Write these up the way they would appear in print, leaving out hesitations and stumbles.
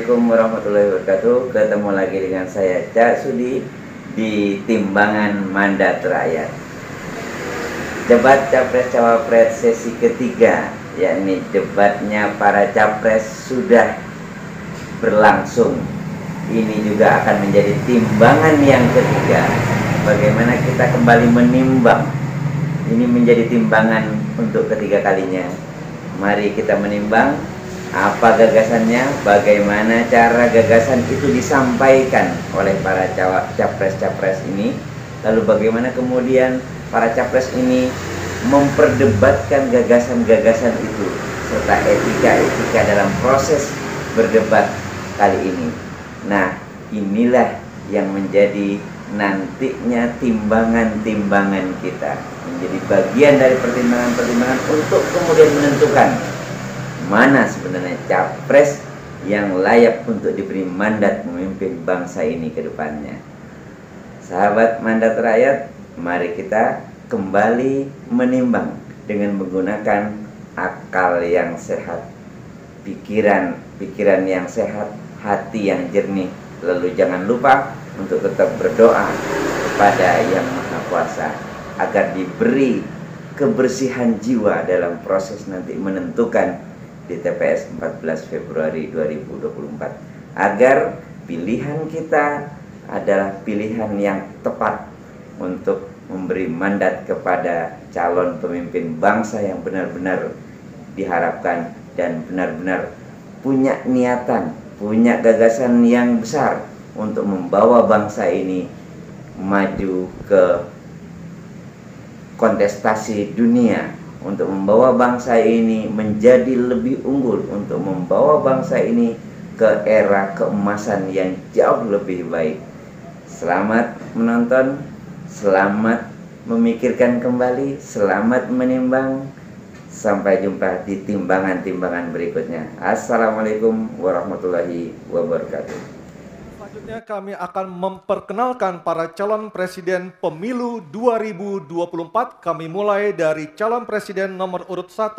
Assalamualaikum warahmatullahi wabarakatuh. Ketemu lagi dengan saya Cak Sudi di Timbangan Mandat Rakyat. Debat Capres-Cawapres sesi ketiga, yakni debatnya para capres sudah berlangsung. Ini juga akan menjadi timbangan yang ketiga. Bagaimana kita kembali menimbang. Ini menjadi timbangan untuk ketiga kalinya. Mari kita menimbang apa gagasannya, bagaimana cara gagasan itu disampaikan oleh para capres-capres ini, lalu bagaimana kemudian para capres ini memperdebatkan gagasan-gagasan itu, serta etika-etika dalam proses berdebat kali ini. Nah, inilah yang menjadi nantinya timbangan-timbangan kita, menjadi bagian dari pertimbangan-pertimbangan untuk kemudian menentukan mana sebenarnya capres yang layak untuk diberi mandat memimpin bangsa ini ke depannya. Sahabat Mandat Rakyat, mari kita kembali menimbang dengan menggunakan akal yang sehat, pikiran yang sehat, hati yang jernih. Lalu jangan lupa untuk tetap berdoa kepada Yang Maha Kuasa agar diberi kebersihan jiwa dalam proses nanti menentukan di TPS 14 Februari 2024, agar pilihan kita adalah pilihan yang tepat untuk memberi mandat kepada calon pemimpin bangsa yang benar-benar diharapkan dan benar-benar punya niatan, punya gagasan yang besar untuk membawa bangsa ini maju ke kontestasi dunia, untuk membawa bangsa ini menjadi lebih unggul, untuk membawa bangsa ini ke era keemasan yang jauh lebih baik. Selamat menonton, selamat memikirkan kembali, selamat menimbang. Sampai jumpa di timbangan-timbangan berikutnya. Assalamualaikum warahmatullahi wabarakatuh. Selanjutnya kami akan memperkenalkan para calon presiden pemilu 2024. Kami mulai dari calon presiden nomor urut 1,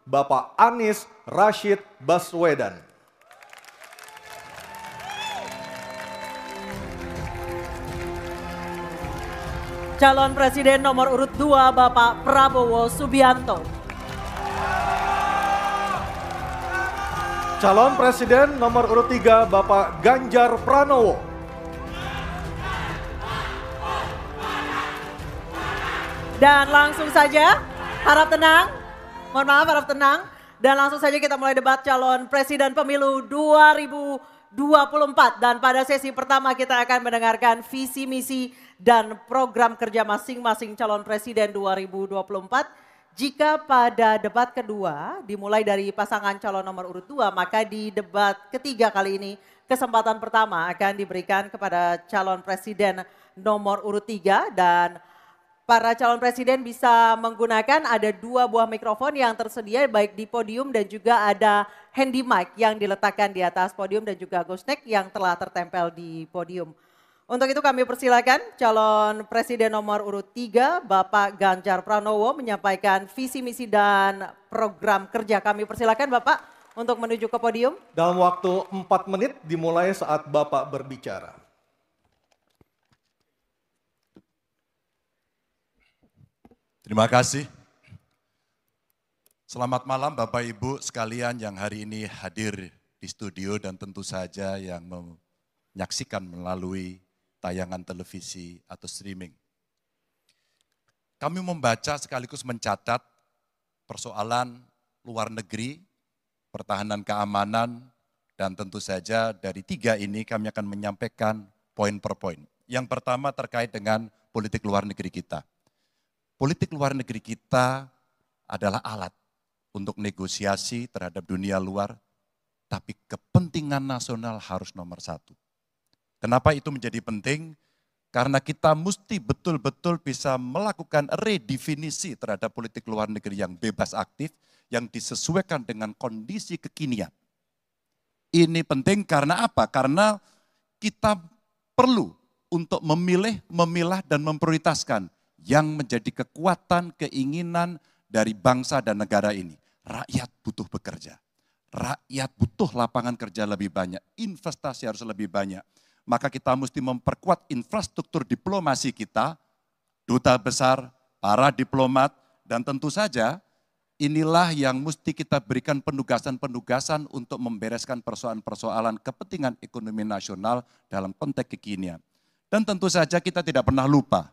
Bapak Anies Rashid Baswedan. Calon presiden nomor urut 2, Bapak Prabowo Subianto. Calon presiden nomor urut 3, Bapak Ganjar Pranowo. Dan langsung saja, harap tenang, mohon maaf harap tenang. Dan langsung saja kita mulai debat calon presiden pemilu 2024. Dan pada sesi pertama kita akan mendengarkan visi misi dan program kerja masing-masing calon presiden 2024. Jika pada debat kedua dimulai dari pasangan calon nomor urut 2, maka di debat ketiga kali ini kesempatan pertama akan diberikan kepada calon presiden nomor urut 3, dan para calon presiden bisa menggunakan ada 2 buah mikrofon yang tersedia baik di podium dan juga ada handy mic yang diletakkan di atas podium dan juga ghost neck yang telah tertempel di podium. Untuk itu kami persilakan calon presiden nomor urut 3 Bapak Ganjar Pranowo menyampaikan visi misi dan program kerja. Kami persilakan Bapak untuk menuju ke podium. Dalam waktu 4 menit dimulai saat Bapak berbicara. Terima kasih. Selamat malam Bapak Ibu sekalian yang hari ini hadir di studio dan tentu saja yang menyaksikan melalui tayangan televisi atau streaming. Kami membaca sekaligus mencatat persoalan luar negeri, pertahanan keamanan, dan tentu saja dari 3 ini kami akan menyampaikan poin per poin. Yang pertama terkait dengan politik luar negeri kita. Politik luar negeri kita adalah alat untuk negosiasi terhadap dunia luar, tapi kepentingan nasional harus nomor 1. Kenapa itu menjadi penting? Karena kita mesti betul-betul bisa melakukan redefinisi terhadap politik luar negeri yang bebas aktif, yang disesuaikan dengan kondisi kekinian. Ini penting karena apa? Karena kita perlu untuk memilih, memilah, dan memprioritaskan yang menjadi kekuatan, keinginan dari bangsa dan negara ini. Rakyat butuh bekerja. rakyat butuh lapangan kerja lebih banyak, investasi harus lebih banyak. Maka kita mesti memperkuat infrastruktur diplomasi kita, duta besar, para diplomat, dan tentu saja inilah yang mesti kita berikan penugasan-penugasan untuk membereskan persoalan-persoalan kepentingan ekonomi nasional dalam konteks kekinian. Dan tentu saja kita tidak pernah lupa,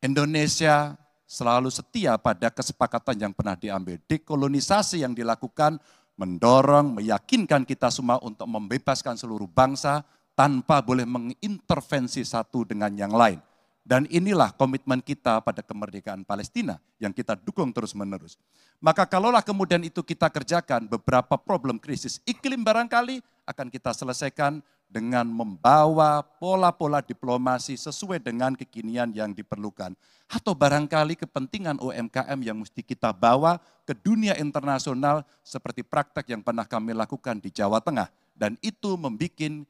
Indonesia selalu setia pada kesepakatan yang pernah diambil. Dekolonisasi yang dilakukan mendorong, meyakinkan kita semua untuk membebaskan seluruh bangsa tanpa boleh mengintervensi satu dengan yang lain. Dan inilah komitmen kita pada kemerdekaan Palestina yang kita dukung terus-menerus. Maka kalaulah kemudian itu kita kerjakan, beberapa problem krisis iklim barangkali akan kita selesaikan dengan membawa pola-pola diplomasi sesuai dengan kekinian yang diperlukan. Atau barangkali kepentingan UMKM yang mesti kita bawa ke dunia internasional seperti praktek yang pernah kami lakukan di Jawa Tengah. Dan itu membuat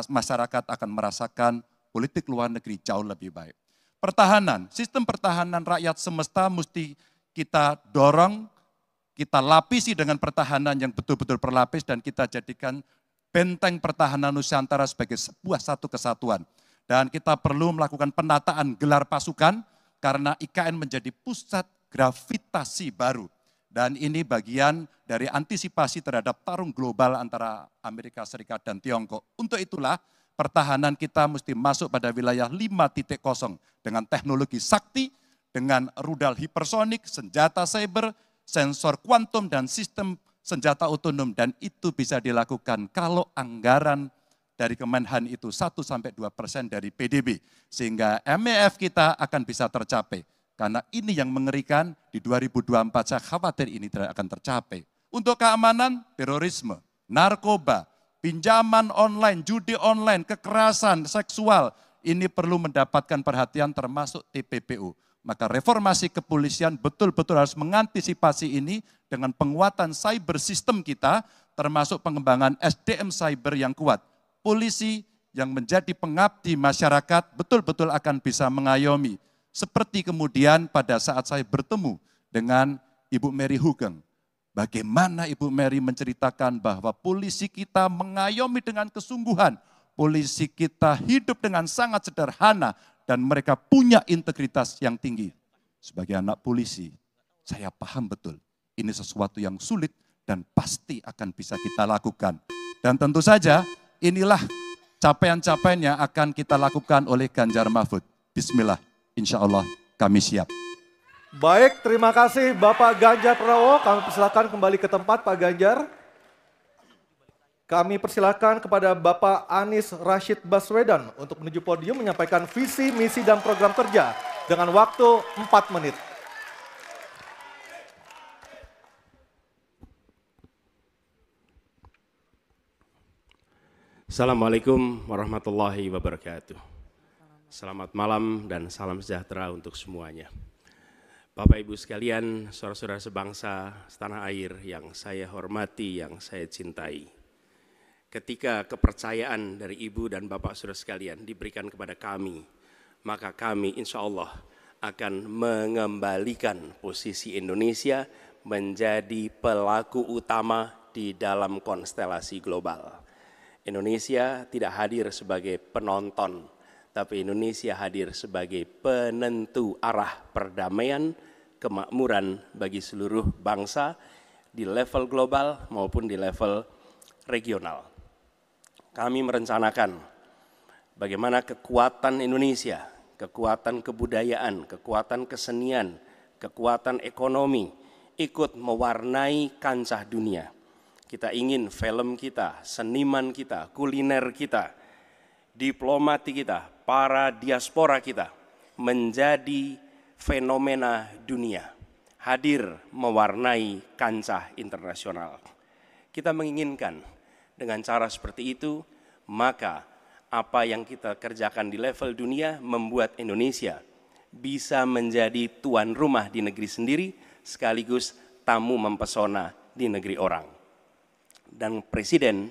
masyarakat akan merasakan politik luar negeri jauh lebih baik. Pertahanan, sistem pertahanan rakyat semesta mesti kita dorong, kita lapisi dengan pertahanan yang betul-betul berlapis dan kita jadikan benteng pertahanan Nusantara sebagai sebuah satu kesatuan. Dan kita perlu melakukan penataan gelar pasukan karena IKN menjadi pusat gravitasi baru. Dan ini bagian dari antisipasi terhadap tarung global antara Amerika Serikat dan Tiongkok. Untuk itulah pertahanan kita mesti masuk pada wilayah 5.0 dengan teknologi sakti, dengan rudal hipersonik, senjata cyber, sensor kuantum, dan sistem senjata otonom. Dan itu bisa dilakukan kalau anggaran dari Kemenhan itu 1-2% dari PDB. Sehingga MEF kita akan bisa tercapai. Karena ini yang mengerikan di 2024 saya khawatir ini tidak akan tercapai. Untuk keamanan, terorisme, narkoba, pinjaman online, judi online, kekerasan seksual, ini perlu mendapatkan perhatian termasuk TPPU. Maka reformasi kepolisian betul-betul harus mengantisipasi ini dengan penguatan cyber system kita, termasuk pengembangan SDM cyber yang kuat. Polisi yang menjadi pengabdi masyarakat betul-betul akan bisa mengayomi. Seperti kemudian pada saat saya bertemu dengan Ibu Mary Hugeng. Bagaimana Ibu Mary menceritakan bahwa polisi kita mengayomi dengan kesungguhan. Polisi kita hidup dengan sangat sederhana dan mereka punya integritas yang tinggi. Sebagai anak polisi, saya paham betul ini sesuatu yang sulit dan pasti akan bisa kita lakukan. Dan tentu saja inilah capaian-capaian yang akan kita lakukan oleh Ganjar Mahfud. Bismillah, insya Allah kami siap. Baik, terima kasih Bapak Ganjar Pranowo. Kami persilakan kembali ke tempat Pak Ganjar. Kami persilakan kepada Bapak Anies Rashid Baswedan untuk menuju podium menyampaikan visi, misi, dan program kerja dengan waktu 4 menit. Assalamualaikum warahmatullahi wabarakatuh. Selamat malam dan salam sejahtera untuk semuanya. Bapak Ibu sekalian, saudara-saudara sebangsa setanah air yang saya hormati, yang saya cintai. Ketika kepercayaan dari Ibu dan Bapak saudara sekalian diberikan kepada kami, maka kami insya Allah akan mengembalikan posisi Indonesia menjadi pelaku utama di dalam konstelasi global. Indonesia tidak hadir sebagai penonton, tapi Indonesia hadir sebagai penentu arah perdamaian, kemakmuran bagi seluruh bangsa di level global maupun di level regional. Kami merencanakan bagaimana kekuatan Indonesia, kekuatan kebudayaan, kekuatan kesenian, kekuatan ekonomi ikut mewarnai kancah dunia. Kita ingin film kita, seniman kita, kuliner kita, diplomati kita, para diaspora kita menjadi fenomena dunia, hadir mewarnai kancah internasional. Kita menginginkan dengan cara seperti itu, maka apa yang kita kerjakan di level dunia membuat Indonesia bisa menjadi tuan rumah di negeri sendiri sekaligus tamu mempesona di negeri orang. Dan Presiden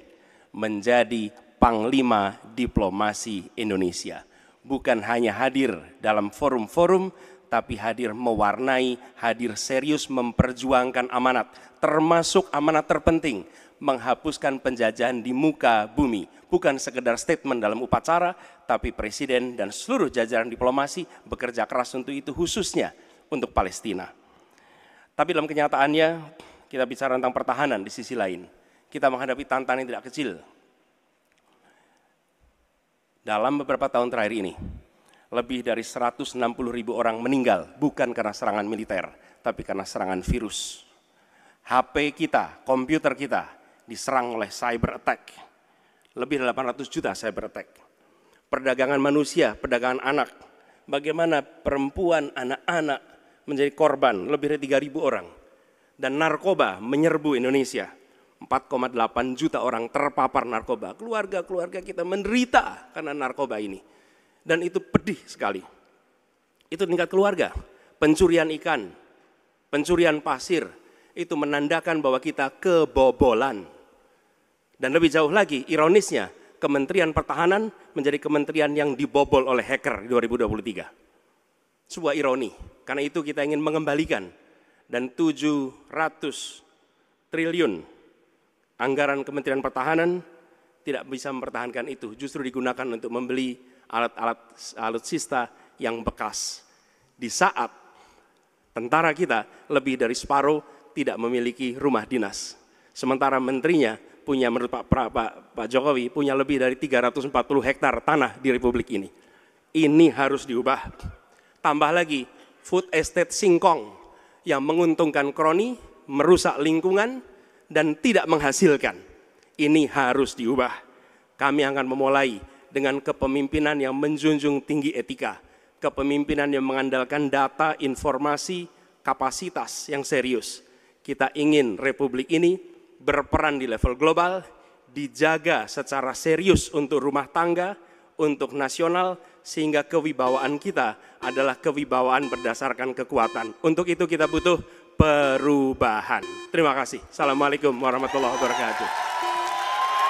menjadi panglima diplomasi Indonesia. Bukan hanya hadir dalam forum-forum, tapi hadir mewarnai, hadir serius memperjuangkan amanat, termasuk amanat terpenting, menghapuskan penjajahan di muka bumi. Bukan sekedar statement dalam upacara, tapi Presiden dan seluruh jajaran diplomasi bekerja keras untuk itu, khususnya untuk Palestina. Tapi dalam kenyataannya, kita bicara tentang pertahanan di sisi lain. Kita menghadapi tantangan yang tidak kecil. Dalam beberapa tahun terakhir ini, lebih dari 160.000 orang meninggal, bukan karena serangan militer, tapi karena serangan virus. HP kita, komputer kita, diserang oleh cyber attack. Lebih dari 800 juta cyber attack. Perdagangan manusia, perdagangan anak. Bagaimana perempuan, anak-anak menjadi korban, lebih dari 3.000 orang. Dan narkoba menyerbu Indonesia. 4,8 juta orang terpapar narkoba. Keluarga-keluarga kita menderita karena narkoba ini. Dan itu pedih sekali. Itu tingkat keluarga. Pencurian ikan, pencurian pasir, itu menandakan bahwa kita kebobolan. Dan lebih jauh lagi, ironisnya, Kementerian Pertahanan menjadi kementerian yang dibobol oleh hacker di 2023. Sebuah ironi, karena itu kita ingin mengembalikan. Dan 700 triliun anggaran Kementerian Pertahanan tidak bisa mempertahankan itu, justru digunakan untuk membeli alat-alat alutsista yang bekas. Di saat tentara kita lebih dari separuh tidak memiliki rumah dinas. Sementara menterinya punya, menurut Pak Jokowi, punya lebih dari 340 hektar tanah di Republik ini. Ini harus diubah. Tambah lagi, food estate singkong yang menguntungkan kroni, merusak lingkungan, dan tidak menghasilkan. Ini harus diubah. Kami akan memulai dengan kepemimpinan yang menjunjung tinggi etika, kepemimpinan yang mengandalkan data, informasi, kapasitas yang serius. Kita ingin Republik ini berperan di level global, dijaga secara serius untuk rumah tangga, untuk nasional, sehingga kewibawaan kita adalah kewibawaan berdasarkan kekuatan. Untuk itu kita butuh perubahan. Terima kasih. Assalamualaikum warahmatullahi wabarakatuh.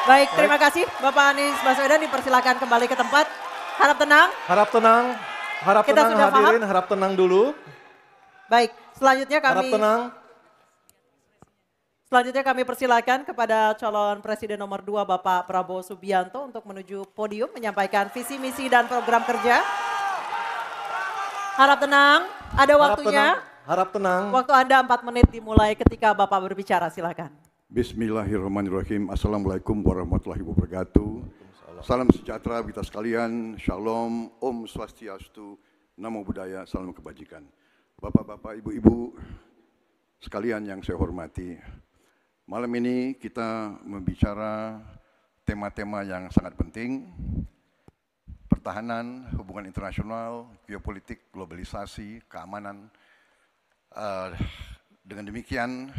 Baik, terima kasih Bapak Anies Baswedan, dipersilakan kembali ke tempat. Harap tenang. Harap tenang, harap Kita tenang sudah hadirin, paham? harap tenang dulu. Baik, selanjutnya kami persilakan kepada calon Presiden nomor 2 Bapak Prabowo Subianto untuk menuju podium menyampaikan visi, misi, dan program kerja. Harap tenang, ada waktunya. Harap tenang. Waktu Anda 4 menit dimulai ketika Bapak berbicara, silakan. Bismillahirrahmanirrahim. Assalamualaikum warahmatullahi wabarakatuh. Salam sejahtera kita sekalian. Shalom, Om Swastiastu, Namo Buddhaya, salam kebajikan. Bapak-bapak, ibu-ibu sekalian yang saya hormati. Malam ini kita membicara tema-tema yang sangat penting. Pertahanan, hubungan internasional, geopolitik, globalisasi, keamanan. Dengan demikian,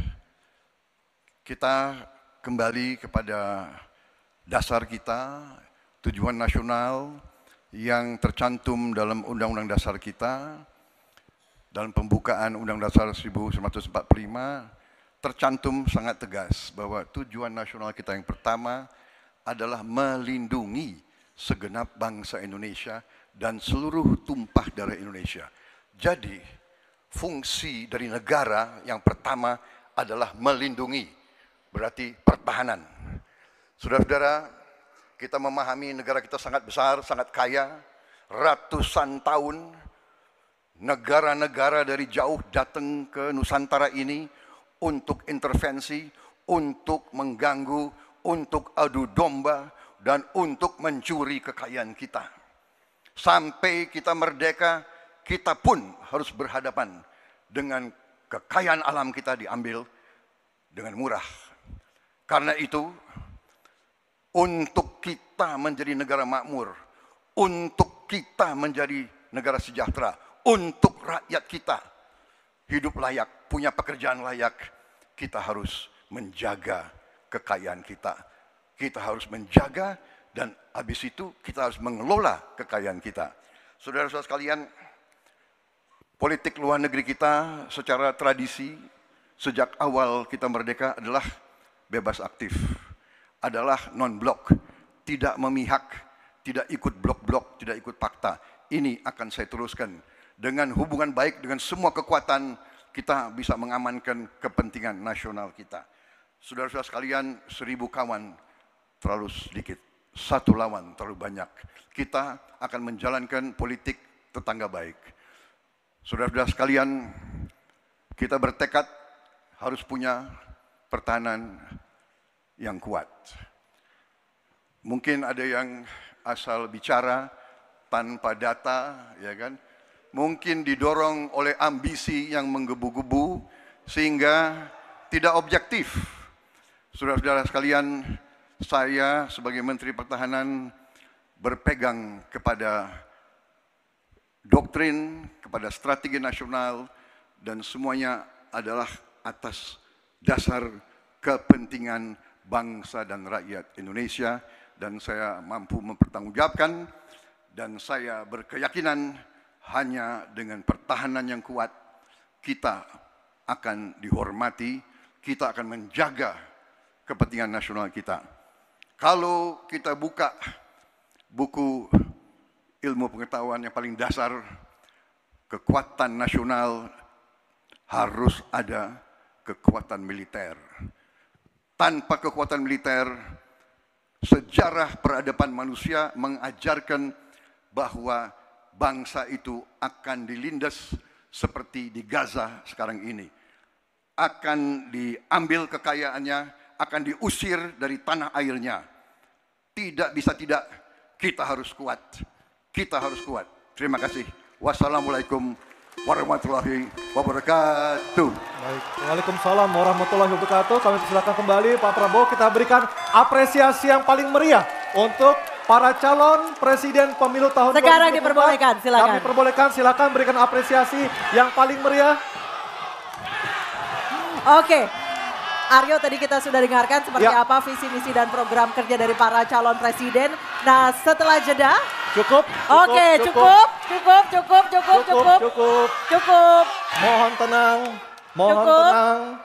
kita kembali kepada dasar kita, tujuan nasional yang tercantum dalam Undang-Undang Dasar kita, dalam pembukaan Undang-Undang Dasar 1945, tercantum sangat tegas bahwa tujuan nasional kita yang pertama adalah melindungi segenap bangsa Indonesia dan seluruh tumpah darah Indonesia. Jadi, fungsi dari negara yang pertama adalah melindungi. Berarti pertahanan. Saudara-saudara, kita memahami negara kita sangat besar, sangat kaya. Ratusan tahun negara-negara dari jauh datang ke Nusantara ini untuk intervensi, untuk mengganggu, untuk adu domba, dan untuk mencuri kekayaan kita. Sampai kita merdeka, kita pun harus berhadapan dengan kekayaan alam kita diambil dengan murah. Karena itu, untuk kita menjadi negara makmur, untuk kita menjadi negara sejahtera, untuk rakyat kita hidup layak, punya pekerjaan layak, kita harus menjaga kekayaan kita. Kita harus menjaga dan habis itu kita harus mengelola kekayaan kita. Saudara-saudara sekalian, politik luar negeri kita secara tradisi sejak awal kita merdeka adalah bebas aktif, adalah non-blok, tidak memihak, tidak ikut blok-blok, tidak ikut fakta. ini akan saya teruskan. Dengan hubungan baik dengan semua kekuatan, kita bisa mengamankan kepentingan nasional kita. Saudara-saudara sekalian, 1000 kawan terlalu sedikit, 1 lawan terlalu banyak. Kita akan menjalankan politik tetangga baik. Saudara-saudara sekalian, kita bertekad harus punya pertahanan yang kuat. Mungkin ada yang asal bicara tanpa data, ya kan? Mungkin didorong oleh ambisi yang menggebu-gebu sehingga tidak objektif. Saudara-saudara sekalian, saya sebagai Menteri Pertahanan berpegang kepada doktrin, kepada strategi nasional, dan semuanya adalah atas dasar kepentingan bangsa dan rakyat Indonesia, dan saya mampu mempertanggungjawabkan, dan saya berkeyakinan hanya dengan pertahanan yang kuat kita akan dihormati, kita akan menjaga kepentingan nasional kita. Kalau kita buka buku ilmu pengetahuan yang paling dasar, kekuatan nasional harus ada kekuatan militer. Tanpa kekuatan militer, sejarah peradaban manusia mengajarkan bahwa bangsa itu akan dilindas seperti di Gaza sekarang ini. Akan diambil kekayaannya, akan diusir dari tanah airnya. Tidak bisa tidak, kita harus kuat. Kita harus kuat. Terima kasih. Wassalamualaikum warahmatullahi wabarakatuh. Baik, waalaikumsalam warahmatullahi wabarakatuh. Kami persilakan kembali Pak Prabowo, kita berikan apresiasi yang paling meriah untuk para calon presiden pemilu tahun 2024. Sekarang diperbolehkan, silakan. Kami perbolehkan, silakan berikan apresiasi yang paling meriah. Oke, Aryo, tadi kita sudah dengarkan seperti apa visi misi dan program kerja dari para calon presiden. Nah, setelah jeda. Cukup. Cukup. Mohon tenang, mohon tenang.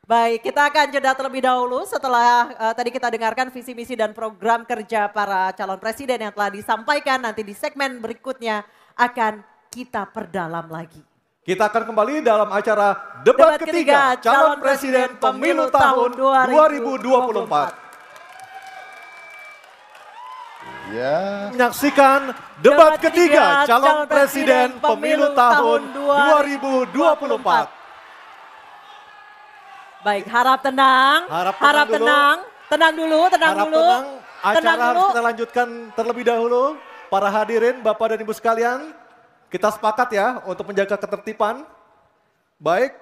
Baik, kita akan jeda terlebih dahulu setelah tadi kita dengarkan visi misi dan program kerja para calon presiden yang telah disampaikan. Nanti di segmen berikutnya akan kita perdalam lagi. Kita akan kembali dalam acara debat ketiga calon presiden pemilu tahun 2024. Ya. Menyaksikan debat ketiga calon presiden pemilu tahun 2024. Baik, harap tenang. Tenang dulu. Acara harus kita lanjutkan terlebih dahulu. Para hadirin, Bapak dan Ibu sekalian, kita sepakat ya untuk menjaga ketertiban. Baik,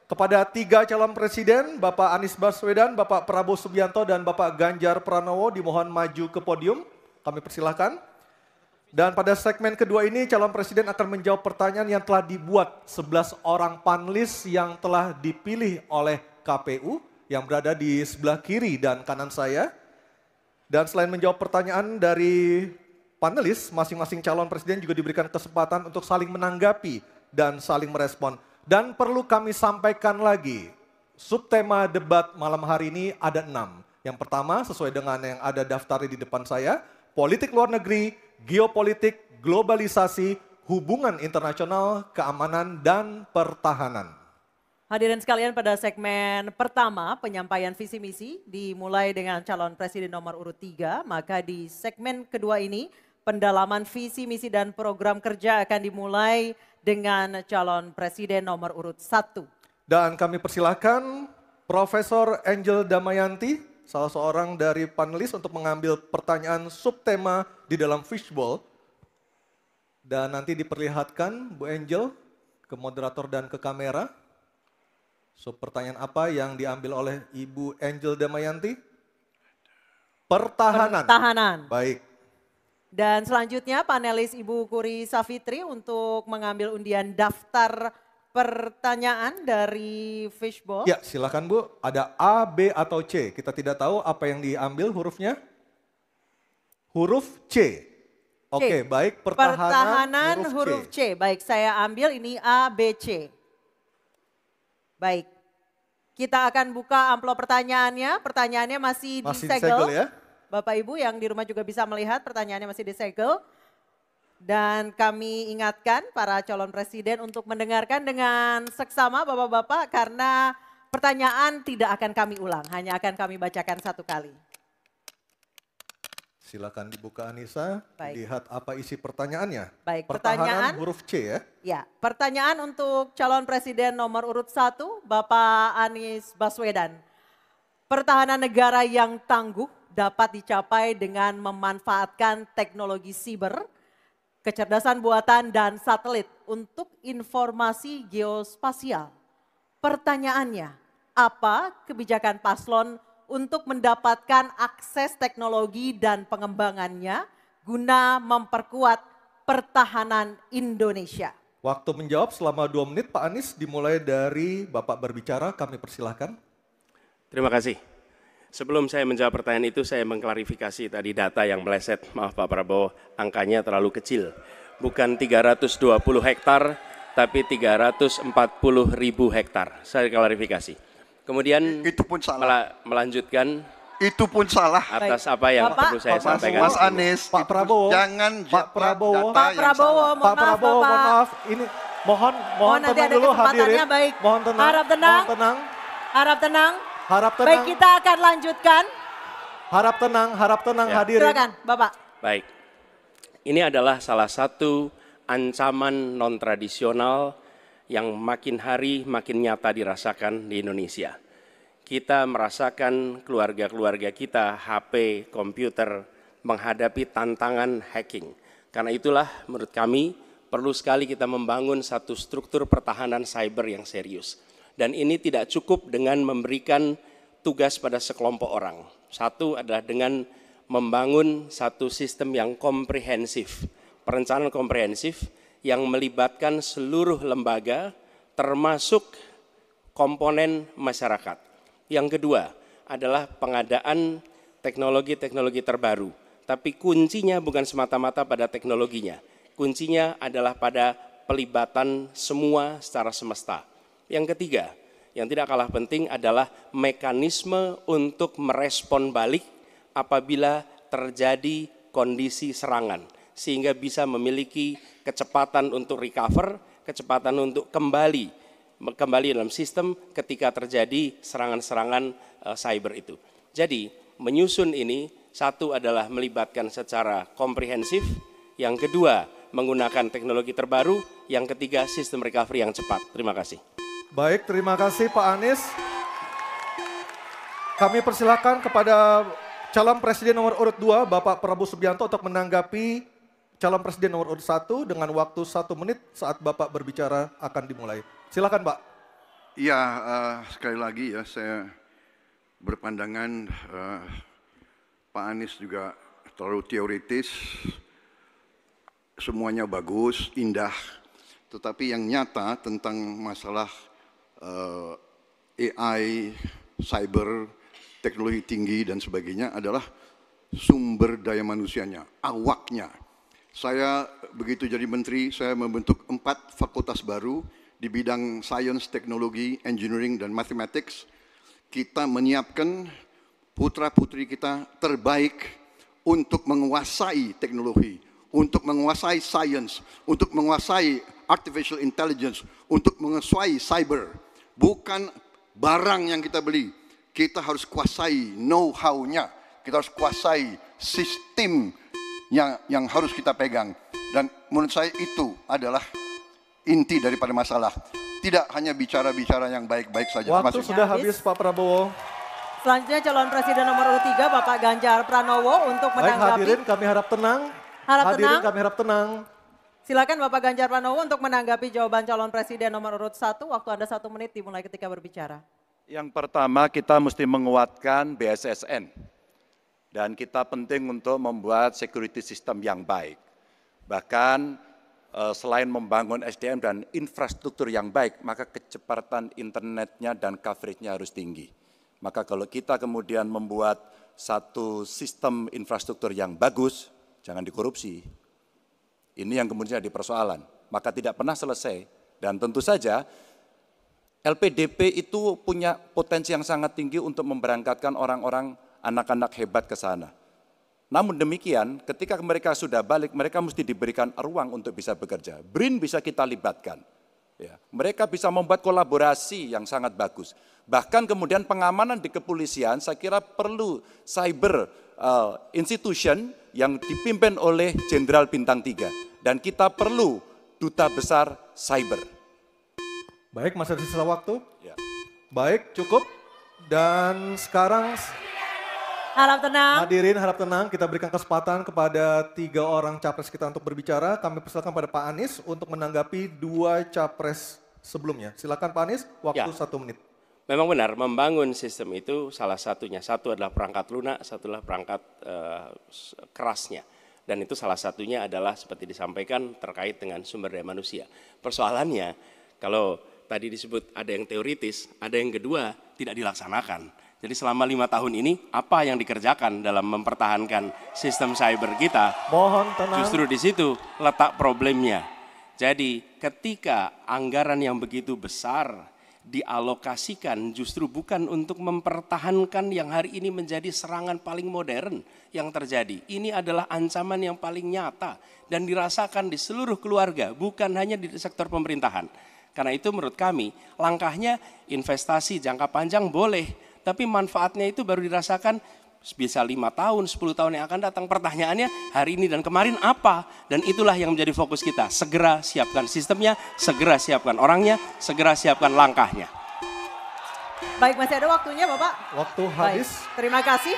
kepada 3 calon presiden, Bapak Anies Baswedan, Bapak Prabowo Subianto, dan Bapak Ganjar Pranowo dimohon maju ke podium. Kami persilahkan. Dan pada segmen kedua ini calon presiden akan menjawab pertanyaan yang telah dibuat 11 orang panelis yang telah dipilih oleh KPU yang berada di sebelah kiri dan kanan saya. Dan selain menjawab pertanyaan dari panelis, masing-masing calon presiden juga diberikan kesempatan untuk saling menanggapi dan saling merespon. Dan perlu kami sampaikan lagi, subtema debat malam hari ini ada 6. Yang pertama sesuai dengan yang ada daftarnya di depan saya, politik luar negeri, geopolitik, globalisasi, hubungan internasional, keamanan, dan pertahanan. Hadirin sekalian, pada segmen pertama penyampaian visi misi dimulai dengan calon presiden nomor urut 3, maka di segmen kedua ini pendalaman visi misi dan program kerja akan dimulai dengan calon presiden nomor urut 1. Dan kami persilahkan Profesor Angel Damayanti, salah seorang dari panelis untuk mengambil pertanyaan subtema di dalam fishbowl. Dan nanti diperlihatkan Bu Angel ke moderator dan ke kamera. Pertanyaan apa yang diambil oleh Ibu Angel Damayanti? Pertahanan. Baik. Dan selanjutnya panelis Ibu Kuri Safitri untuk mengambil undian daftar pertanyaan dari fishbowl. Ya, silakan Bu. Ada A, B, atau C. Kita tidak tahu apa yang diambil hurufnya. Huruf C. Oke, baik. Pertahanan huruf C. Baik, saya ambil ini A, B, C. Baik, kita akan buka amplop pertanyaannya. Pertanyaannya masih disegel ya. Bapak Ibu yang di rumah juga bisa melihat pertanyaannya masih disegel. Dan kami ingatkan para calon presiden untuk mendengarkan dengan seksama Bapak-Bapak karena pertanyaan tidak akan kami ulang, hanya akan kami bacakan satu kali. Silakan dibuka Anissa, Baik. lihat apa isi pertanyaannya. Baik, Pertahanan pertanyaan. huruf C ya. Ya, pertanyaan untuk calon presiden nomor urut 1, Bapak Anies Baswedan. Pertahanan negara yang tangguh dapat dicapai dengan memanfaatkan teknologi siber, kecerdasan buatan dan satelit untuk informasi geospasial. Pertanyaannya, apa kebijakan paslon untuk mendapatkan akses teknologi dan pengembangannya guna memperkuat pertahanan Indonesia? Waktu menjawab selama 2 menit Pak Anies, dimulai dari Bapak berbicara, kami persilahkan. Terima kasih. Sebelum saya menjawab pertanyaan itu, saya mengklarifikasi tadi data yang meleset. Maaf Pak Prabowo, angkanya terlalu kecil. Bukan 320 hektar, tapi 340.000 hektar. Saya klarifikasi. Kemudian Itu pun salah. melanjutkan Itu pun salah. atas apa yang Bapak, perlu saya sampaikan. Mas Anies, Pak itu Prabowo, jangan Pak Prabowo, data Pak yang Prabowo, salah. mohon Pak maaf Prabowo, Bapak. mohon maaf, ini mohon Nanti tenang ada dulu kesempatannya, hadirin. baik. Mohon tenang, Harap tenang. mohon tenang, Harap tenang. harap tenang, Baik, kita akan lanjutkan. harap tenang Ya. hadirin. Silakan Bapak. Baik, ini adalah salah satu ancaman non-tradisional yang makin hari makin nyata dirasakan di Indonesia. Kita merasakan keluarga-keluarga kita, HP, komputer, menghadapi tantangan hacking. Karena itulah menurut kami perlu sekali kita membangun satu struktur pertahanan cyber yang serius. Dan ini tidak cukup dengan memberikan tugas pada sekelompok orang. Satu adalah dengan membangun satu sistem yang komprehensif, perencanaan komprehensif yang melibatkan seluruh lembaga termasuk komponen masyarakat. Yang kedua adalah pengadaan teknologi-teknologi terbaru, tapi kuncinya bukan semata-mata pada teknologinya. Kuncinya adalah pada pelibatan semua secara semesta. Yang ketiga, yang tidak kalah penting adalah mekanisme untuk merespon balik apabila terjadi kondisi serangan, sehingga bisa memiliki kecepatan untuk recover, kecepatan untuk kembali dalam sistem ketika terjadi serangan-serangan cyber itu. Jadi menyusun ini, satu adalah melibatkan secara komprehensif, yang kedua menggunakan teknologi terbaru, yang ketiga sistem recovery yang cepat. Terima kasih. Baik, terima kasih Pak Anies. Kami persilakan kepada calon presiden nomor urut 2, Bapak Prabowo Subianto untuk menanggapi calon presiden nomor urut 1 dengan waktu 1 menit saat Bapak berbicara akan dimulai. Silakan Pak. Iya, sekali lagi ya saya berpandangan Pak Anies juga terlalu teoritis, semuanya bagus, indah, tetapi yang nyata tentang masalah AI, cyber, teknologi tinggi dan sebagainya adalah sumber daya manusianya, awaknya. Saya begitu jadi menteri, saya membentuk 4 fakultas baru di bidang sains, teknologi, engineering, dan mathematics. Kita menyiapkan putra-putri kita terbaik untuk menguasai teknologi, untuk menguasai sains, untuk menguasai artificial intelligence, untuk menguasai cyber. Bukan barang yang kita beli, kita harus kuasai know-how-nya, kita harus kuasai sistem yang harus kita pegang. Dan menurut saya itu adalah inti daripada masalah. Tidak hanya bicara-bicara yang baik-baik saja. Waktu sudah habis Pak Prabowo. Selanjutnya calon presiden nomor urut 3 Bapak Ganjar Pranowo untuk Baik menanggapi. hadirin kami harap tenang. Hadirin kami harap tenang. Silakan Bapak Ganjar Pranowo untuk menanggapi jawaban calon presiden nomor urut 1. Waktu Anda 1 menit dimulai ketika berbicara. Yang pertama kita mesti menguatkan BSSN. Dan kita penting untuk membuat security system yang baik. Bahkan selain membangun SDM dan infrastruktur yang baik, maka kecepatan internetnya dan coveragenya harus tinggi. Maka kalau kita kemudian membuat satu sistem infrastruktur yang bagus, jangan dikorupsi. Ini yang kemudian jadi persoalan. Maka tidak pernah selesai. Dan tentu saja LPDP itu punya potensi yang sangat tinggi untuk memberangkatkan orang-orang, anak-anak hebat ke sana. Namun demikian, ketika mereka sudah balik, mereka mesti diberikan ruang untuk bisa bekerja. BRIN bisa kita libatkan. Ya, mereka bisa membuat kolaborasi yang sangat bagus. Bahkan kemudian pengamanan di kepolisian, saya kira perlu cyber institution yang dipimpin oleh Jenderal Bintang 3. Dan kita perlu duta besar cyber. Baik, masih ada sisa waktu. Ya. Baik, cukup. Dan sekarang Harap tenang. hadirin harap tenang, kita berikan kesempatan kepada 3 orang capres kita untuk berbicara. Kami persilakan pada Pak Anies untuk menanggapi 2 capres sebelumnya. Silakan Pak Anies, waktu 1 menit. Memang benar, membangun sistem itu salah satunya. Satu adalah perangkat lunak, satu adalah perangkat kerasnya. Dan itu salah satunya adalah seperti disampaikan terkait dengan sumber daya manusia. Persoalannya, kalau tadi disebut ada yang teoritis, ada yang kedua tidak dilaksanakan. Jadi selama 5 tahun ini, apa yang dikerjakan dalam mempertahankan sistem cyber kita? Mohon tenang. Justru di situ letak problemnya. Jadi ketika anggaran yang begitu besar dialokasikan justru bukan untuk mempertahankan yang hari ini menjadi serangan paling modern yang terjadi. Ini adalah ancaman yang paling nyata dan dirasakan di seluruh keluarga, bukan hanya di sektor pemerintahan. Karena itu menurut kami langkahnya investasi jangka panjang boleh, tapi manfaatnya itu baru dirasakan bisa 5 tahun, 10 tahun yang akan datang. Pertanyaannya hari ini dan kemarin apa? Dan itulah yang menjadi fokus kita. Segera siapkan sistemnya, segera siapkan orangnya, segera siapkan langkahnya. Baik, masih ada waktunya Bapak. Waktu Baik, habis. terima kasih.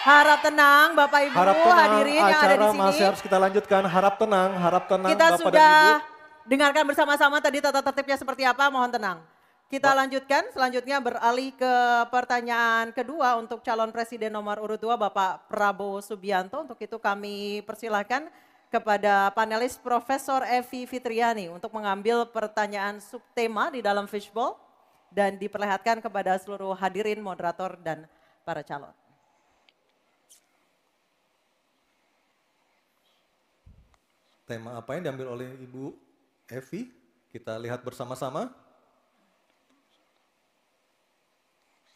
Harap tenang Bapak Ibu, Harap tenang, hadirin yang ada di acara sini. masih harus kita lanjutkan. Harap tenang Kita Bapak sudah dan Ibu. dengarkan bersama-sama tadi tata tertibnya seperti apa, mohon tenang. Kita lanjutkan, selanjutnya beralih ke pertanyaan kedua untuk calon presiden nomor urut 2 Bapak Prabowo Subianto. Untuk itu kami persilahkan kepada panelis Profesor Evi Fitriani untuk mengambil pertanyaan subtema di dalam fishbowl dan diperlihatkan kepada seluruh hadirin, moderator dan para calon. Tema apa yang diambil oleh Ibu Evi? Kita lihat bersama-sama.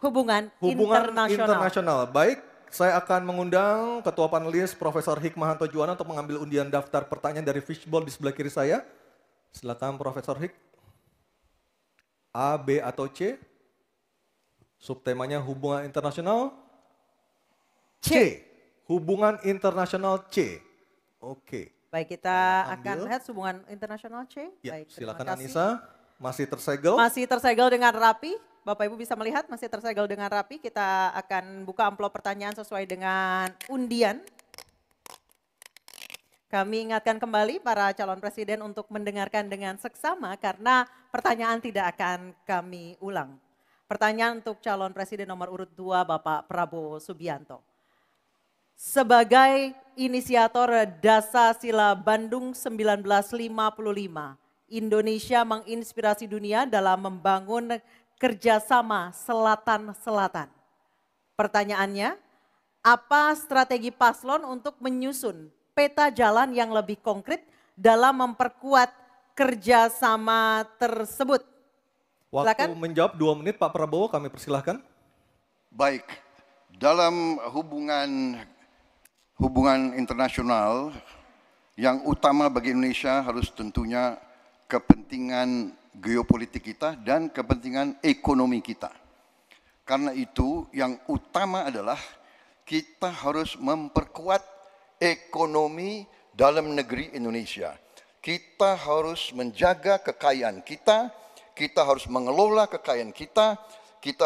Hubungan internasional. internasional. Baik, saya akan mengundang Ketua Panelis Profesor Hikmahanto Juwana untuk mengambil undian daftar pertanyaan dari fishbowl di sebelah kiri saya. Silakan Profesor Hik. A, B atau C? Subtemanya hubungan internasional. C. Hubungan internasional C. Oke. Baik, kita akan lihat hubungan internasional C. Ya, Baik, silakan terima kasih. Anissa. Masih tersegel. Masih tersegel dengan rapi. Bapak Ibu bisa melihat masih tersegel dengan rapi. Kita akan buka amplop pertanyaan sesuai dengan undian. Kami ingatkan kembali para calon presiden untuk mendengarkan dengan seksama karena pertanyaan tidak akan kami ulang. Pertanyaan untuk calon presiden nomor urut 2 Bapak Prabowo Subianto. Sebagai inisiator Dasasila Bandung 1955, Indonesia menginspirasi dunia dalam membangun kerjasama selatan-selatan. Pertanyaannya, apa strategi paslon untuk menyusun peta jalan yang lebih konkret dalam memperkuat kerjasama tersebut? Waktu Silakan. menjawab 2 menit Pak Prabowo, kami persilahkan. Baik, dalam hubungan internasional yang utama bagi Indonesia harus tentunya kepentingan geopolitik kita dan kepentingan ekonomi kita. Karena itu yang utama adalah kita harus memperkuat ekonomi dalam negeri Indonesia. Kita harus menjaga kekayaan kita, kita harus mengelola kekayaan kita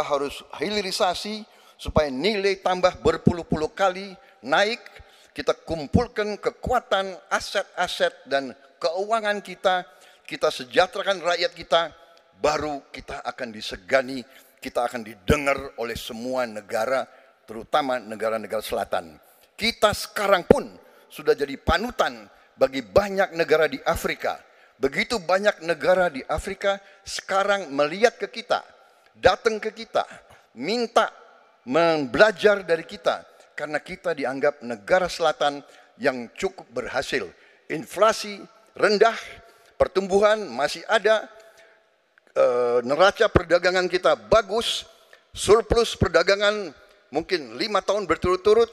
harus hilirisasi supaya nilai tambah berpuluh-puluh kali naik, kita kumpulkan kekuatan aset-aset dan keuangan kita sejahterakan rakyat kita, baru kita akan disegani, kita akan didengar oleh semua negara, terutama negara-negara selatan. Kita sekarang pun sudah jadi panutan bagi banyak negara di Afrika. Begitu banyak negara di Afrika sekarang melihat ke kita, datang ke kita, minta belajar dari kita, karena kita dianggap negara selatan yang cukup berhasil. Inflasi rendah, pertumbuhan masih ada, neraca perdagangan kita bagus, surplus perdagangan mungkin 5 tahun berturut-turut,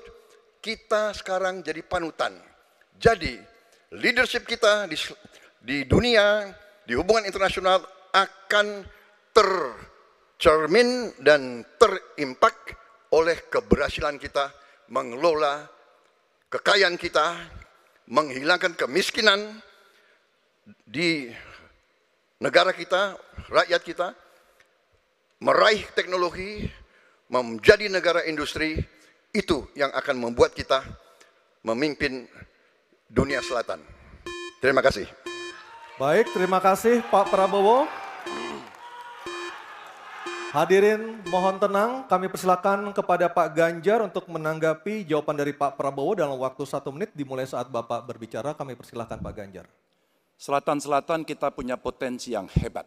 kita sekarang jadi panutan. Jadi leadership kita di dunia, di hubungan internasional akan tercermin dan terimpak oleh keberhasilan kita mengelola kekayaan kita, menghilangkan kemiskinan di negara kita, rakyat kita, meraih teknologi, menjadi negara industri, itu yang akan membuat kita memimpin dunia selatan. Terima kasih. Baik, terima kasih Pak Prabowo. Hadirin mohon tenang, kami persilakan kepada Pak Ganjar untuk menanggapi jawaban dari Pak Prabowo dalam waktu 1 menit dimulai saat Bapak berbicara. Kami persilakan Pak Ganjar. Selatan-selatan kita punya potensi yang hebat.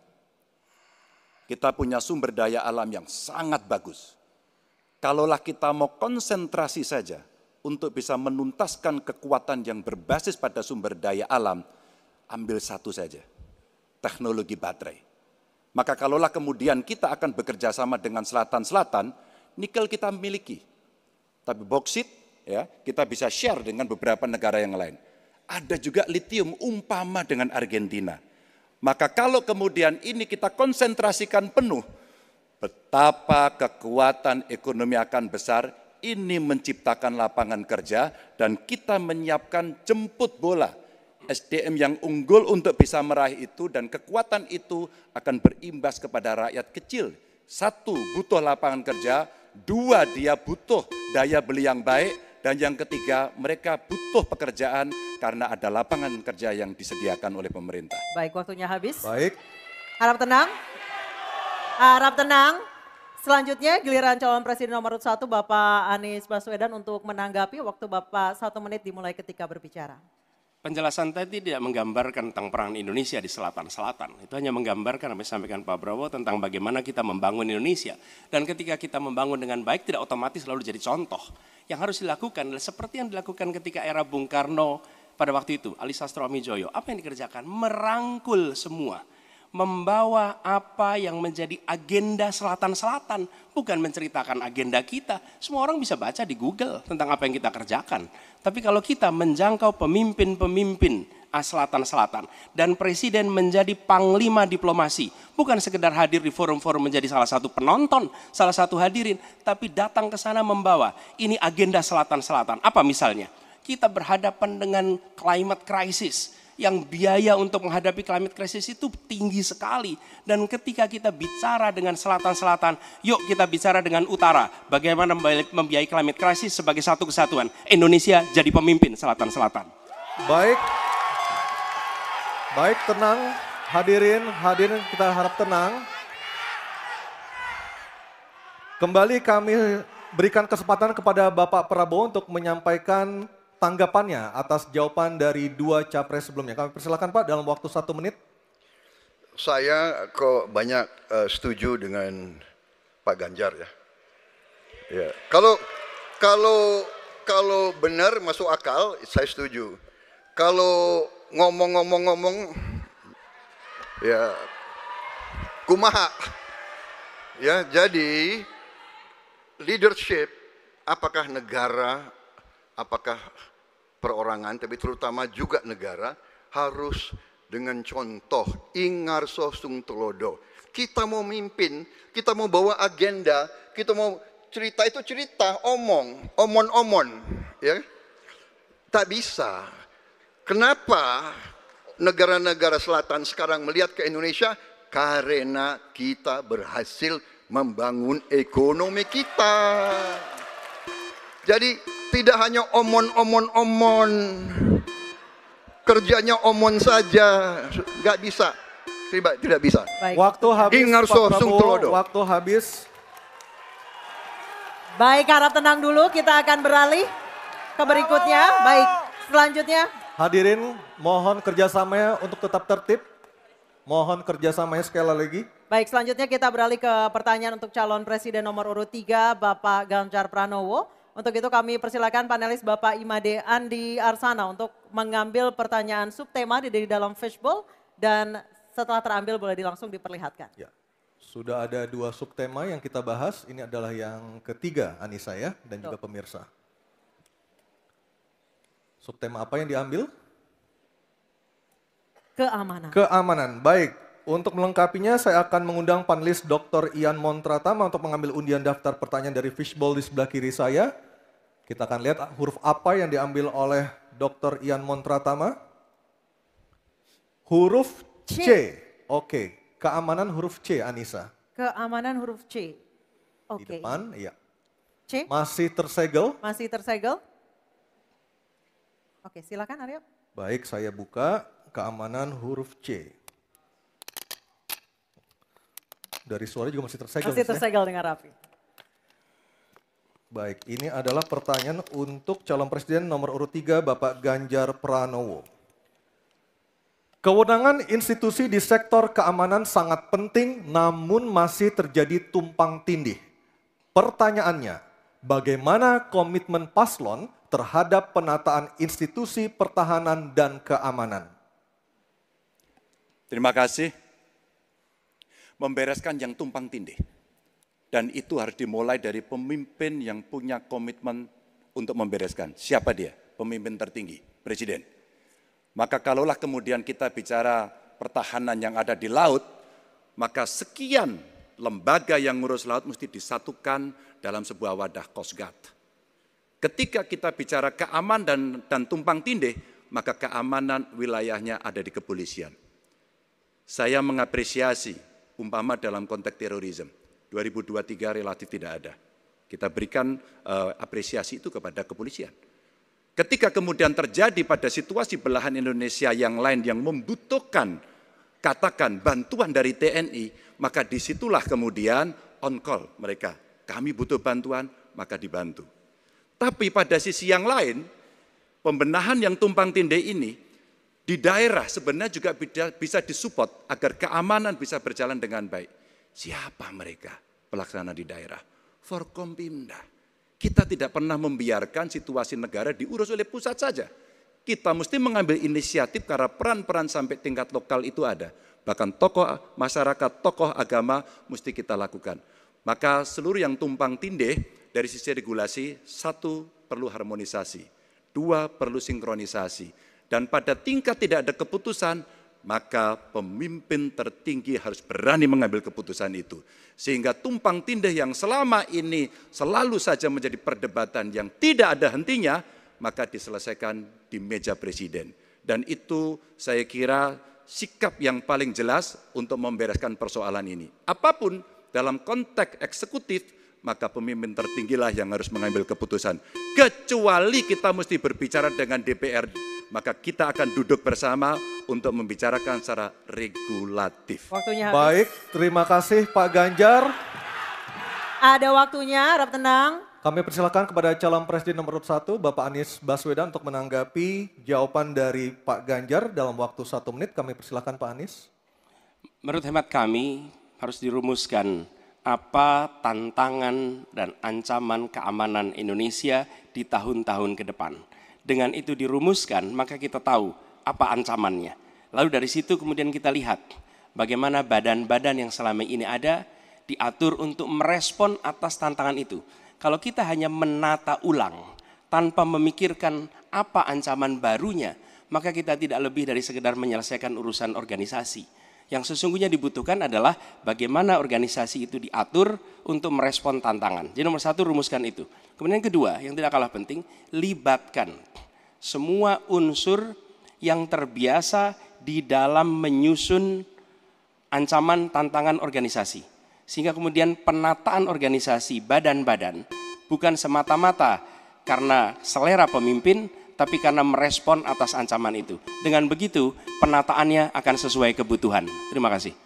Kita punya sumber daya alam yang sangat bagus. Kalaulah kita mau konsentrasi saja untuk bisa menuntaskan kekuatan yang berbasis pada sumber daya alam, ambil satu saja, teknologi baterai. Maka kalaulah kemudian kita akan bekerja sama dengan selatan-selatan, nikel kita miliki. Tapi boksit ya, kita bisa share dengan beberapa negara yang lain. Ada juga litium umpama dengan Argentina. Maka kalau kemudian ini kita konsentrasikan penuh, betapa kekuatan ekonomi akan besar, ini menciptakan lapangan kerja dan kita menyiapkan jemput bola SDM yang unggul untuk bisa meraih itu, dan kekuatan itu akan berimbas kepada rakyat kecil. 1, butuh lapangan kerja, 2, dia butuh daya beli yang baik, dan yang ketiga, mereka butuh pekerjaan karena ada lapangan kerja yang disediakan oleh pemerintah. Baik, waktunya habis. Baik. Harap tenang. Harap tenang. Selanjutnya giliran calon presiden nomor 1 Bapak Anies Baswedan untuk menanggapi. Waktu Bapak 1 menit dimulai ketika berbicara. Penjelasan tadi tidak menggambarkan tentang peran Indonesia di selatan-selatan. Itu hanya menggambarkan apa yang disampaikan Pak Prabowo tentang bagaimana kita membangun Indonesia. Dan ketika kita membangun dengan baik tidak otomatis selalu jadi contoh. Yang harus dilakukan adalah seperti yang dilakukan ketika era Bung Karno pada waktu itu, Ali Sastroamidjojo. Apa yang dikerjakan? Merangkul semua. Membawa apa yang menjadi agenda selatan-selatan, bukan menceritakan agenda kita. Semua orang bisa baca di Google tentang apa yang kita kerjakan. Tapi kalau kita menjangkau pemimpin-pemimpin selatan-selatan dan presiden menjadi panglima diplomasi, bukan sekedar hadir di forum-forum menjadi salah satu penonton, salah satu hadirin, tapi datang ke sana membawa ini agenda selatan-selatan. Apa misalnya? Kita berhadapan dengan climate crisis. Yang biaya untuk menghadapi climate crisis itu tinggi sekali. Dan ketika kita bicara dengan selatan-selatan, yuk kita bicara dengan utara. Bagaimana membiayai climate crisis sebagai satu kesatuan. Indonesia jadi pemimpin selatan-selatan. Baik. Baik, tenang. Hadirin kita harap tenang. Kembali kami berikan kesempatan kepada Bapak Prabowo untuk menyampaikan tanggapannya atas jawaban dari 2 capres sebelumnya. Kami persilakan Pak dalam waktu 1 menit. Saya kok banyak setuju dengan Pak Ganjar ya. Ya, kalau benar masuk akal, saya setuju. Kalau ngomong ya kumaha. Ya, jadi leadership apakah negara, apakah perorangan, tapi terutama juga negara harus dengan contoh ingarso sung telodo. Kita mau mimpin, kita mau bawa agenda, kita mau cerita itu cerita, omon, ya. Tak bisa. Kenapa negara-negara selatan sekarang melihat ke Indonesia? Karena kita berhasil membangun ekonomi kita. Jadi tidak hanya omon, kerjanya omon saja, nggak bisa, tidak bisa. Baik. Waktu habis Pak Prabowo, waktu habis. Baik, harap tenang dulu, kita akan beralih ke berikutnya. Baik, selanjutnya. Hadirin mohon kerjasamanya untuk tetap tertib. Mohon kerjasamanya sekali lagi. Baik, selanjutnya kita beralih ke pertanyaan untuk calon presiden nomor urut 3 Bapak Ganjar Pranowo. Untuk itu kami persilakan panelis Bapak Imade Andi Arsana untuk mengambil pertanyaan subtema di dalam fishbowl dan setelah terambil boleh langsung diperlihatkan. Ya, sudah ada 2 subtema yang kita bahas, ini adalah yang ketiga Anissa ya dan juga pemirsa. Subtema apa yang diambil? Keamanan. Keamanan. Baik, untuk melengkapinya saya akan mengundang panelis Dr. Ian Montratama untuk mengambil undian daftar pertanyaan dari fishbowl di sebelah kiri saya. Kita akan lihat huruf apa yang diambil oleh Dr. Ian Montratama. Huruf C. Oke, keamanan huruf C, Anissa. Keamanan huruf C. Di Oke. depan, iya. C. Masih tersegel. Masih tersegel. Oke, silakan Aryo. Baik, saya buka keamanan huruf C. Dari suara juga masih tersegel. Masih Miss, ya? tersegel dengan rapi. Baik, ini adalah pertanyaan untuk calon presiden nomor urut 3 Bapak Ganjar Pranowo. Kewenangan institusi di sektor keamanan sangat penting namun masih terjadi tumpang tindih. Pertanyaannya, bagaimana komitmen paslon terhadap penataan institusi pertahanan dan keamanan? Terima kasih. Membereskan yang tumpang tindih. Dan itu harus dimulai dari pemimpin yang punya komitmen untuk membereskan. Siapa dia? Pemimpin tertinggi, Presiden. Maka kalaulah kemudian kita bicara pertahanan yang ada di laut, maka sekian lembaga yang ngurus laut mesti disatukan dalam sebuah wadah Coast Guard. Ketika kita bicara keamanan dan tumpang tindih, maka keamanan wilayahnya ada di kepolisian. Saya mengapresiasi umpama dalam konteks terorisme, 2023 relatif tidak ada. Kita berikan apresiasi itu kepada kepolisian. Ketika kemudian terjadi pada situasi belahan Indonesia yang lain yang membutuhkan, katakan bantuan dari TNI, maka disitulah kemudian on call mereka. Kami butuh bantuan, maka dibantu. Tapi pada sisi yang lain, pembenahan yang tumpang tindih ini, di daerah sebenarnya juga bisa disupport agar keamanan bisa berjalan dengan baik. Siapa mereka pelaksana di daerah? Forkompimda. Kita tidak pernah membiarkan situasi negara diurus oleh pusat saja. Kita mesti mengambil inisiatif karena peran-peran sampai tingkat lokal itu ada. Bahkan tokoh masyarakat, tokoh agama mesti kita lakukan. Maka seluruh yang tumpang tindih dari sisi regulasi, 1 perlu harmonisasi, 2 perlu sinkronisasi. Dan pada tingkat tidak ada keputusan, maka pemimpin tertinggi harus berani mengambil keputusan itu. Sehingga tumpang tindih yang selama ini selalu saja menjadi perdebatan yang tidak ada hentinya, maka diselesaikan di meja presiden. Dan itu saya kira sikap yang paling jelas untuk membereskan persoalan ini. Apapun dalam konteks eksekutif, maka pemimpin tertinggilah yang harus mengambil keputusan. Kecuali kita mesti berbicara dengan DPR, maka kita akan duduk bersama untuk membicarakan secara regulatif. Waktunya habis. Baik, terima kasih Pak Ganjar. Ada waktunya, harap tenang. Kami persilakan kepada calon presiden nomor 1 Bapak Anies Baswedan untuk menanggapi jawaban dari Pak Ganjar dalam waktu 1 menit. Kami persilakan Pak Anies. Menurut hemat kami harus dirumuskan apa tantangan dan ancaman keamanan Indonesia di tahun-tahun ke depan. Dengan itu dirumuskan, maka kita tahu apa ancamannya. Lalu dari situ kemudian kita lihat bagaimana badan-badan yang selama ini ada diatur untuk merespon atas tantangan itu. Kalau kita hanya menata ulang tanpa memikirkan apa ancaman barunya, maka kita tidak lebih dari sekedar menyelesaikan urusan organisasi. Yang sesungguhnya dibutuhkan adalah bagaimana organisasi itu diatur untuk merespon tantangan. Jadi nomor 1 rumuskan itu. Kemudian yang kedua yang tidak kalah penting, libatkan semua unsur yang terbiasa di dalam menyusun ancaman tantangan organisasi. Sehingga kemudian penataan organisasi badan-badan bukan semata-mata karena selera pemimpin, tapi karena merespon atas ancaman itu. Dengan begitu, penataannya akan sesuai kebutuhan. Terima kasih.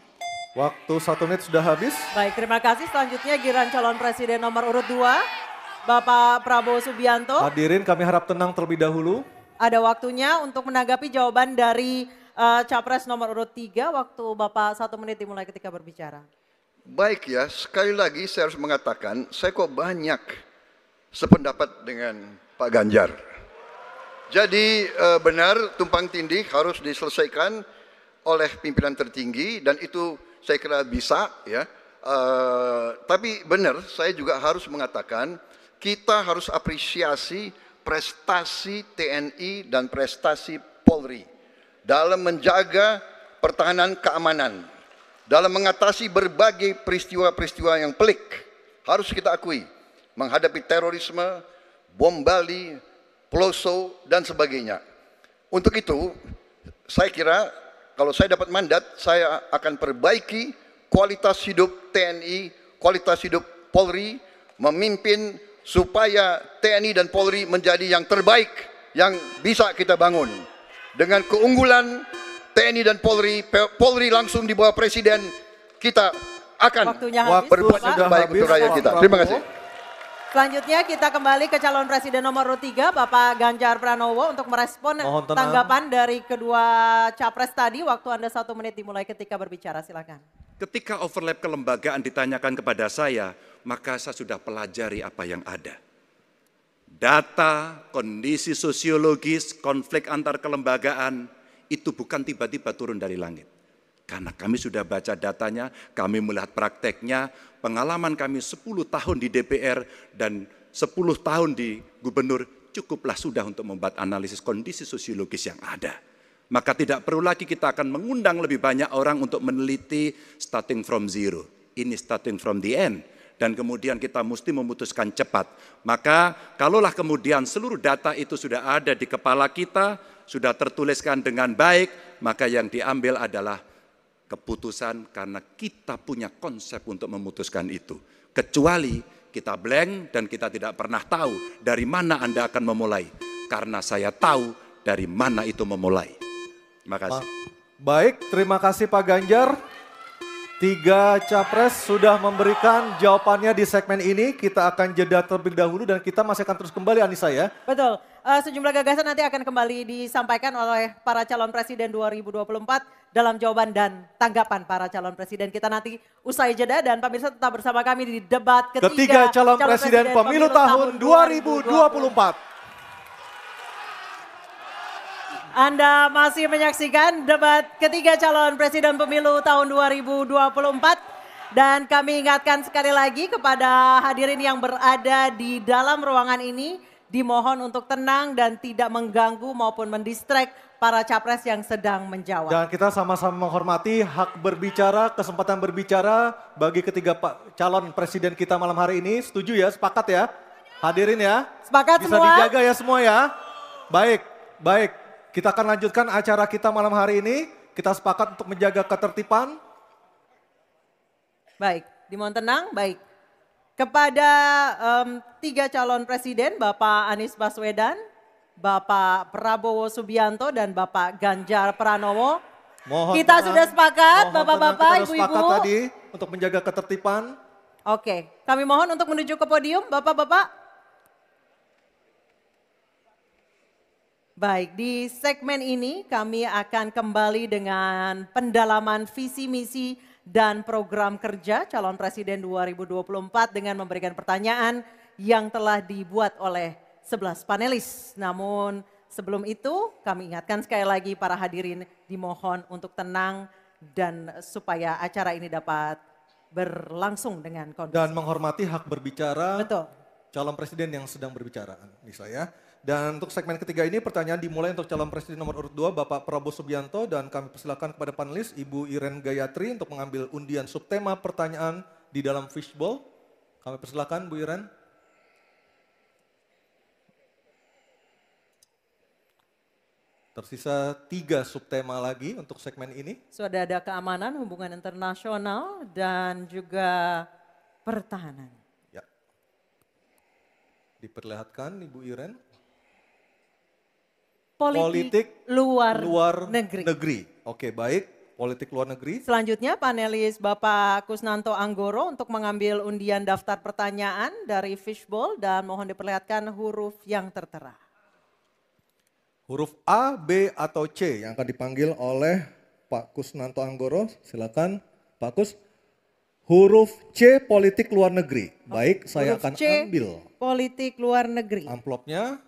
Waktu 1 menit sudah habis. Baik, terima kasih. Selanjutnya giliran calon presiden nomor urut 2, Bapak Prabowo Subianto. Hadirin kami harap tenang terlebih dahulu. Ada waktunya untuk menanggapi jawaban dari Capres nomor urut 3. Waktu Bapak 1 menit dimulai ketika berbicara. Baik ya, sekali lagi saya harus mengatakan, saya kok banyak sependapat dengan Pak Ganjar. Jadi benar tumpang tindih harus diselesaikan oleh pimpinan tertinggi dan itu saya kira bisa ya. Tapi benar saya juga harus mengatakan kita harus apresiasi prestasi TNI dan prestasi Polri dalam menjaga pertahanan keamanan, dalam mengatasi berbagai peristiwa-peristiwa yang pelik, harus kita akui, menghadapi terorisme, bom Bali, Peloso, dan sebagainya. Untuk itu, saya kira kalau saya dapat mandat, saya akan perbaiki kualitas hidup TNI, kualitas hidup Polri, memimpin supaya TNI dan Polri menjadi yang terbaik yang bisa kita bangun. Dengan keunggulan TNI dan Polri, Polri langsung di bawah Presiden, kita akan berbuat yang terbaik untuk rakyat kita. Terima kasih. Selanjutnya kita kembali ke calon presiden nomor 3, Bapak Ganjar Pranowo untuk merespon tanggapan dari kedua capres tadi. Waktu Anda 1 menit dimulai ketika berbicara, silakan. Ketika overlap kelembagaan ditanyakan kepada saya, maka saya sudah pelajari apa yang ada. Data, kondisi sosiologis, konflik antar kelembagaan, itu bukan tiba-tiba turun dari langit. Karena kami sudah baca datanya, kami melihat prakteknya, pengalaman kami 10 tahun di DPR dan 10 tahun di gubernur, cukuplah sudah untuk membuat analisis kondisi sosiologis yang ada. Maka tidak perlu lagi kita akan mengundang lebih banyak orang untuk meneliti starting from zero. Ini starting from the end. Dan kemudian kita mesti memutuskan cepat. Maka kalaulah kemudian seluruh data itu sudah ada di kepala kita, sudah tertuliskan dengan baik, maka yang diambil adalah keputusan karena kita punya konsep untuk memutuskan itu. Kecuali kita blank dan kita tidak pernah tahu dari mana Anda akan memulai. Karena saya tahu dari mana itu memulai. Terima kasih. Baik, terima kasih Pak Ganjar. 3 capres sudah memberikan jawabannya di segmen ini. Kita akan jeda terlebih dahulu dan kita masih akan terus kembali, Anissa ya. Betul, sejumlah gagasan nanti akan kembali disampaikan oleh para calon presiden 2024 dalam jawaban dan tanggapan para calon presiden. Kita nanti usai jeda dan pemirsa tetap bersama kami di debat ketiga calon presiden pemilu tahun 2024. Anda masih menyaksikan debat ketiga calon presiden pemilu tahun 2024 dan kami ingatkan sekali lagi kepada hadirin yang berada di dalam ruangan ini dimohon untuk tenang dan tidak mengganggu maupun mendistract para capres yang sedang menjawab. Dan kita sama-sama menghormati hak berbicara, kesempatan berbicara bagi ketiga calon presiden kita malam hari ini. Setuju ya, sepakat ya? Hadirin ya? Sepakat bisa semua? Bisa dijaga ya semua ya? Baik, baik. Kita akan lanjutkan acara kita malam hari ini. Kita sepakat untuk menjaga ketertiban. Baik, dimohon tenang. Baik. Kepada 3 calon presiden, Bapak Anies Baswedan, Bapak Prabowo Subianto, dan Bapak Ganjar Pranowo. Kita sudah sepakat, Bapak-Bapak, Ibu-Ibu. Sepakat tadi untuk menjaga ketertiban. Oke, kami mohon untuk menuju ke podium, Bapak-Bapak. Baik, di segmen ini kami akan kembali dengan pendalaman visi misi dan program kerja calon presiden 2024 dengan memberikan pertanyaan yang telah dibuat oleh 11 panelis. Namun sebelum itu kami ingatkan sekali lagi para hadirin dimohon untuk tenang dan supaya acara ini dapat berlangsung dengan kondusif. Dan menghormati hak berbicara. Betul. Calon presiden yang sedang berbicara, Nisa ya. Dan untuk segmen ketiga ini pertanyaan dimulai untuk calon presiden nomor urut 2 Bapak Prabowo Subianto dan kami persilakan kepada panelis Ibu Iren Gayatri untuk mengambil undian subtema pertanyaan di dalam fishbowl. Kami persilakan Bu Iren. Tersisa 3 subtema lagi untuk segmen ini. Sudah ada keamanan, hubungan internasional dan juga pertahanan. Ya. Diperlihatkan Ibu Iren. Politik luar negeri. Oke, baik. Politik luar negeri. Selanjutnya panelis Bapak Kusnanto Anggoro untuk mengambil undian daftar pertanyaan dari fishbowl dan mohon diperlihatkan huruf yang tertera. Huruf A, B, atau C yang akan dipanggil oleh Pak Kusnanto Anggoro. Silakan Pak Kus. Huruf C, politik luar negeri. Baik, saya akan ambil. Politik luar negeri. Amplopnya.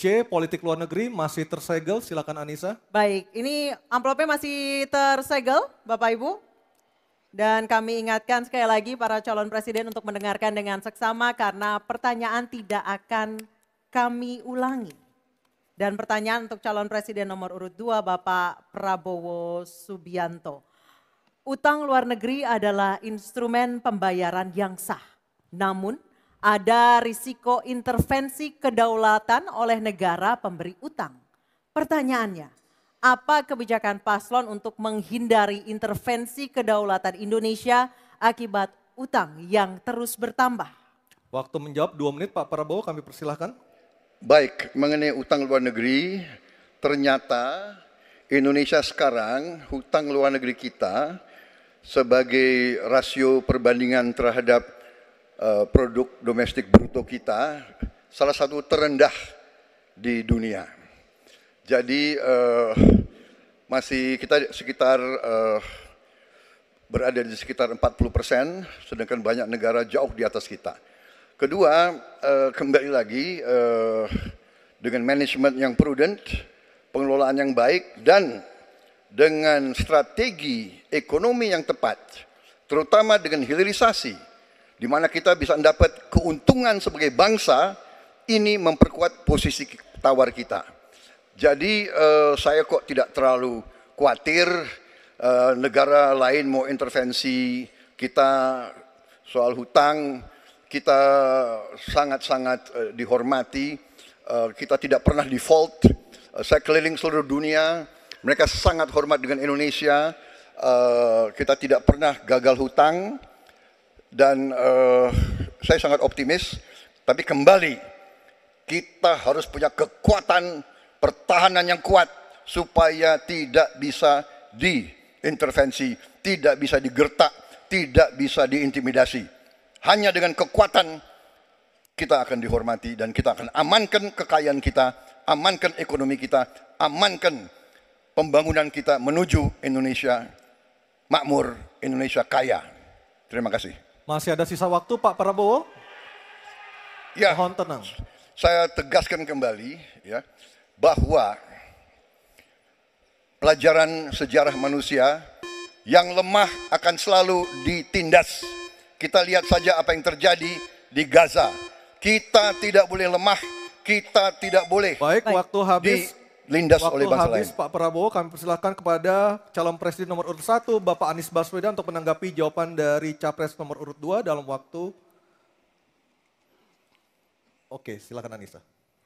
C, politik luar negeri masih tersegel, silakan Anissa. Baik, ini amplopnya masih tersegel Bapak Ibu. Dan kami ingatkan sekali lagi para calon presiden untuk mendengarkan dengan seksama karena pertanyaan tidak akan kami ulangi. Dan pertanyaan untuk calon presiden nomor urut 2 Bapak Prabowo Subianto. Utang luar negeri adalah instrumen pembayaran yang sah. Namun ada risiko intervensi kedaulatan oleh negara pemberi utang. Pertanyaannya, apa kebijakan paslon untuk menghindari intervensi kedaulatan Indonesia akibat utang yang terus bertambah? Waktu menjawab 2 menit Pak Prabowo, kami persilahkan. Baik, mengenai utang luar negeri, ternyata Indonesia sekarang hutang luar negeri kita sebagai rasio perbandingan terhadap produk domestik bruto kita salah satu terendah di dunia. Jadi masih kita sekitar berada di sekitar 40%, sedangkan banyak negara jauh di atas kita. Kedua, kembali lagi dengan manajemen yang prudent, pengelolaan yang baik, dan dengan strategi ekonomi yang tepat, terutama dengan hilirisasi, di mana kita bisa mendapat keuntungan sebagai bangsa, ini memperkuat posisi tawar kita. Jadi saya kok tidak terlalu khawatir negara lain mau intervensi kita soal hutang. Kita sangat-sangat dihormati, kita tidak pernah default. Saya keliling seluruh dunia, mereka sangat hormat dengan Indonesia. Kita tidak pernah gagal hutang, dan saya sangat optimis. Tapi kembali, kita harus punya kekuatan pertahanan yang kuat supaya tidak bisa diintervensi, tidak bisa digertak, tidak bisa diintimidasi. Hanya dengan kekuatan kita akan dihormati dan kita akan amankan kekayaan kita, amankan ekonomi kita, amankan pembangunan kita menuju Indonesia makmur, Indonesia kaya. Terima kasih. Masih ada sisa waktu Pak Prabowo? Ya, Mohon tenang. saya tegaskan kembali ya bahwa pelajaran sejarah manusia yang lemah akan selalu ditindas. Kita lihat saja apa yang terjadi di Gaza. Kita tidak boleh lemah, kita tidak boleh Waktu habis. dilindas oleh bangsa lain. Pak Prabowo, kami persilahkan kepada calon presiden nomor urut 1 Bapak Anies Baswedan untuk menanggapi jawaban dari capres nomor urut 2 dalam waktu. Oke, silakan Anissa.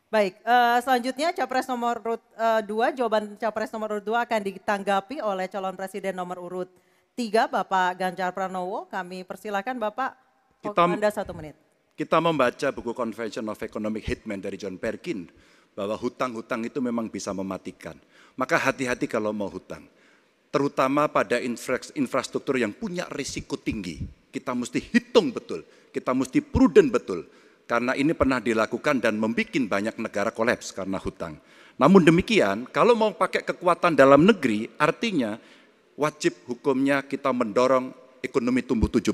Baik, selanjutnya capres nomor urut 2, jawaban capres nomor urut 2 akan ditanggapi oleh calon presiden nomor urut 3 Bapak Ganjar Pranowo. Kami persilakan Bapak, Anda 1 menit. Kita membaca buku Convention of Economic Hitman dari John Perkin bahwa hutang-hutang itu memang bisa mematikan. Maka hati-hati kalau mau hutang. Terutama pada infrastruktur yang punya risiko tinggi. Kita mesti hitung betul, kita mesti prudent betul. Karena ini pernah dilakukan dan membuat banyak negara kolaps karena hutang. Namun demikian, kalau mau pakai kekuatan dalam negeri, artinya wajib hukumnya kita mendorong ekonomi tumbuh 7%,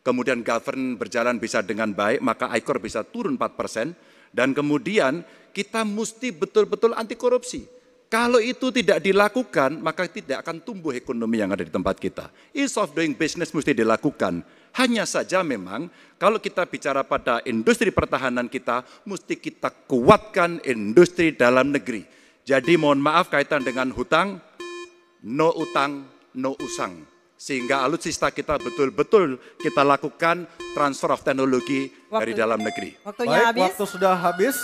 kemudian govern berjalan bisa dengan baik, maka ICOR bisa turun 4%, dan kemudian kita mesti betul-betul anti korupsi. Kalau itu tidak dilakukan, maka tidak akan tumbuh ekonomi yang ada di tempat kita. Ease of doing business mesti dilakukan. Hanya saja memang kalau kita bicara pada industri pertahanan kita, mesti kita kuatkan industri dalam negeri. Jadi mohon maaf kaitan dengan hutang, no utang, no usang. Sehingga alutsista kita betul-betul kita lakukan transfer of teknologi dari dalam negeri. Waktunya habis. Waktu sudah habis.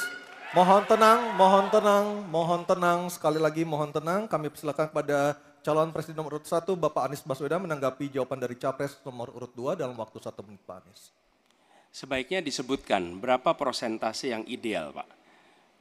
Mohon tenang, mohon tenang, mohon tenang. Sekali lagi mohon tenang. Kami persilakan kepada calon presiden nomor urut 1 Bapak Anies Baswedan menanggapi jawaban dari capres nomor urut 2 dalam waktu 1 menit Pak Anies. Sebaiknya disebutkan berapa persentase yang ideal Pak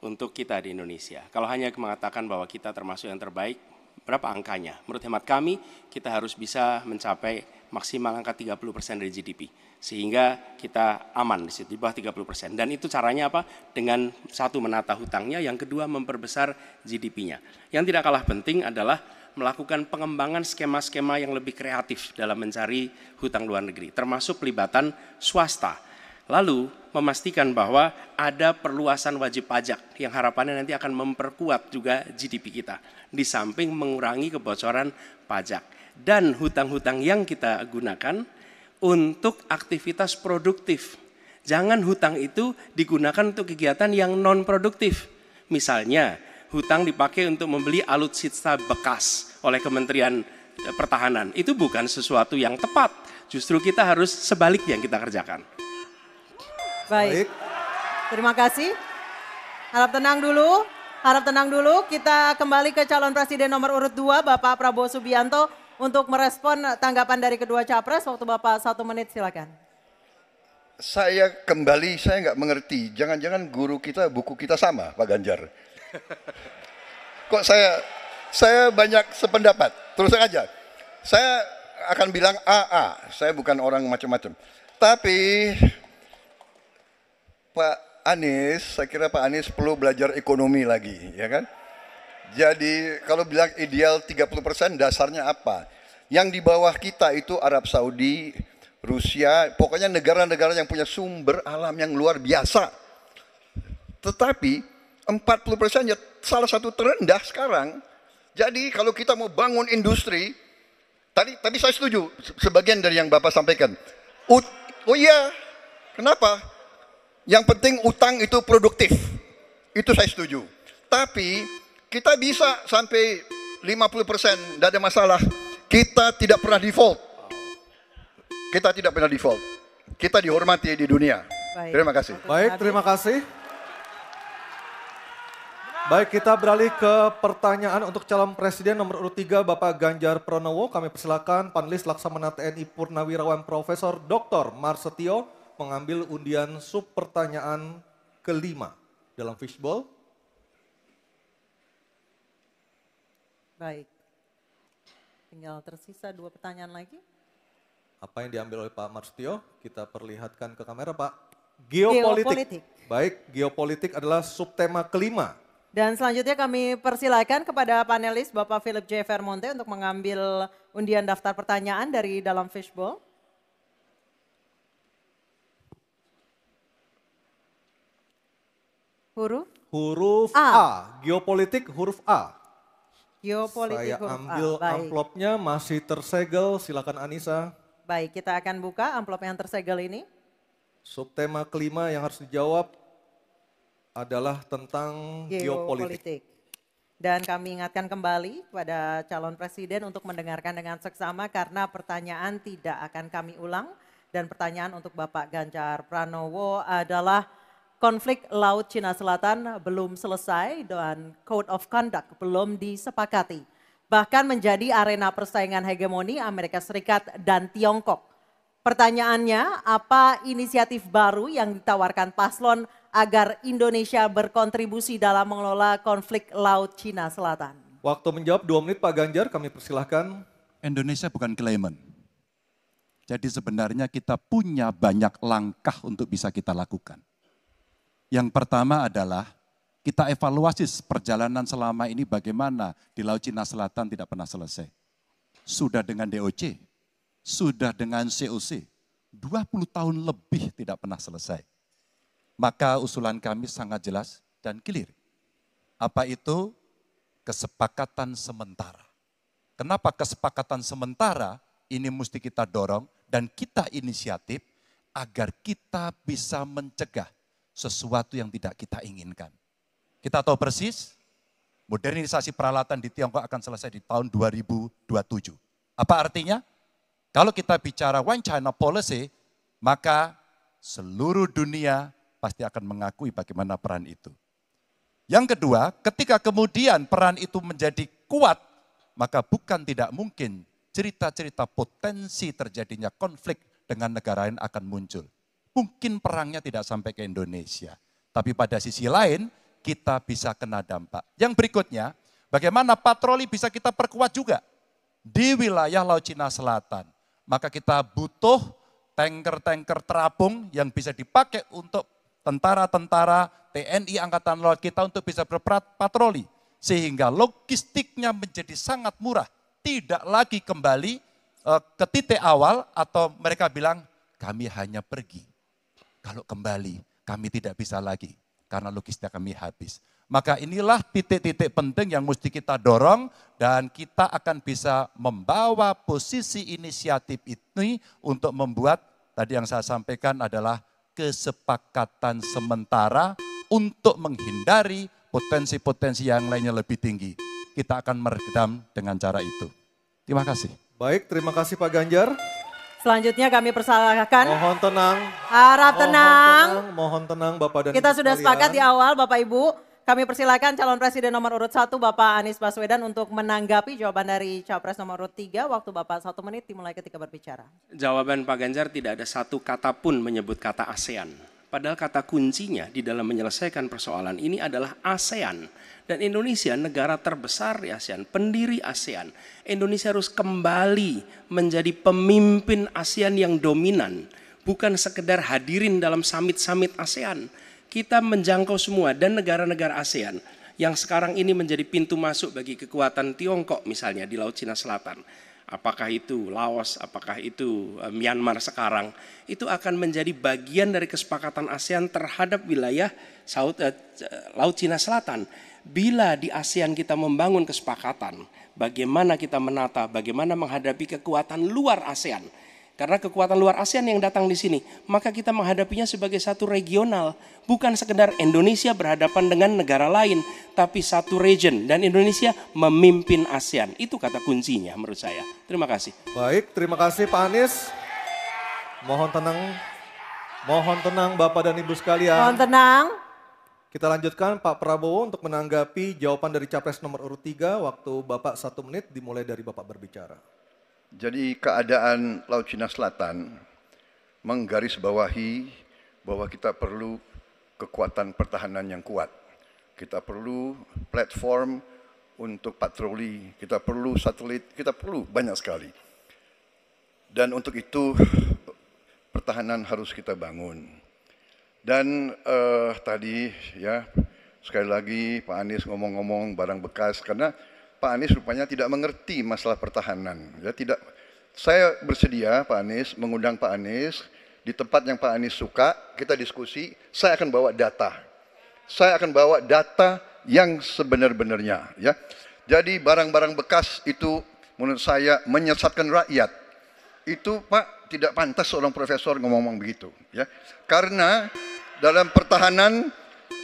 untuk kita di Indonesia. Kalau hanya mengatakan bahwa kita termasuk yang terbaik, berapa angkanya? Menurut hemat kami, kita harus bisa mencapai maksimal angka 30% dari GDP. Sehingga kita aman di situ, di bawah 30%. Dan itu caranya apa? Dengan satu menata hutangnya, yang kedua memperbesar GDP-nya. Yang tidak kalah penting adalah melakukan pengembangan skema-skema yang lebih kreatif dalam mencari hutang luar negeri, termasuk pelibatan swasta. Lalu memastikan bahwa ada perluasan wajib pajak yang harapannya nanti akan memperkuat juga GDP kita. Di samping mengurangi kebocoran pajak. Dan hutang-hutang yang kita gunakan untuk aktivitas produktif. Jangan hutang itu digunakan untuk kegiatan yang non produktif. Misalnya, hutang dipakai untuk membeli alutsista bekas oleh Kementerian Pertahanan. Itu bukan sesuatu yang tepat. Justru kita harus sebaliknya yang kita kerjakan. Baik. Terima kasih. Harap tenang dulu. Harap tenang dulu. Kita kembali ke calon presiden nomor urut 2, Bapak Prabowo Subianto, untuk merespon tanggapan dari kedua capres. Waktu Bapak 1 menit, silakan. Saya nggak mengerti. Jangan-jangan guru kita, buku kita sama, Pak Ganjar. Kok saya banyak sependapat. Terus aja. Saya akan bilang AA. Saya bukan orang macam-macam. Tapi Pak Anies, saya kira Pak Anies perlu belajar ekonomi lagi, ya kan? Jadi kalau bilang ideal 30%, dasarnya apa? Yang di bawah kita itu Arab Saudi, Rusia, pokoknya negara-negara yang punya sumber alam yang luar biasa. Tetapi 40% ya salah satu terendah sekarang. Jadi kalau kita mau bangun industri, tadi saya setuju sebagian dari yang Bapak sampaikan. Oh iya, kenapa? Yang penting utang itu produktif. Itu saya setuju. Tapi kita bisa sampai 50%, tidak ada masalah. Kita tidak pernah default. Kita tidak pernah default. Kita dihormati di dunia. Baik. Terima kasih. Baik, terima kasih. Baik, kita beralih ke pertanyaan untuk calon presiden nomor urut 3 Bapak Ganjar Pranowo. Kami persilakan panelis Laksamana TNI Purnawirawan Profesor Dr. Marsetio mengambil undian sub pertanyaan kelima dalam fishbowl. Baik. Tinggal tersisa 2 pertanyaan lagi. Apa yang diambil oleh Pak Marsetio? Kita perlihatkan ke kamera, Pak. Geopolitik. Baik, geopolitik adalah subtema kelima. Dan selanjutnya kami persilakan kepada panelis Bapak Philip J. Vermonte untuk mengambil undian daftar pertanyaan dari dalam fishbowl. Huruf A. Geopolitik huruf A. Geopolitik Saya huruf ambil A. Baik. amplopnya, masih tersegel, silakan Anissa. Baik, kita akan buka amplop yang tersegel ini. Subtema kelima yang harus dijawab adalah tentang geopolitik. Dan kami ingatkan kembali kepada calon presiden untuk mendengarkan dengan seksama karena pertanyaan tidak akan kami ulang. Dan pertanyaan untuk Bapak Ganjar Pranowo adalah konflik Laut Cina Selatan belum selesai dan Code of Conduct belum disepakati. Bahkan menjadi arena persaingan hegemoni Amerika Serikat dan Tiongkok. Pertanyaannya, apa inisiatif baru yang ditawarkan paslon agar Indonesia berkontribusi dalam mengelola konflik Laut Cina Selatan? Waktu menjawab 2 menit Pak Ganjar, kami persilahkan. Indonesia bukan claimant. Jadi sebenarnya kita punya banyak langkah untuk bisa kita lakukan. Yang pertama adalah kita evaluasi perjalanan selama ini bagaimana di Laut Cina Selatan tidak pernah selesai. Sudah dengan DOC, sudah dengan COC, 20 tahun lebih tidak pernah selesai. Maka usulan kami sangat jelas dan clear. Apa itu? Kesepakatan sementara. Kenapa kesepakatan sementara ini mesti kita dorong dan kita inisiatif agar kita bisa mencegah sesuatu yang tidak kita inginkan. Kita tahu persis, modernisasi peralatan di Tiongkok akan selesai di tahun 2027. Apa artinya? Kalau kita bicara One China Policy, maka seluruh dunia pasti akan mengakui bagaimana peran itu. Yang kedua, ketika kemudian peran itu menjadi kuat, maka bukan tidak mungkin cerita-cerita potensi terjadinya konflik dengan negara lain akan muncul. Mungkin perangnya tidak sampai ke Indonesia. Tapi pada sisi lain, kita bisa kena dampak. Yang berikutnya, bagaimana patroli bisa kita perkuat juga di wilayah Laut Cina Selatan. Maka kita butuh tanker-tanker terapung yang bisa dipakai untuk tentara-tentara TNI Angkatan Laut kita untuk bisa berpatroli. Sehingga logistiknya menjadi sangat murah. Tidak lagi kembali ke titik awal atau mereka bilang kami hanya pergi. Kalau kembali kami tidak bisa lagi. Karena logistik kami habis. Maka inilah titik-titik penting yang mesti kita dorong dan kita akan bisa membawa posisi inisiatif ini untuk membuat, tadi yang saya sampaikan adalah kesepakatan sementara untuk menghindari potensi-potensi yang lainnya lebih tinggi. Kita akan meredam dengan cara itu. Terima kasih. Baik, terima kasih Pak Ganjar. Selanjutnya kami persilahkan. Mohon tenang. Harap tenang. Mohon tenang Bapak dan Kita Ibu sudah sekalian. sepakat di awal Bapak Ibu. Kami persilakan calon presiden nomor urut 1 Bapak Anies Baswedan untuk menanggapi jawaban dari capres nomor urut 3. Waktu Bapak 1 menit dimulai ketika berbicara. Jawaban Pak Ganjar tidak ada satu kata pun menyebut kata ASEAN. Padahal kata kuncinya di dalam menyelesaikan persoalan ini adalah ASEAN. Dan Indonesia negara terbesar di ASEAN, pendiri ASEAN. Indonesia harus kembali menjadi pemimpin ASEAN yang dominan. Bukan sekedar hadirin dalam summit-summit ASEAN. Kita menjangkau semua dan negara-negara ASEAN yang sekarang ini menjadi pintu masuk bagi kekuatan Tiongkok misalnya di Laut Cina Selatan. Apakah itu Laos, apakah itu Myanmar sekarang, itu akan menjadi bagian dari kesepakatan ASEAN terhadap wilayah Laut Cina Selatan. Bila di ASEAN kita membangun kesepakatan, bagaimana kita menata, bagaimana menghadapi kekuatan luar ASEAN. Karena kekuatan luar ASEAN yang datang di sini, maka kita menghadapinya sebagai satu regional. Bukan sekedar Indonesia berhadapan dengan negara lain, tapi satu region. Dan Indonesia memimpin ASEAN. Itu kata kuncinya menurut saya. Terima kasih. Baik, terima kasih Pak Anies. Mohon tenang Bapak dan Ibu sekalian. Mohon tenang. Kita lanjutkan Pak Prabowo untuk menanggapi jawaban dari capres nomor urut 3. Waktu Bapak 1 menit dimulai dari Bapak berbicara. Jadi keadaan Laut Cina Selatan menggarisbawahi bahwa kita perlu kekuatan pertahanan yang kuat. Kita perlu platform untuk patroli, kita perlu satelit, kita perlu banyak sekali. Dan untuk itu pertahanan harus kita bangun. Dan tadi ya sekali lagi Pak Anies ngomong-ngomong barang bekas karena Pak Anies rupanya tidak mengerti masalah pertahanan. Ya, tidak. Saya bersedia Pak Anies mengundang Pak Anies di tempat yang Pak Anies suka, kita diskusi. Saya akan bawa data. Saya akan bawa data yang sebenar-benarnya. Ya. Jadi barang-barang bekas itu menurut saya menyesatkan rakyat. Itu Pak tidak pantas seorang profesor ngomong-ngomong begitu. Ya. Karena dalam pertahanan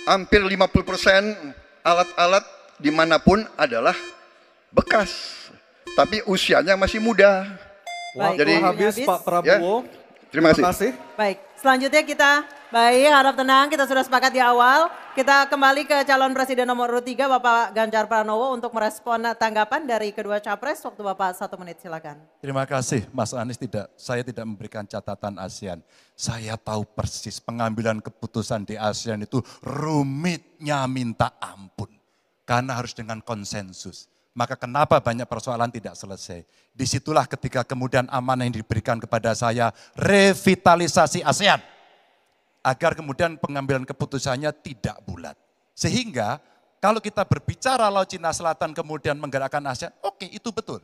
hampir 50% alat-alat dimanapun adalah bekas, tapi usianya masih muda. Baik, Jadi waktunya habis Pak Prabowo. Ya, terima kasih. Baik, selanjutnya kita harap tenang, kita sudah sepakat di awal. Kita kembali ke calon presiden nomor urut 3 Bapak Ganjar Pranowo untuk merespon tanggapan dari kedua capres. Waktu Bapak 1 menit silakan. Terima kasih Mas Anies, saya tidak memberikan catatan ASEAN. Saya tahu persis pengambilan keputusan di ASEAN itu rumitnya minta ampun. Karena harus dengan konsensus. Maka kenapa banyak persoalan tidak selesai. Disitulah ketika kemudian amanah yang diberikan kepada saya, revitalisasi ASEAN. Agar kemudian pengambilan keputusannya tidak bulat. Sehingga kalau kita berbicara Laut Cina Selatan kemudian menggerakkan ASEAN, oke itu betul.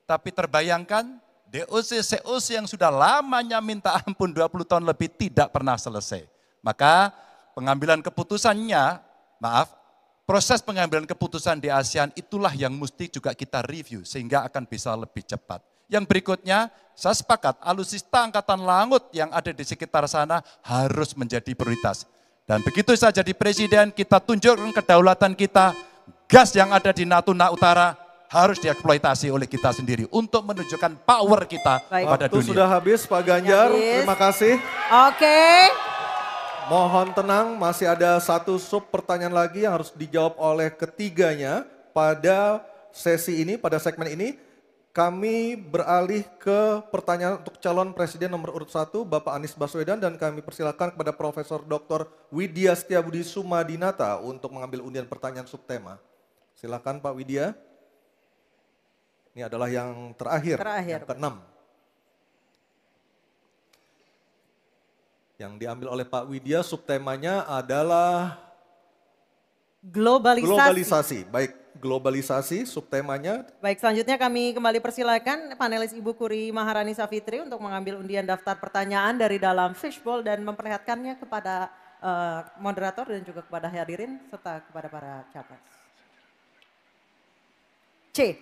Tapi terbayangkan DOC, COC yang sudah lamanya minta ampun 20 tahun lebih tidak pernah selesai. Maka pengambilan keputusannya, proses pengambilan keputusan di ASEAN itulah yang mesti juga kita review sehingga akan bisa lebih cepat. Yang berikutnya, saya sepakat alutsista angkatan laut yang ada di sekitar sana harus menjadi prioritas. Dan begitu saya jadi presiden, kita tunjukkan kedaulatan kita, gas yang ada di Natuna Utara harus dieksploitasi oleh kita sendiri untuk menunjukkan power kita pada Waktu dunia. sudah habis Pak Ganjar, terima kasih. Oke. Mohon tenang, masih ada satu sub pertanyaan lagi yang harus dijawab oleh ketiganya pada sesi ini, pada segmen ini. Kami beralih ke pertanyaan untuk calon presiden nomor urut 1, Bapak Anies Baswedan, dan kami persilakan kepada Profesor Dr. Widya Setiabudi Sumadinata untuk mengambil undian pertanyaan subtema. Silakan Pak Widya. Ini adalah yang terakhir. Yang ke-6. Yang diambil oleh Pak Widya, subtemanya adalah globalisasi. Baik, globalisasi subtemanya. Baik, selanjutnya kami kembali persilakan panelis Ibu Kuri Maharani Savitri untuk mengambil undian daftar pertanyaan dari dalam fishbowl dan memperlihatkannya kepada moderator dan juga kepada hadirin serta kepada para capres. C.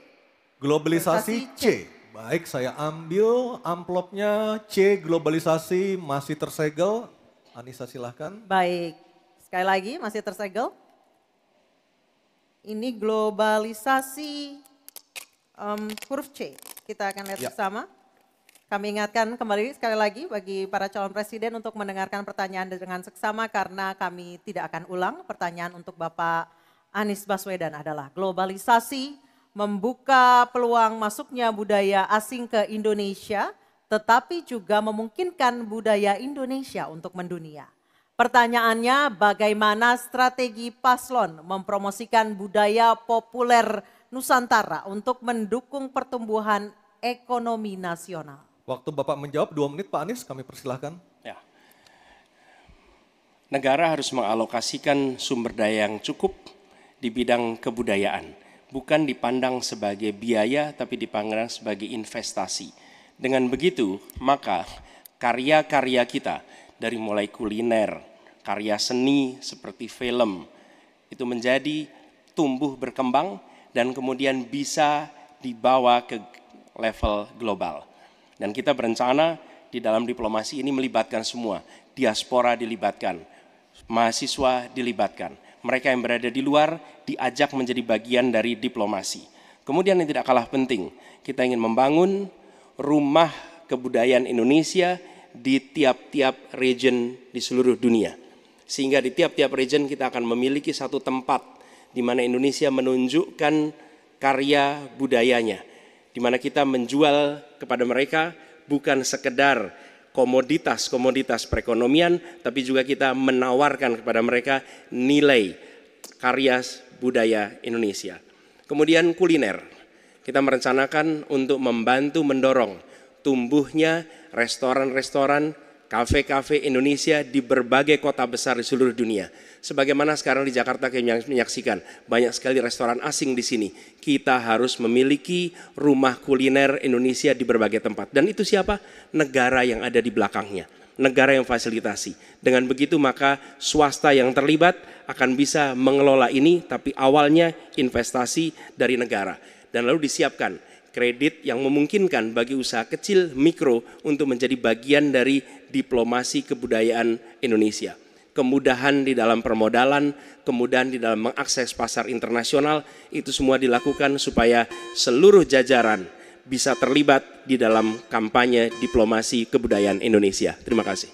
Globalisasi C. Baik, saya ambil amplopnya C, globalisasi masih tersegel. Anissa silahkan. Baik, sekali lagi masih tersegel. Ini globalisasi huruf C. Kita akan lihat bersama. Kami ingatkan kembali sekali lagi bagi para calon presiden untuk mendengarkan pertanyaan dengan seksama karena kami tidak akan ulang. Pertanyaan untuk Bapak Anies Baswedan adalah globalisasi membuka peluang masuknya budaya asing ke Indonesia, tetapi juga memungkinkan budaya Indonesia untuk mendunia. Pertanyaannya, bagaimana strategi paslon mempromosikan budaya populer Nusantara untuk mendukung pertumbuhan ekonomi nasional? Waktu Bapak menjawab 2 menit Pak Anies, kami persilahkan. Ya. Negara harus mengalokasikan sumber daya yang cukup di bidang kebudayaan. Bukan dipandang sebagai biaya, tapi dipandang sebagai investasi. Dengan begitu, maka karya-karya kita, dari mulai kuliner, karya seni seperti film, itu menjadi tumbuh berkembang dan kemudian bisa dibawa ke level global. Dan kita berencana di dalam diplomasi ini melibatkan semua, diaspora dilibatkan, mahasiswa dilibatkan, mereka yang berada di luar diajak menjadi bagian dari diplomasi. Kemudian yang tidak kalah penting, kita ingin membangun rumah kebudayaan Indonesia di tiap-tiap region di seluruh dunia. Sehingga di tiap-tiap region kita akan memiliki satu tempat di mana Indonesia menunjukkan karya budayanya, di mana kita menjual kepada mereka bukan sekedar komoditas-komoditas perekonomian, tapi juga kita menawarkan kepada mereka nilai karya budaya Indonesia. Kemudian kuliner, kita merencanakan untuk membantu mendorong tumbuhnya restoran-restoran, kafe-kafe Indonesia di berbagai kota besar di seluruh dunia. Sebagaimana sekarang di Jakarta kita menyaksikan banyak sekali restoran asing di sini. Kita harus memiliki rumah kuliner Indonesia di berbagai tempat. Dan itu siapa? Negara yang ada di belakangnya. Negara yang fasilitasi. Dengan begitu maka swasta yang terlibat akan bisa mengelola ini, tapi awalnya investasi dari negara. Dan lalu disiapkan kredit yang memungkinkan bagi usaha kecil mikro untuk menjadi bagian dari diplomasi kebudayaan Indonesia. Kemudahan di dalam permodalan, kemudahan di dalam mengakses pasar internasional, itu semua dilakukan supaya seluruh jajaran bisa terlibat di dalam kampanye diplomasi kebudayaan Indonesia. Terima kasih.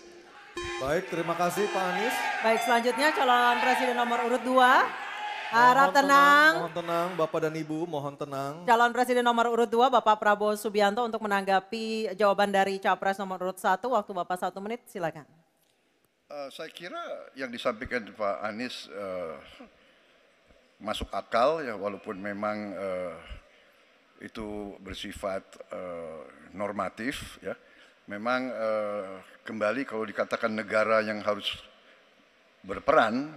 Baik, terima kasih Pak Anies. Baik, selanjutnya calon presiden nomor urut 2. Harap tenang. Mohon tenang, Bapak dan Ibu, mohon tenang. Calon presiden nomor urut 2, Bapak Prabowo Subianto untuk menanggapi jawaban dari capres nomor urut 1. Waktu Bapak 1 menit, silakan. Saya kira yang disampaikan Pak Anies masuk akal ya, walaupun memang itu bersifat normatif ya. Memang kembali kalau dikatakan negara yang harus berperan,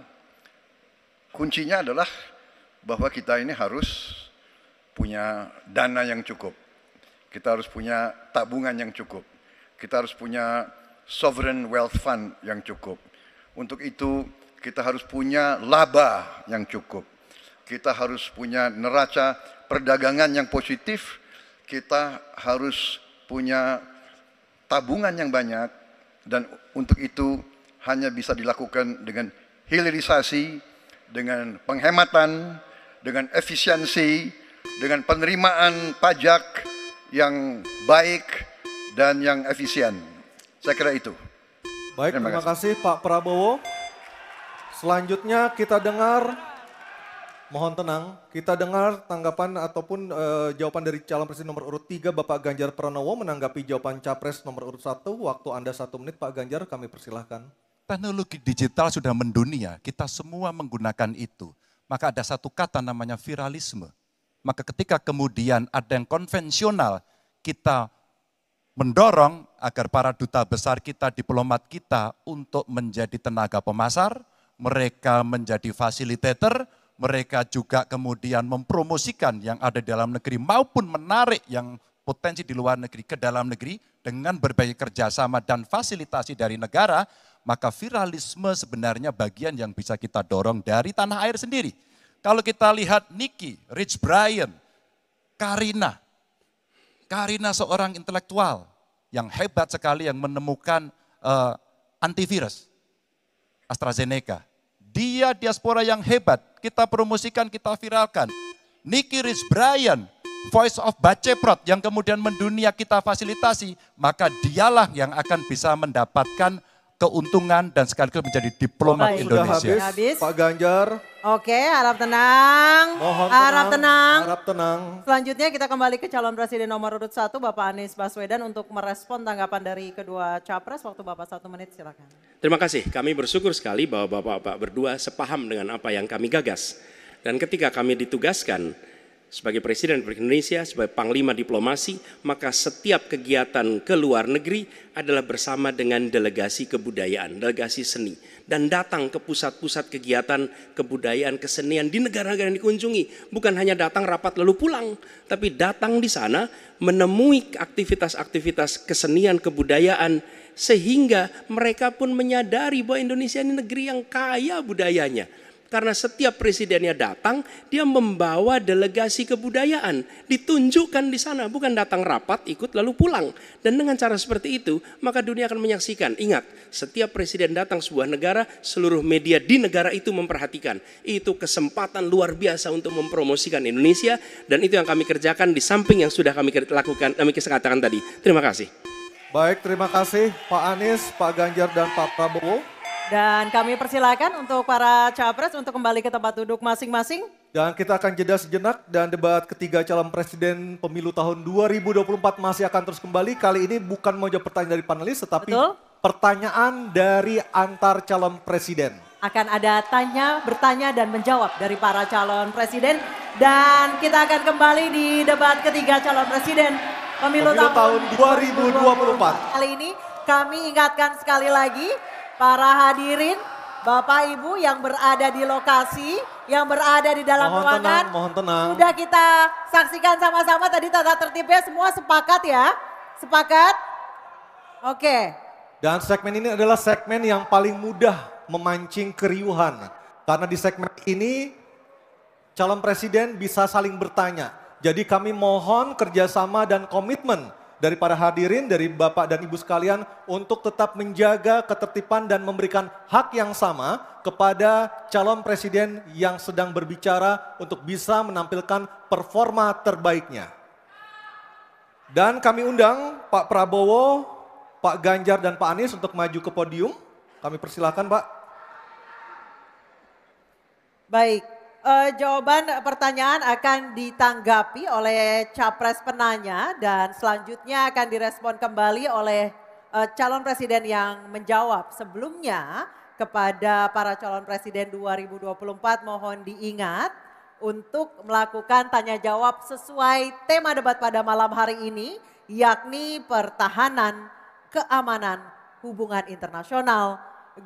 kuncinya adalah bahwa kita ini harus punya dana yang cukup. Kita harus punya tabungan yang cukup. Kita harus punya sovereign wealth fund yang cukup. Untuk itu kita harus punya laba yang cukup. Kita harus punya neraca perdagangan yang positif. Kita harus punya tabungan yang banyak. Dan untuk itu hanya bisa dilakukan dengan hilirisasi, dengan penghematan, dengan efisiensi, dengan penerimaan pajak yang baik dan yang efisien. Saya kira itu. Baik, terima kasih Pak Prabowo. Selanjutnya kita dengar, mohon tenang, kita dengar tanggapan ataupun jawaban dari calon presiden nomor urut 3 Bapak Ganjar Pranowo menanggapi jawaban capres nomor urut 1. Waktu Anda 1 menit Pak Ganjar, kami persilahkan. Teknologi digital sudah mendunia, kita semua menggunakan itu. Maka ada satu kata namanya viralisme. Maka ketika kemudian ada yang konvensional, kita mendorong agar para duta besar kita, diplomat kita untuk menjadi tenaga pemasar, mereka menjadi fasilitator, mereka juga kemudian mempromosikan yang ada di dalam negeri maupun menarik yang potensi di luar negeri ke dalam negeri dengan berbagai kerjasama dan fasilitasi dari negara, maka viralisme sebenarnya bagian yang bisa kita dorong dari tanah air sendiri. Kalau kita lihat Nicky, Rich Brian, Karina seorang intelektual yang hebat sekali yang menemukan antivirus. AstraZeneca. Dia diaspora yang hebat, kita promosikan, kita viralkan. Nicky Rich Brian, Voice of Baceprot yang kemudian mendunia kita fasilitasi, maka dialah yang akan bisa mendapatkan keuntungan dan sekaligus menjadi diplomat Baik. Indonesia. Sudah habis, Pak Ganjar. Oke, harap tenang. Mohon Harap tenang. Harap tenang. Selanjutnya kita kembali ke calon presiden nomor urut 1 Bapak Anies Baswedan untuk merespon tanggapan dari kedua capres. Waktu Bapak 1 menit, silakan. Terima kasih, kami bersyukur sekali bahwa Bapak-Bapak berdua sepaham dengan apa yang kami gagas. Dan ketika kami ditugaskan sebagai Presiden Republik Indonesia, sebagai Panglima Diplomasi, maka setiap kegiatan ke luar negeri adalah bersama dengan delegasi kebudayaan, delegasi seni. Dan datang ke pusat-pusat kegiatan kebudayaan, kesenian di negara-negara yang dikunjungi. Bukan hanya datang rapat lalu pulang, tapi datang di sana menemui aktivitas-aktivitas kesenian, kebudayaan, sehingga mereka pun menyadari bahwa Indonesia ini negeri yang kaya budayanya. Karena setiap presidennya datang, dia membawa delegasi kebudayaan, ditunjukkan di sana, bukan datang rapat, ikut lalu pulang. Dan dengan cara seperti itu, maka dunia akan menyaksikan. Ingat, setiap presiden datang sebuah negara, seluruh media di negara itu memperhatikan. Itu kesempatan luar biasa untuk mempromosikan Indonesia, dan itu yang kami kerjakan di samping yang sudah kami lakukan, kami katakan tadi. Terima kasih. Baik, terima kasih Pak Anies, Pak Ganjar, dan Pak Prabowo. Dan kami persilakan untuk para capres untuk kembali ke tempat duduk masing-masing. Dan kita akan jeda sejenak dan debat ketiga calon presiden pemilu tahun 2024 masih akan terus kembali. Kali ini bukan mau jawab pertanyaan dari panelis, tetapi Betul. pertanyaan dari antar calon presiden. Akan ada bertanya dan menjawab dari para calon presiden. Dan kita akan kembali di debat ketiga calon presiden pemilu tahun 2024. Kali ini kami ingatkan sekali lagi para hadirin, Bapak Ibu yang berada di lokasi, yang berada di dalam ruangan. Mohon tenang. Sudah kita saksikan sama-sama tadi tata tertibnya, semua sepakat ya? Sepakat? Oke. Dan segmen ini adalah segmen yang paling mudah memancing keriuhan. Karena di segmen ini calon presiden bisa saling bertanya. Jadi kami mohon kerjasama dan komitmen dari para hadirin, dari Bapak dan Ibu sekalian untuk tetap menjaga ketertiban dan memberikan hak yang sama kepada calon presiden yang sedang berbicara untuk bisa menampilkan performa terbaiknya. Dan kami undang Pak Prabowo, Pak Ganjar, dan Pak Anies untuk maju ke podium. Kami persilahkan, Pak. Baik. Jawaban pertanyaan akan ditanggapi oleh capres penanya dan selanjutnya akan direspon kembali oleh calon presiden yang menjawab. Sebelumnya kepada para calon presiden 2024 mohon diingat untuk melakukan tanya jawab sesuai tema debat pada malam hari ini, yakni pertahanan, keamanan, hubungan internasional,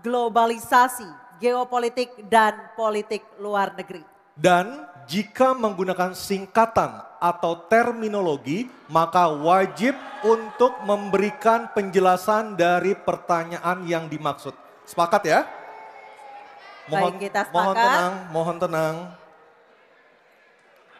globalisasi, geopolitik, dan politik luar negeri. Dan jika menggunakan singkatan atau terminologi, maka wajib untuk memberikan penjelasan dari pertanyaan yang dimaksud. Sepakat ya? Baik, kita sepakat. Mohon tenang.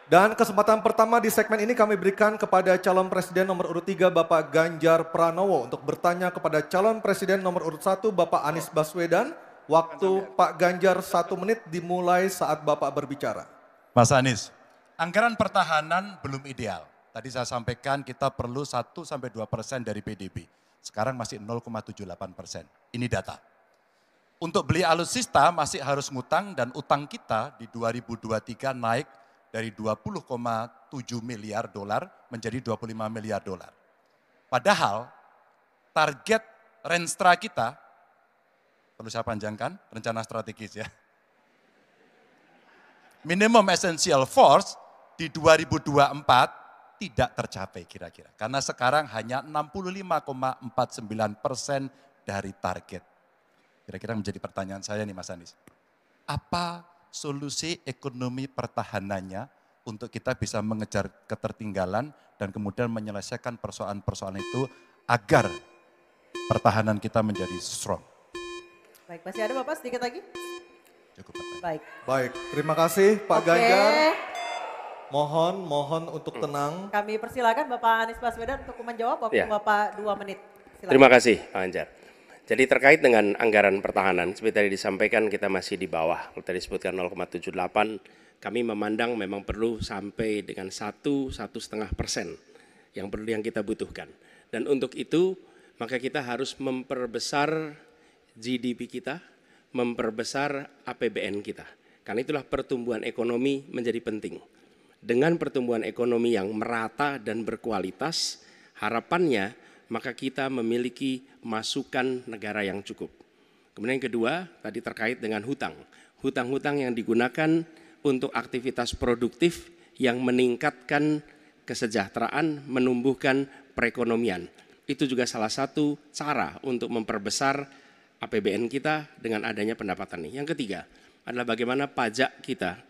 Dan kesempatan pertama di segmen ini kami berikan kepada calon presiden nomor urut 3 Bapak Ganjar Pranowo untuk bertanya kepada calon presiden nomor urut 1 Bapak Anies Baswedan. Waktu Pak Ganjar 1 menit dimulai saat Bapak berbicara. Mas Anies, anggaran pertahanan belum ideal. Tadi saya sampaikan kita perlu 1-2% dari PDB. Sekarang masih 0,78%. Ini data. Untuk beli alutsista masih harus ngutang dan utang kita di 2023 naik dari 20,7 miliar dolar menjadi 25 miliar dolar. Padahal target Renstra kita, perlu saya panjangkan, rencana strategis ya. Minimum essential force di 2024 tidak tercapai kira-kira. Karena sekarang hanya 65,49% dari target. Kira-kira menjadi pertanyaan saya nih Mas Anies. Apa solusi ekonomi pertahanannya untuk kita bisa mengejar ketertinggalan dan kemudian menyelesaikan persoalan-persoalan itu agar pertahanan kita menjadi strong? Baik, masih ada Bapak sedikit lagi? Cukup Pak. Baik, terima kasih Pak Ganjar. Mohon untuk tenang. Kami persilakan Bapak Anies Baswedan untuk menjawab waktu Ya. Bapak 2 menit. Silakan. Terima kasih Pak Ganjar. Jadi terkait dengan anggaran pertahanan, seperti tadi disampaikan kita masih di bawah. Kalau tadi disebutkan 0,78, kami memandang memang perlu sampai dengan 1–1,5% yang kita butuhkan. Dan untuk itu maka kita harus memperbesar GDP kita, memperbesar APBN kita. Karena itulah pertumbuhan ekonomi menjadi penting. Dengan pertumbuhan ekonomi yang merata dan berkualitas, harapannya maka kita memiliki masukan negara yang cukup. Kemudian yang kedua, tadi terkait dengan hutang. Hutang-hutang yang digunakan untuk aktivitas produktif yang meningkatkan kesejahteraan, menumbuhkan perekonomian. Itu juga salah satu cara untuk memperbesar APBN kita dengan adanya pendapatan ini. Yang ketiga adalah bagaimana pajak kita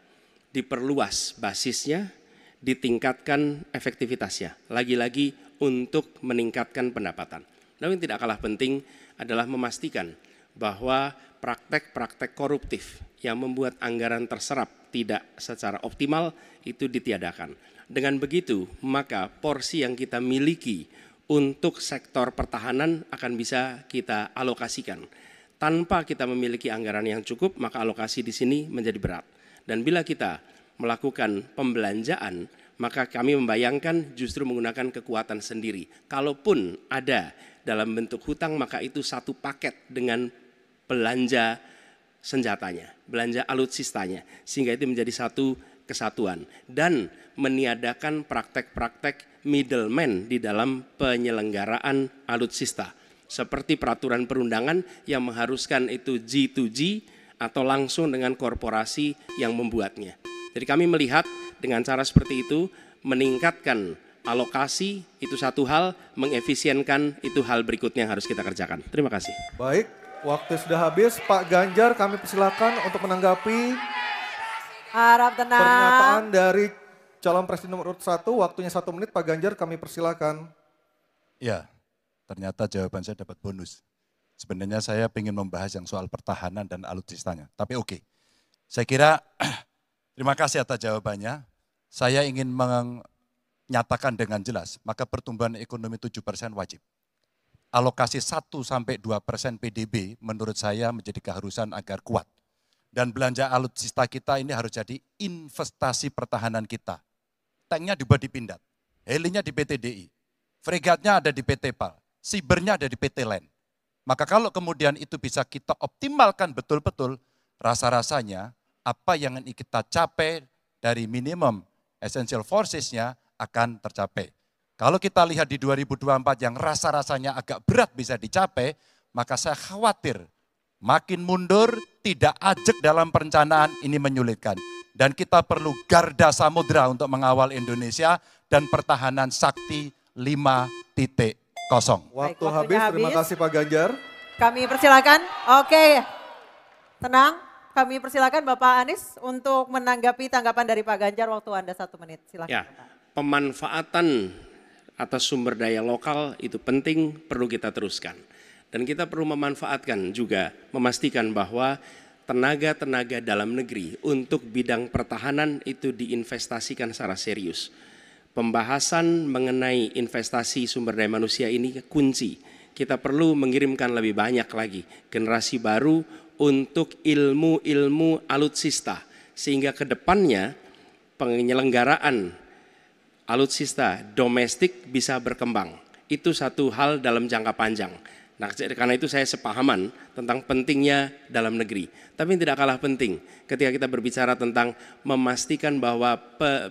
diperluas basisnya, ditingkatkan efektivitasnya. Lagi-lagi untuk meningkatkan pendapatan. Namun yang tidak kalah penting adalah memastikan bahwa praktek-praktek koruptif yang membuat anggaran terserap tidak secara optimal itu ditiadakan. Dengan begitu, maka porsi yang kita miliki untuk sektor pertahanan akan bisa kita alokasikan. Tanpa kita memiliki anggaran yang cukup, maka alokasi di sini menjadi berat. Dan bila kita melakukan pembelanjaan, maka kami membayangkan justru menggunakan kekuatan sendiri. Kalaupun ada dalam bentuk hutang, maka itu satu paket dengan belanja senjatanya, belanja alutsistanya, sehingga itu menjadi satu kesatuan. Dan meniadakan praktek-praktek middleman di dalam penyelenggaraan alutsista. Seperti peraturan perundangan yang mengharuskan itu G2G atau langsung dengan korporasi yang membuatnya. Jadi kami melihat dengan cara seperti itu, meningkatkan alokasi itu satu hal, mengefisienkan itu hal berikutnya yang harus kita kerjakan. Terima kasih. Baik, waktu sudah habis. Pak Ganjar, kami persilakan untuk menanggapi Harap tenang. pernyataan dari calon presiden nomor urut 1. Waktunya 1 menit, Pak Ganjar, kami persilakan. Ya, ternyata jawaban saya dapat bonus. Sebenarnya saya ingin membahas yang soal pertahanan dan alutsistanya, tapi oke. Saya kira terima kasih atas jawabannya. Saya ingin menyatakan dengan jelas, maka pertumbuhan ekonomi 7% wajib. Alokasi 1–2% PDB menurut saya menjadi keharusan agar kuat. Dan belanja alutsista kita ini harus jadi investasi pertahanan kita. Tanknya dibuat di Pindad, helinya di PT DI, fregatnya ada di PT PAL, sibernya ada di PT LEN. Maka kalau kemudian itu bisa kita optimalkan betul-betul, rasa-rasanya apa yang ingin kita capai dari minimum essential forces-nya akan tercapai. Kalau kita lihat di 2024 yang rasa-rasanya agak berat bisa dicapai, maka saya khawatir makin mundur, tidak ajak dalam perencanaan, ini menyulitkan. Dan kita perlu garda samudra untuk mengawal Indonesia dan pertahanan sakti 5.0. Waktu habis, terima kasih Pak Ganjar. Kami persilakan, oke, tenang. Kami persilakan Bapak Anies untuk menanggapi tanggapan dari Pak Ganjar, waktu Anda 1 menit. Silakan. Ya, pemanfaatan atas sumber daya lokal itu penting, perlu kita teruskan. Dan kita perlu memanfaatkan juga, memastikan bahwa tenaga-tenaga dalam negeri untuk bidang pertahanan itu diinvestasikan secara serius. Pembahasan mengenai investasi sumber daya manusia ini kunci. Kita perlu mengirimkan lebih banyak lagi generasi baru untuk ilmu-ilmu alutsista, sehingga ke depannya penyelenggaraan alutsista domestik bisa berkembang. Itu satu hal dalam jangka panjang. Nah, karena itu saya sepahaman tentang pentingnya dalam negeri. Tapi tidak kalah penting ketika kita berbicara tentang memastikan bahwa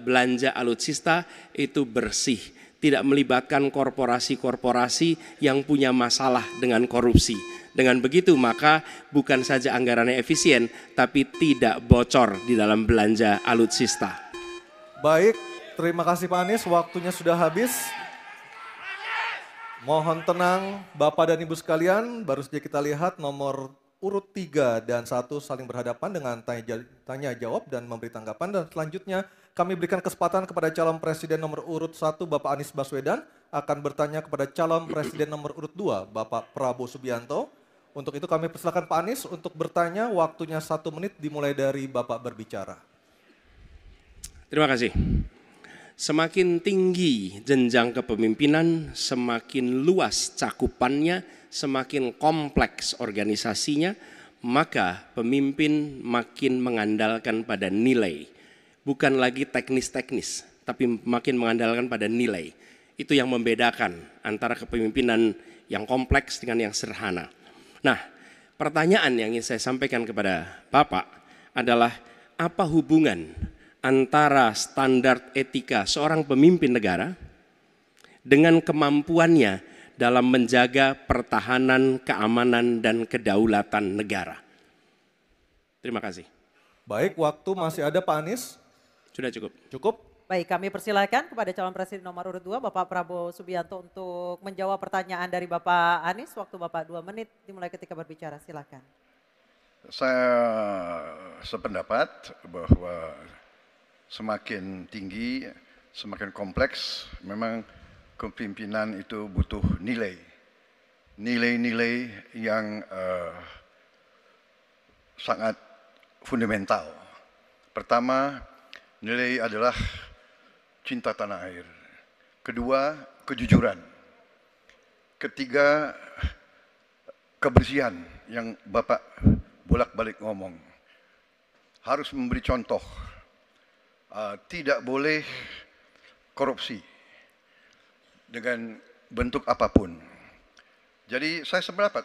belanja alutsista itu bersih, tidak melibatkan korporasi-korporasi yang punya masalah dengan korupsi. Dengan begitu maka bukan saja anggarannya efisien, tapi tidak bocor di dalam belanja alutsista. Baik, terima kasih Pak Anies, waktunya sudah habis. Mohon tenang Bapak dan Ibu sekalian, baru saja kita lihat nomor urut 3 dan 1 saling berhadapan dengan tanya jawab dan memberi tanggapan. Dan selanjutnya kami berikan kesempatan kepada calon presiden nomor urut 1 Bapak Anies Baswedan akan bertanya kepada calon presiden nomor urut 2 Bapak Prabowo Subianto. Untuk itu kami persilakan Pak Anies untuk bertanya, waktunya 1 menit dimulai dari Bapak berbicara. Terima kasih. Semakin tinggi jenjang kepemimpinan, semakin luas cakupannya, semakin kompleks organisasinya, maka pemimpin makin mengandalkan pada nilai. Bukan lagi teknis-teknis, tapi makin mengandalkan pada nilai. Itu yang membedakan antara kepemimpinan yang kompleks dengan yang sederhana. Nah, pertanyaan yang ingin saya sampaikan kepada Bapak adalah apa hubungan antara standar etika seorang pemimpin negara dengan kemampuannya dalam menjaga pertahanan, keamanan, dan kedaulatan negara. Terima kasih. Baik, waktu masih ada Pak Anies. Sudah cukup. Cukup? Baik, kami persilakan kepada calon presiden nomor urut 2, Bapak Prabowo Subianto untuk menjawab pertanyaan dari Bapak Anies. Waktu Bapak 2 menit dimulai ketika berbicara, silakan. Saya sependapat bahwa semakin tinggi, semakin kompleks, memang kepemimpinan itu butuh nilai. Nilai-nilai yang sangat fundamental. Pertama, nilai adalah cinta tanah air. Kedua, kejujuran. Ketiga, kebersihan yang Bapak bolak-balik ngomong. Harus memberi contoh. Tidak boleh korupsi dengan bentuk apapun. Jadi saya sependapat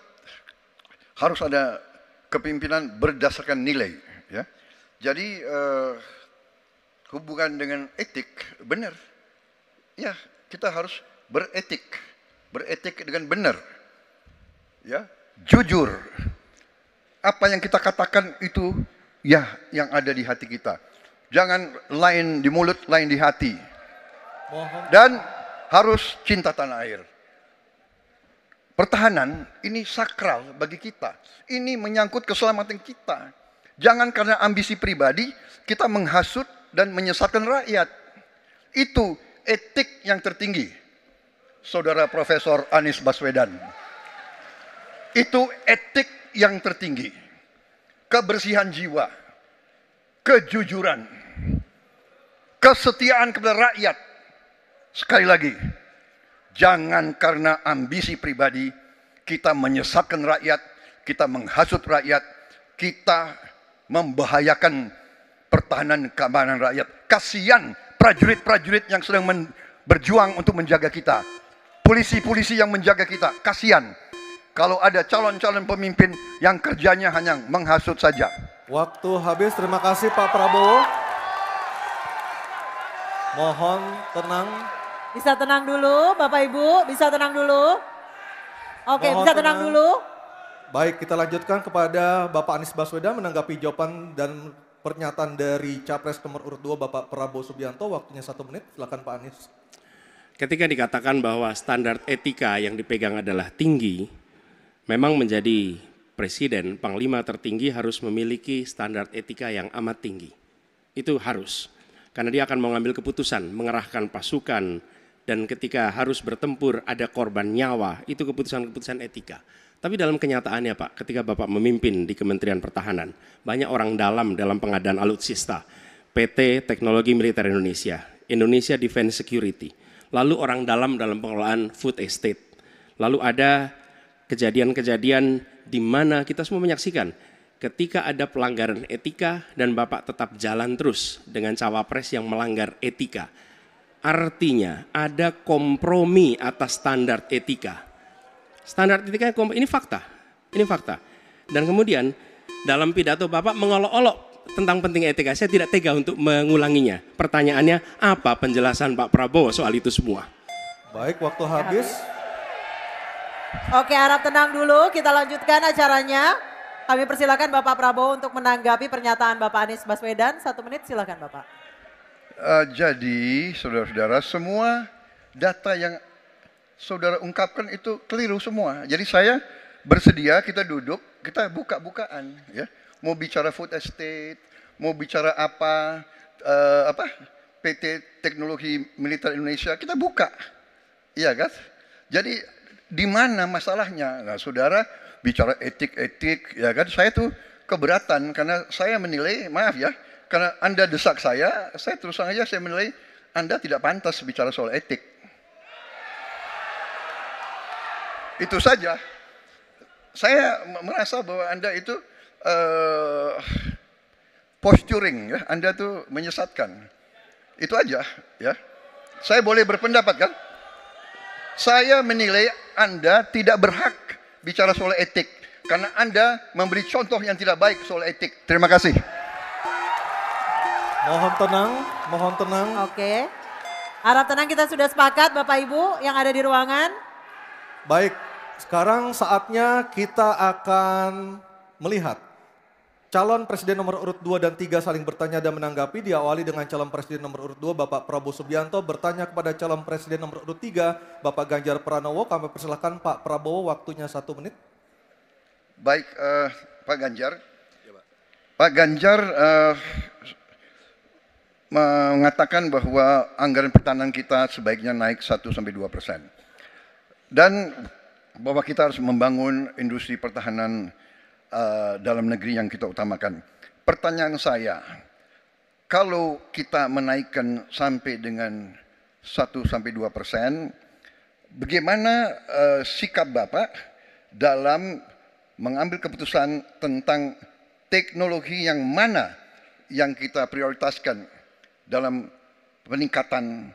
harus ada kepemimpinan berdasarkan nilai. Ya. Jadi hubungan dengan etik, benar. Ya, kita harus beretik dengan benar. Ya, jujur. Apa yang kita katakan itu ya yang ada di hati kita. Jangan lain di mulut, lain di hati. Dan harus cinta tanah air. Pertahanan ini sakral bagi kita. Ini menyangkut keselamatan kita. Jangan karena ambisi pribadi kita menghasut dan menyesatkan rakyat. Itu etik yang tertinggi. Saudara Profesor Anies Baswedan. Itu etik yang tertinggi. Kebersihan jiwa. Kejujuran. Kesetiaan kepada rakyat. Sekali lagi, jangan karena ambisi pribadi kita menyesatkan rakyat, kita menghasut rakyat, kita membahayakan pertahanan keamanan rakyat. Kasihan prajurit-prajurit yang sedang berjuang untuk menjaga kita. Polisi-polisi yang menjaga kita. Kasihan kalau ada calon-calon pemimpin yang kerjanya hanya menghasut saja. Waktu habis, terima kasih Pak Prabowo. Mohon tenang. Bisa tenang dulu Bapak Ibu, bisa tenang dulu. Oke, Mohon bisa tenang dulu. Baik, kita lanjutkan kepada Bapak Anies Baswedan menanggapi jawaban dan pernyataan dari Capres nomor urut 2 Bapak Prabowo Subianto. Waktunya 1 menit, silakan Pak Anies. Ketika dikatakan bahwa standar etika yang dipegang adalah tinggi, memang menjadi presiden, panglima tertinggi harus memiliki standar etika yang amat tinggi. Itu harus, karena dia akan mengambil keputusan, mengerahkan pasukan, dan ketika harus bertempur ada korban nyawa, itu keputusan-keputusan etika. Tapi dalam kenyataannya Pak, ketika Bapak memimpin di Kementerian Pertahanan, banyak orang dalam pengadaan alutsista, PT Teknologi Militer Indonesia, Indonesia Defense Security, lalu orang dalam pengelolaan food estate, lalu ada kejadian-kejadian di mana kita semua menyaksikan ketika ada pelanggaran etika dan Bapak tetap jalan terus dengan cawapres yang melanggar etika. Artinya ada kompromi atas standar etika. Standar etika ini fakta. Dan kemudian dalam pidato Bapak mengolok-olok tentang pentingnya etika. Saya tidak tega untuk mengulanginya. Pertanyaannya, apa penjelasan Pak Prabowo soal itu semua? Baik, waktu habis. Oke, harap tenang dulu, kita lanjutkan acaranya. Kami persilakan Bapak Prabowo untuk menanggapi pernyataan Bapak Anies Baswedan. 1 menit, silakan Bapak. Jadi, saudara-saudara, semua data yang saudara ungkapkan itu keliru semua. Jadi saya bersedia kita duduk, kita buka-bukaan, ya. Mau bicara food estate, mau bicara apa PT Teknologi Militer Indonesia, kita buka, iya kan? Jadi di mana masalahnya? Nah, saudara bicara etik, ya kan? Saya tuh keberatan karena saya menilai, maaf ya, karena Anda desak saya terus terang aja saya menilai Anda tidak pantas bicara soal etik. Itu saja. Saya merasa bahwa Anda itu posturing, ya. Anda tuh menyesatkan. Itu aja, ya. Saya boleh berpendapat kan? Saya menilai Anda tidak berhak bicara soal etik karena Anda memberi contoh yang tidak baik soal etik. Terima kasih. Mohon tenang, mohon tenang. Oke. Harap tenang, kita sudah sepakat Bapak Ibu yang ada di ruangan. Baik, sekarang saatnya kita akan melihat calon presiden nomor urut 2 dan 3 saling bertanya dan menanggapi. Diawali dengan calon presiden nomor urut 2 Bapak Prabowo Subianto bertanya kepada calon presiden nomor urut 3 Bapak Ganjar Pranowo. Kami persilakan Pak Prabowo, waktunya 1 menit. Baik, Pak Ganjar. Pak Ganjar mengatakan bahwa anggaran pertahanan kita sebaiknya naik 1-2%. Dan bahwa kita harus membangun industri pertahanan dalam negeri yang kita utamakan. Pertanyaan saya, kalau kita menaikkan sampai dengan 1-2%, bagaimana sikap Bapak dalam mengambil keputusan tentang teknologi yang mana yang kita prioritaskan dalam peningkatan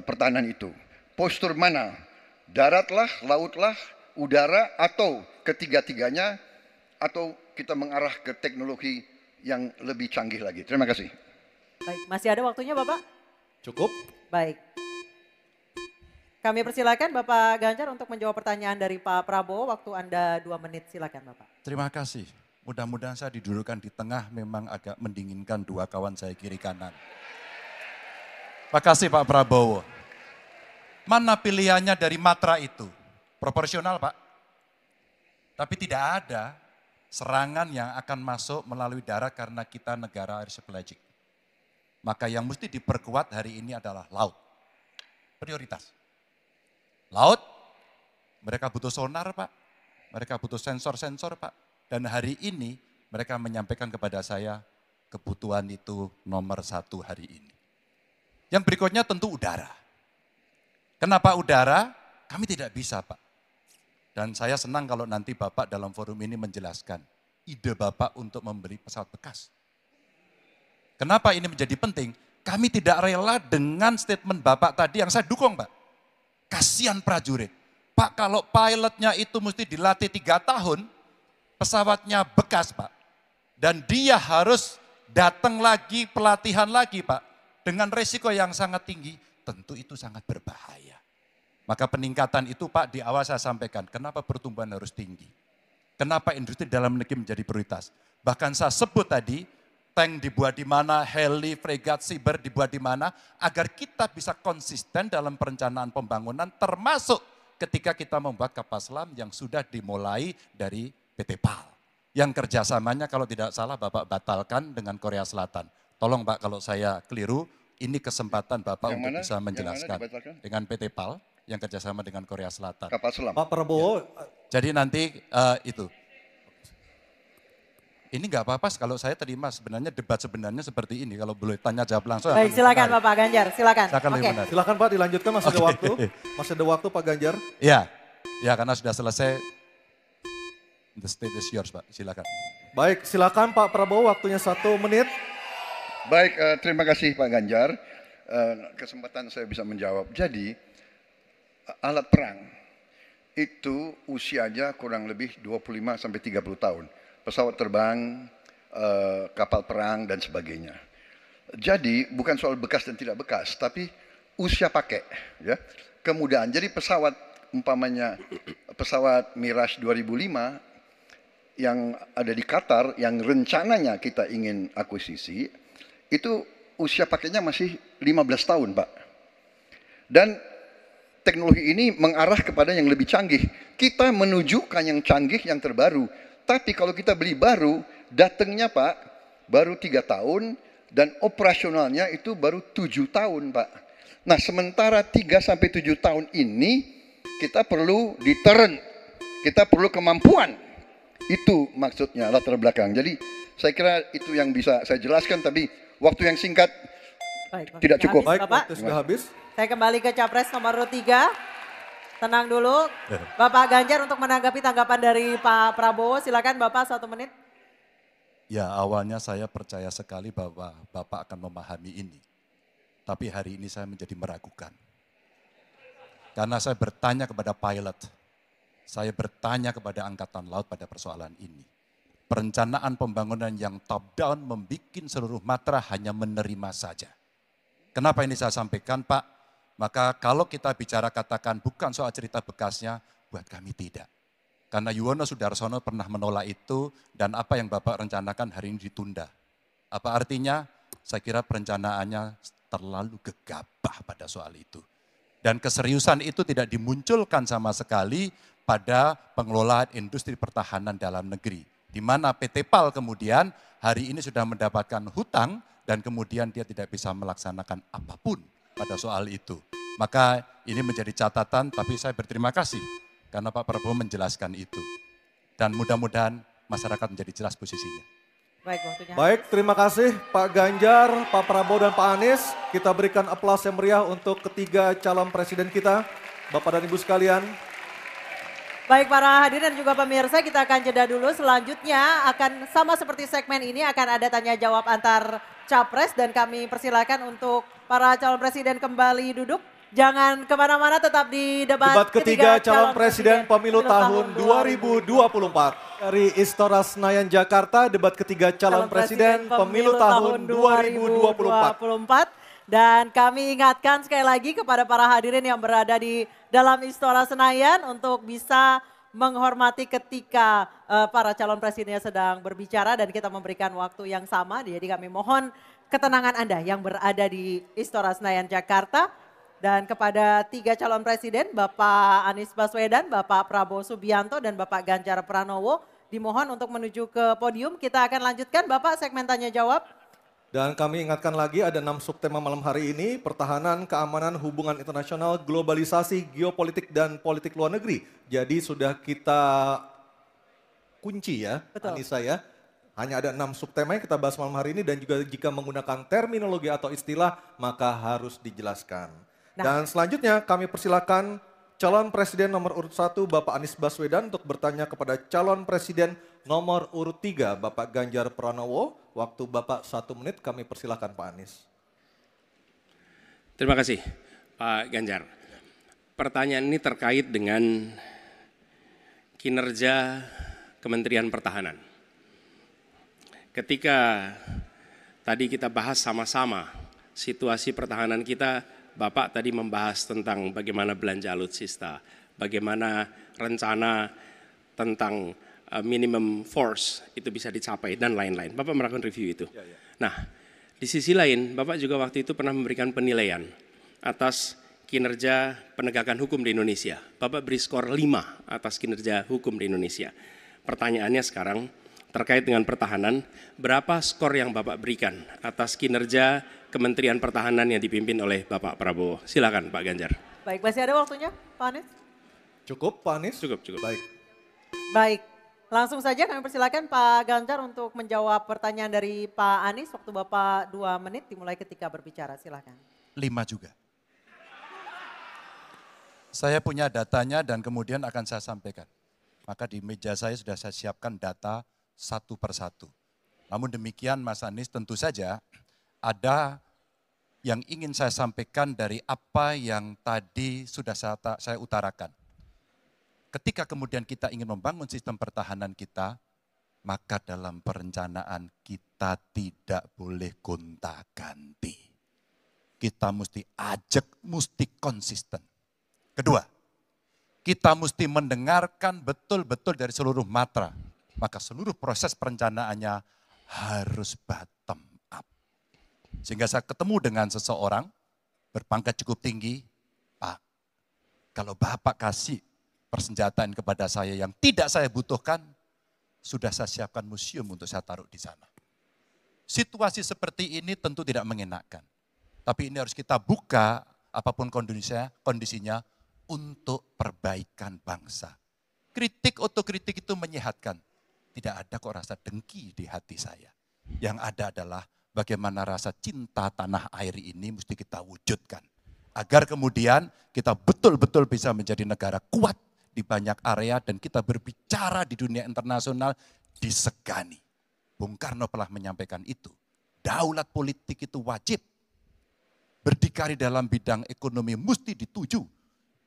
pertahanan itu? Postur mana? Daratlah, lautlah, udara, atau ketiga-tiganya, atau kita mengarah ke teknologi yang lebih canggih lagi. Terima kasih. Baik, masih ada waktunya Bapak? Cukup. Baik. Kami persilakan Bapak Ganjar untuk menjawab pertanyaan dari Pak Prabowo. Waktu Anda 2 menit, silakan Bapak. Terima kasih. Mudah-mudahan saya didudukkan di tengah memang agak mendinginkan dua kawan saya kiri kanan. Terima kasih Pak Prabowo. Mana pilihannya dari matra itu? Proporsional Pak. Tapi tidak ada serangan yang akan masuk melalui darat karena kita negara archipelagic. Maka yang mesti diperkuat hari ini adalah laut. Prioritas. Laut, mereka butuh sonar Pak. Mereka butuh sensor-sensor Pak. Dan hari ini mereka menyampaikan kepada saya kebutuhan itu nomor 1 hari ini. Yang berikutnya tentu udara. Kenapa udara? Kami tidak bisa Pak. Dan saya senang kalau nanti Bapak dalam forum ini menjelaskan ide Bapak untuk membeli pesawat bekas. Kenapa ini menjadi penting? Kami tidak rela dengan statement Bapak tadi yang saya dukung Pak. Kasihan prajurit. Pak kalau pilotnya itu mesti dilatih 3 tahun, pesawatnya bekas Pak. Dan dia harus datang lagi, pelatihan lagi Pak. Dengan resiko yang sangat tinggi, tentu itu sangat berbahaya. Maka peningkatan itu Pak di awal saya sampaikan, kenapa pertumbuhan harus tinggi? Kenapa industri dalam negeri menjadi prioritas? Bahkan saya sebut tadi, tank dibuat di mana, heli, fregat, cyber dibuat di mana, agar kita bisa konsisten dalam perencanaan pembangunan, termasuk ketika kita membuat kapal selam yang sudah dimulai dari PT PAL. Yang kerjasamanya kalau tidak salah Bapak batalkan dengan Korea Selatan. Tolong Pak kalau saya keliru, ini kesempatan Bapak Yang untuk mana? bisa Yang menjelaskan. mana dibatalkan? Dengan PT PAL yang kerjasama dengan Korea Selatan. Kapal selam. Pak Prabowo, Jadi nanti itu. Ini nggak apa-apa kalau saya terima sebenarnya debat sebenarnya seperti ini. Kalau boleh tanya jawab langsung. Baik, silakan Bapak Ganjar, silakan. Silakan Oke. lebih menarik. silakan Pak dilanjutkan, masih ada waktu. Masih ada waktu Pak Ganjar. Ya, ya karena sudah selesai. The stage is yours Pak, silakan. Baik, silakan Pak Prabowo, waktunya 1 menit. Baik, terima kasih Pak Ganjar. Kesempatan saya bisa menjawab. Jadi, alat perang itu usianya kurang lebih 25-30 tahun. Pesawat terbang, kapal perang, dan sebagainya. Jadi, bukan soal bekas dan tidak bekas, tapi usia pakai. Ya. Kemudahan, jadi pesawat, umpamanya pesawat Mirage 2005, yang ada di Qatar, yang rencananya kita ingin akuisisi, itu usia pakainya masih 15 tahun Pak. Dan teknologi ini mengarah kepada yang lebih canggih. Kita menunjukkan yang canggih, yang terbaru. Tapi kalau kita beli baru, datangnya Pak, baru 3 tahun, dan operasionalnya itu baru 7 tahun Pak. Nah sementara 3-7 tahun ini, kita perlu deterrent, kita perlu kemampuan. Itu maksudnya latar belakang. Jadi saya kira itu yang bisa saya jelaskan, tapi waktu yang singkat Baik, waktunya Tidak cukup. habis, Baik, Bapak. waktu sudah habis. Saya kembali ke Capres nomor urut 3. Tenang dulu. Bapak Ganjar untuk menanggapi tanggapan dari Pak Prabowo. Silakan Bapak 1 menit. Ya, awalnya saya percaya sekali bahwa Bapak akan memahami ini. Tapi hari ini saya menjadi meragukan. Karena saya bertanya kepada pilot, saya bertanya kepada Angkatan Laut pada persoalan ini. Perencanaan pembangunan yang top down membuat seluruh matra hanya menerima saja. Kenapa ini saya sampaikan, Pak? Maka kalau kita bicara katakan bukan soal cerita bekasnya, buat kami tidak. Karena Yuwono Sudarsono pernah menolak itu dan apa yang Bapak rencanakan hari ini ditunda. Apa artinya? Saya kira perencanaannya terlalu gegabah pada soal itu. Dan keseriusan itu tidak dimunculkan sama sekali pada pengelolaan industri pertahanan dalam negeri. Di mana PT PAL kemudian hari ini sudah mendapatkan hutang dan kemudian dia tidak bisa melaksanakan apapun pada soal itu. Maka ini menjadi catatan, tapi saya berterima kasih karena Pak Prabowo menjelaskan itu. Dan mudah-mudahan masyarakat menjadi jelas posisinya. Baik, waktunya. Baik, terima kasih Pak Ganjar, Pak Prabowo dan Pak Anies. Kita berikan aplaus yang meriah untuk ketiga calon presiden kita. Bapak dan Ibu sekalian. Baik para hadirin dan juga pemirsa, kita akan jeda dulu. Selanjutnya akan sama seperti segmen ini akan ada tanya jawab antar capres dan kami persilakan untuk para calon presiden kembali duduk. Jangan kemana-mana, tetap di debat Ketiga calon presiden pemilu tahun 2024. Dari Istora Senayan Jakarta, debat ketiga calon presiden pemilu tahun 2024. Dan kami ingatkan sekali lagi kepada para hadirin yang berada di dalam Istora Senayan untuk bisa menghormati ketika para calon presidennya sedang berbicara dan kita memberikan waktu yang sama. Jadi kami mohon ketenangan Anda yang berada di Istora Senayan Jakarta. Dan kepada tiga calon presiden, Bapak Anies Baswedan, Bapak Prabowo Subianto, dan Bapak Ganjar Pranowo, dimohon untuk menuju ke podium. Kita akan lanjutkan Bapak segmen tanya jawab. Dan kami ingatkan lagi ada 6 subtema malam hari ini, pertahanan, keamanan, hubungan internasional, globalisasi, geopolitik, dan politik luar negeri. Jadi sudah kita kunci ya, Betul. Anissa ya. Hanya ada 6 subtema yang kita bahas malam hari ini dan juga jika menggunakan terminologi atau istilah maka harus dijelaskan. Dan selanjutnya kami persilakan calon presiden nomor urut 1 Bapak Anies Baswedan untuk bertanya kepada calon presiden nomor urut 3 Bapak Ganjar Pranowo. Waktu Bapak 1 menit, kami persilakan Pak Anies. Terima kasih Pak Ganjar. Pertanyaan ini terkait dengan kinerja Kementerian Pertahanan. Ketika tadi kita bahas sama-sama situasi pertahanan kita, Bapak tadi membahas tentang bagaimana belanja alutsista, bagaimana rencana tentang minimum force itu bisa dicapai dan lain-lain. Bapak melakukan review itu. Nah, di sisi lain Bapak juga waktu itu pernah memberikan penilaian atas kinerja penegakan hukum di Indonesia. Bapak beri skor 5 atas kinerja hukum di Indonesia. Pertanyaannya sekarang terkait dengan pertahanan, berapa skor yang Bapak berikan atas kinerja Kementerian Pertahanan yang dipimpin oleh Bapak Prabowo? Silakan Pak Ganjar. Baik, masih ada waktunya Pak Anies? Cukup Pak Anies? Cukup. Baik, langsung saja kami persilakan Pak Ganjar untuk menjawab pertanyaan dari Pak Anies. Waktu Bapak 2 menit dimulai ketika berbicara, silakan. 5 juga. Saya punya datanya dan kemudian akan saya sampaikan. Maka di meja saya sudah saya siapkan data satu persatu. Namun demikian Mas Anies, tentu saja ada yang ingin saya sampaikan dari apa yang tadi sudah saya utarakan. Ketika kemudian kita ingin membangun sistem pertahanan kita, maka dalam perencanaan kita tidak boleh gonta-ganti. Kita mesti ajak, mesti konsisten. Kedua, kita mesti mendengarkan betul-betul dari seluruh matra. Maka seluruh proses perencanaannya harus bottom up. Sehingga saya ketemu dengan seseorang berpangkat cukup tinggi, Pak, kalau Bapak kasih persenjataan kepada saya yang tidak saya butuhkan, sudah saya siapkan museum untuk saya taruh di sana. Situasi seperti ini tentu tidak mengenakan. Tapi ini harus kita buka apapun kondisinya untuk perbaikan bangsa. Kritik, otokritik itu menyehatkan. Tidak ada kok rasa dengki di hati saya. Yang ada adalah bagaimana rasa cinta tanah air ini mesti kita wujudkan. Agar kemudian kita betul-betul bisa menjadi negara kuat di banyak area dan kita berbicara di dunia internasional disegani. Bung Karno pernah menyampaikan itu. Daulat politik itu wajib. Berdikari dalam bidang ekonomi mesti dituju.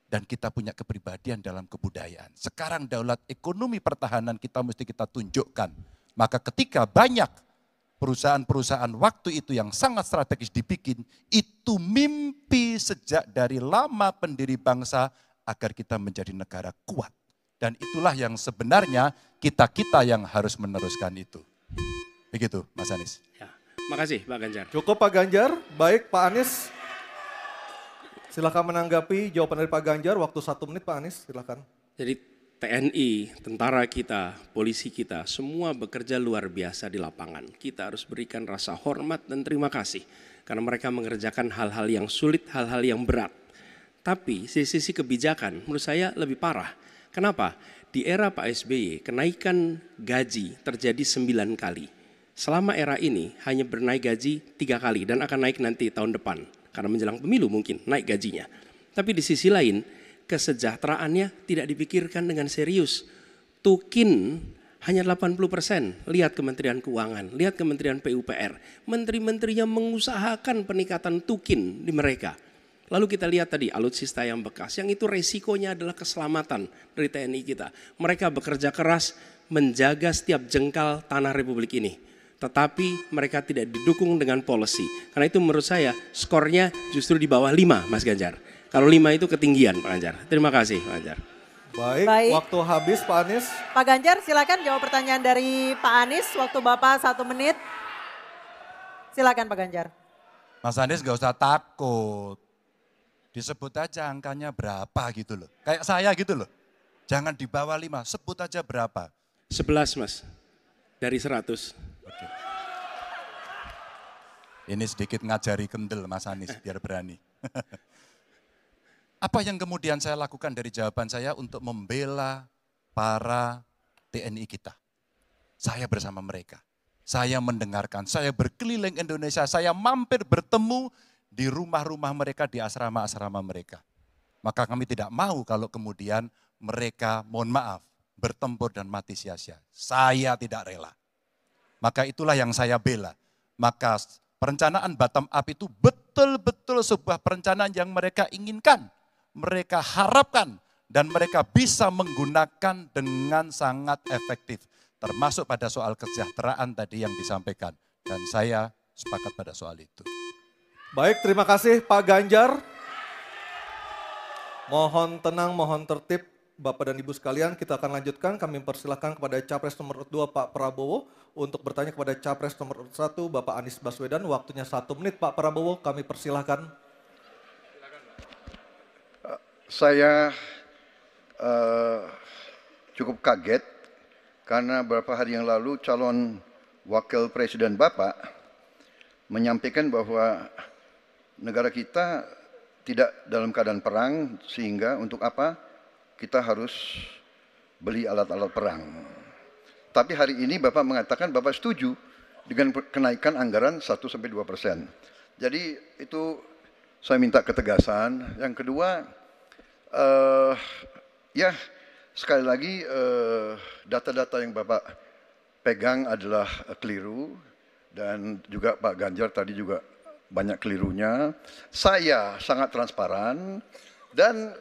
Dan kita punya kepribadian dalam kebudayaan. Sekarang daulat ekonomi pertahanan kita mesti kita tunjukkan. Maka ketika banyak perusahaan-perusahaan waktu itu yang sangat strategis dibikin, itu mimpi sejak dari lama pendiri bangsa agar kita menjadi negara kuat. Dan itulah yang sebenarnya kita-kita yang harus meneruskan itu. Begitu Mas Anies. Ya, makasih Pak Ganjar. Cukup Pak Ganjar, baik Pak Anies. Silakan menanggapi jawaban dari Pak Ganjar, waktu 1 menit Pak Anies, silakan. Jadi TNI, tentara kita, polisi kita, semua bekerja luar biasa di lapangan. Kita harus berikan rasa hormat dan terima kasih. Karena mereka mengerjakan hal-hal yang sulit, hal-hal yang berat. Tapi sisi kebijakan menurut saya lebih parah. Kenapa? Di era Pak SBY, kenaikan gaji terjadi 9 kali. Selama era ini hanya bernaik gaji 3 kali dan akan naik nanti tahun depan. Karena menjelang pemilu mungkin naik gajinya. Tapi di sisi lain, kesejahteraannya tidak dipikirkan dengan serius. Tukin hanya 80%. Lihat Kementerian Keuangan, lihat Kementerian PUPR. Menteri-menterinya mengusahakan peningkatan tukin di mereka. Lalu kita lihat tadi alutsista yang bekas, yang itu resikonya adalah keselamatan dari TNI kita. Mereka bekerja keras menjaga setiap jengkal tanah Republik ini. Tetapi mereka tidak didukung dengan policy. Karena itu menurut saya skornya justru di bawah 5 Mas Ganjar. Kalau 5 itu ketinggian Pak Ganjar. Terima kasih Pak Ganjar. Baik, waktu habis Pak Anies. Pak Ganjar silakan jawab pertanyaan dari Pak Anies. Waktu Bapak 1 menit. Silakan Pak Ganjar. Mas Anies gak usah takut. Disebut aja angkanya berapa gitu loh. Kayak saya gitu loh. Jangan di bawah 5, sebut aja berapa. 11 Mas, dari 100. Oke. Ini sedikit ngajari kendel Mas Anies biar berani. Apa yang kemudian saya lakukan dari jawaban saya untuk membela para TNI kita? Saya bersama mereka. Saya mendengarkan, saya berkeliling Indonesia, saya mampir bertemu di rumah-rumah mereka, di asrama-asrama mereka. Maka kami tidak mau kalau kemudian mereka, mohon maaf, bertempur dan mati sia-sia. Saya tidak rela. Maka itulah yang saya bela. Maka perencanaan bottom up itu betul-betul sebuah perencanaan yang mereka inginkan. Mereka harapkan dan mereka bisa menggunakan dengan sangat efektif. Termasuk pada soal kesejahteraan tadi yang disampaikan. Dan saya sepakat pada soal itu. Baik, terima kasih Pak Ganjar. Mohon tenang, mohon tertib Bapak dan Ibu sekalian. Kita akan lanjutkan, kami persilahkan kepada Capres nomor 2 Pak Prabowo untuk bertanya kepada Capres nomor 1 Bapak Anies Baswedan. Waktunya 1 menit Pak Prabowo, kami persilahkan. Saya cukup kaget karena beberapa hari yang lalu calon wakil presiden Bapak menyampaikan bahwa negara kita tidak dalam keadaan perang sehingga untuk apa kita harus beli alat-alat perang. Tapi hari ini Bapak mengatakan Bapak setuju dengan kenaikan anggaran 1-2%. Jadi itu saya minta ketegasan. Yang kedua, ya sekali lagi data-data yang Bapak pegang adalah keliru dan juga Pak Ganjar tadi juga banyak kelirunya. Saya sangat transparan dan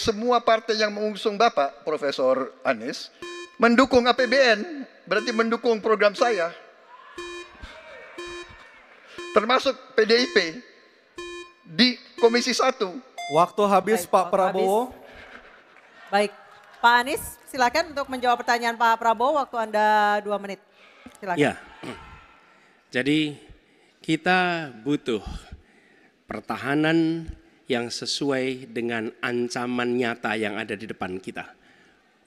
semua partai yang mengusung Bapak, Profesor Anies, mendukung APBN, berarti mendukung program saya. Termasuk PDIP di Komisi 1. Waktu habis Baik, Pak waktu Prabowo. habis. Baik, Pak Anies silakan untuk menjawab pertanyaan Pak Prabowo, waktu Anda 2 menit. Silakan. Ya, jadi kita butuh pertahanan yang sesuai dengan ancaman nyata yang ada di depan kita.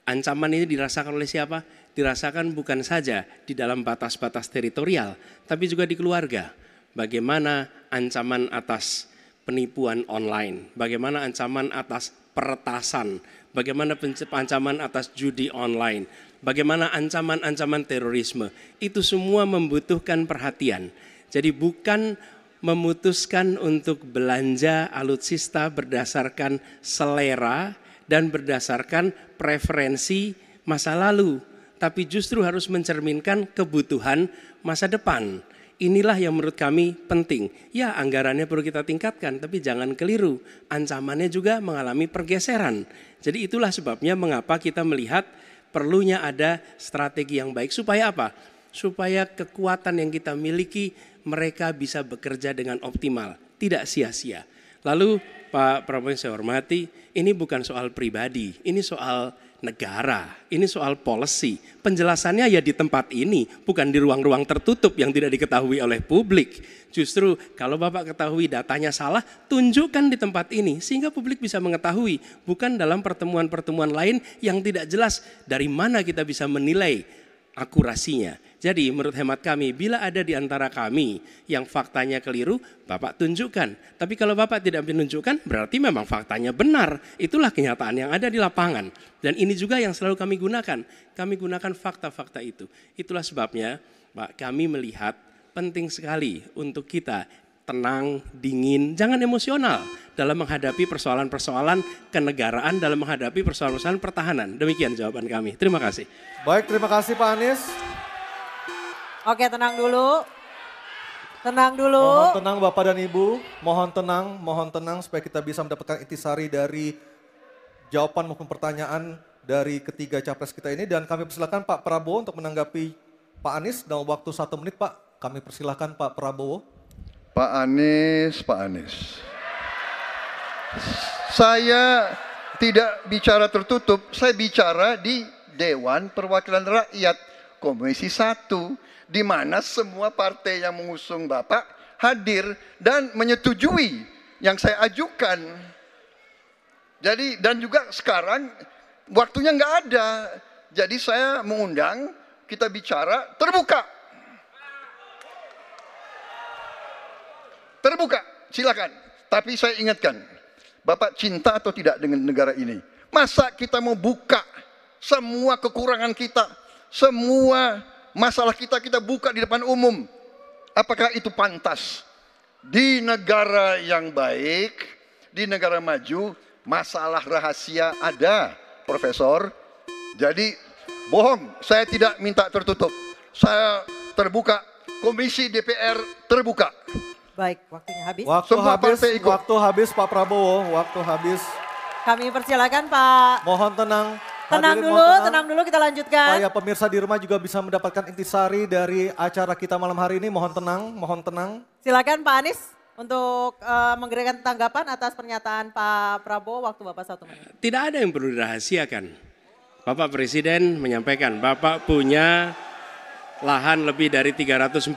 Ancaman ini dirasakan oleh siapa? Dirasakan bukan saja di dalam batas-batas teritorial, tapi juga di keluarga. Bagaimana ancaman atas penipuan online, bagaimana ancaman atas peretasan, bagaimana ancaman atas judi online, bagaimana ancaman-ancaman terorisme. Itu semua membutuhkan perhatian. Jadi bukan memutuskan untuk belanja alutsista berdasarkan selera dan berdasarkan preferensi masa lalu, tapi justru harus mencerminkan kebutuhan masa depan. Inilah yang menurut kami penting. Ya, anggarannya perlu kita tingkatkan, tapi jangan keliru. Ancamannya juga mengalami pergeseran. Jadi itulah sebabnya mengapa kita melihat perlunya ada strategi yang baik. Supaya apa? Supaya kekuatan yang kita miliki mereka bisa bekerja dengan optimal, tidak sia-sia. Lalu Pak Prabowo yang saya hormati, ini bukan soal pribadi, ini soal negara, ini soal policy. Penjelasannya ya di tempat ini, bukan di ruang-ruang tertutup yang tidak diketahui oleh publik. Justru kalau Bapak ketahui datanya salah, tunjukkan di tempat ini sehingga publik bisa mengetahui, bukan dalam pertemuan-pertemuan lain yang tidak jelas dari mana kita bisa menilai akurasinya. Jadi menurut hemat kami, bila ada di antara kami yang faktanya keliru, Bapak tunjukkan. Tapi kalau Bapak tidak menunjukkan, berarti memang faktanya benar. Itulah kenyataan yang ada di lapangan. Dan ini juga yang selalu kami gunakan. Kami gunakan fakta-fakta itu. Itulah sebabnya Pak, kami melihat penting sekali untuk kita tenang, dingin, jangan emosional dalam menghadapi persoalan-persoalan kenegaraan, dalam menghadapi persoalan-persoalan pertahanan. Demikian jawaban kami. Terima kasih. Baik, terima kasih Pak Anies. Oke, tenang dulu. Tenang dulu. Mohon tenang Bapak dan Ibu, mohon tenang supaya kita bisa mendapatkan intisari dari jawaban maupun pertanyaan dari ketiga capres kita ini. Dan kami persilakan Pak Prabowo untuk menanggapi Pak Anies dalam waktu 1 menit Pak. Kami persilakan Pak Prabowo. Pak Anies. Saya tidak bicara tertutup, saya bicara di Dewan Perwakilan Rakyat Komisi 1, di mana semua partai yang mengusung Bapak hadir dan menyetujui yang saya ajukan. Jadi dan juga sekarang waktunya nggak ada, jadi saya mengundang kita bicara terbuka. Terbuka, silakan. Tapi saya ingatkan, Bapak cinta atau tidak dengan negara ini? Masa kita mau buka semua kekurangan kita, semua masalah kita buka di depan umum? Apakah itu pantas? Di negara yang baik, di negara maju, masalah rahasia ada, Profesor. Jadi bohong, saya tidak minta tertutup. Saya terbuka, Komisi DPR terbuka. Baik, waktunya habis. Waktu habis Pak Prabowo, waktu habis. Kami persilakan Pak. Mohon tenang. Tenang Hadirin, dulu, mohon tenang dulu kita lanjutkan. Supaya pemirsa di rumah juga bisa mendapatkan intisari dari acara kita malam hari ini. Mohon tenang. Silakan Pak Anies untuk memberikan tanggapan atas pernyataan Pak Prabowo. Waktu Bapak 1 menit. Tidak ada yang perlu dirahasiakan. Bapak Presiden menyampaikan, Bapak punya lahan lebih dari 340.000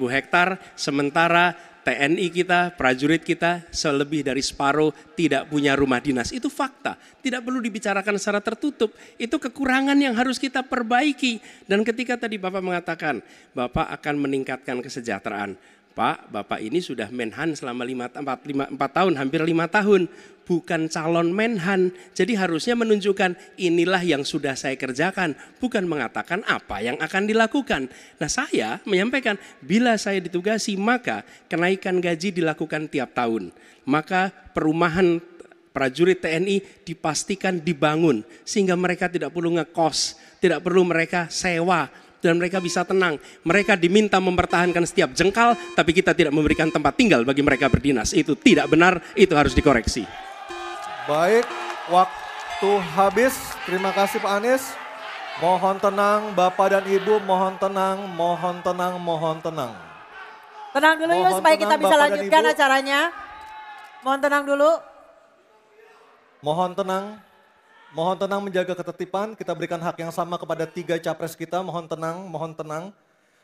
hektar, sementara TNI kita, prajurit kita, selebih dari separuh tidak punya rumah dinas. Itu fakta, tidak perlu dibicarakan secara tertutup. Itu kekurangan yang harus kita perbaiki. Dan ketika tadi Bapak mengatakan, Bapak akan meningkatkan kesejahteraan. Pak, Bapak ini sudah Menhan selama 4 tahun, hampir 5 tahun. Bukan calon Menhan, jadi harusnya menunjukkan inilah yang sudah saya kerjakan. Bukan mengatakan apa yang akan dilakukan. Nah saya menyampaikan, bila saya ditugasi maka kenaikan gaji dilakukan tiap tahun. Maka perumahan prajurit TNI dipastikan dibangun. Sehingga mereka tidak perlu ngekos, tidak perlu mereka sewa. Dan mereka bisa tenang. Mereka diminta mempertahankan setiap jengkal, tapi kita tidak memberikan tempat tinggal bagi mereka berdinas. Itu tidak benar, itu harus dikoreksi. Baik, waktu habis. Terima kasih Pak Anies. Mohon tenang Bapak dan Ibu, mohon tenang. Tenang dulu yuk supaya kita bisa lanjutkan acaranya. Mohon tenang dulu. Mohon tenang menjaga ketertiban, kita berikan hak yang sama kepada 3 capres kita, mohon tenang.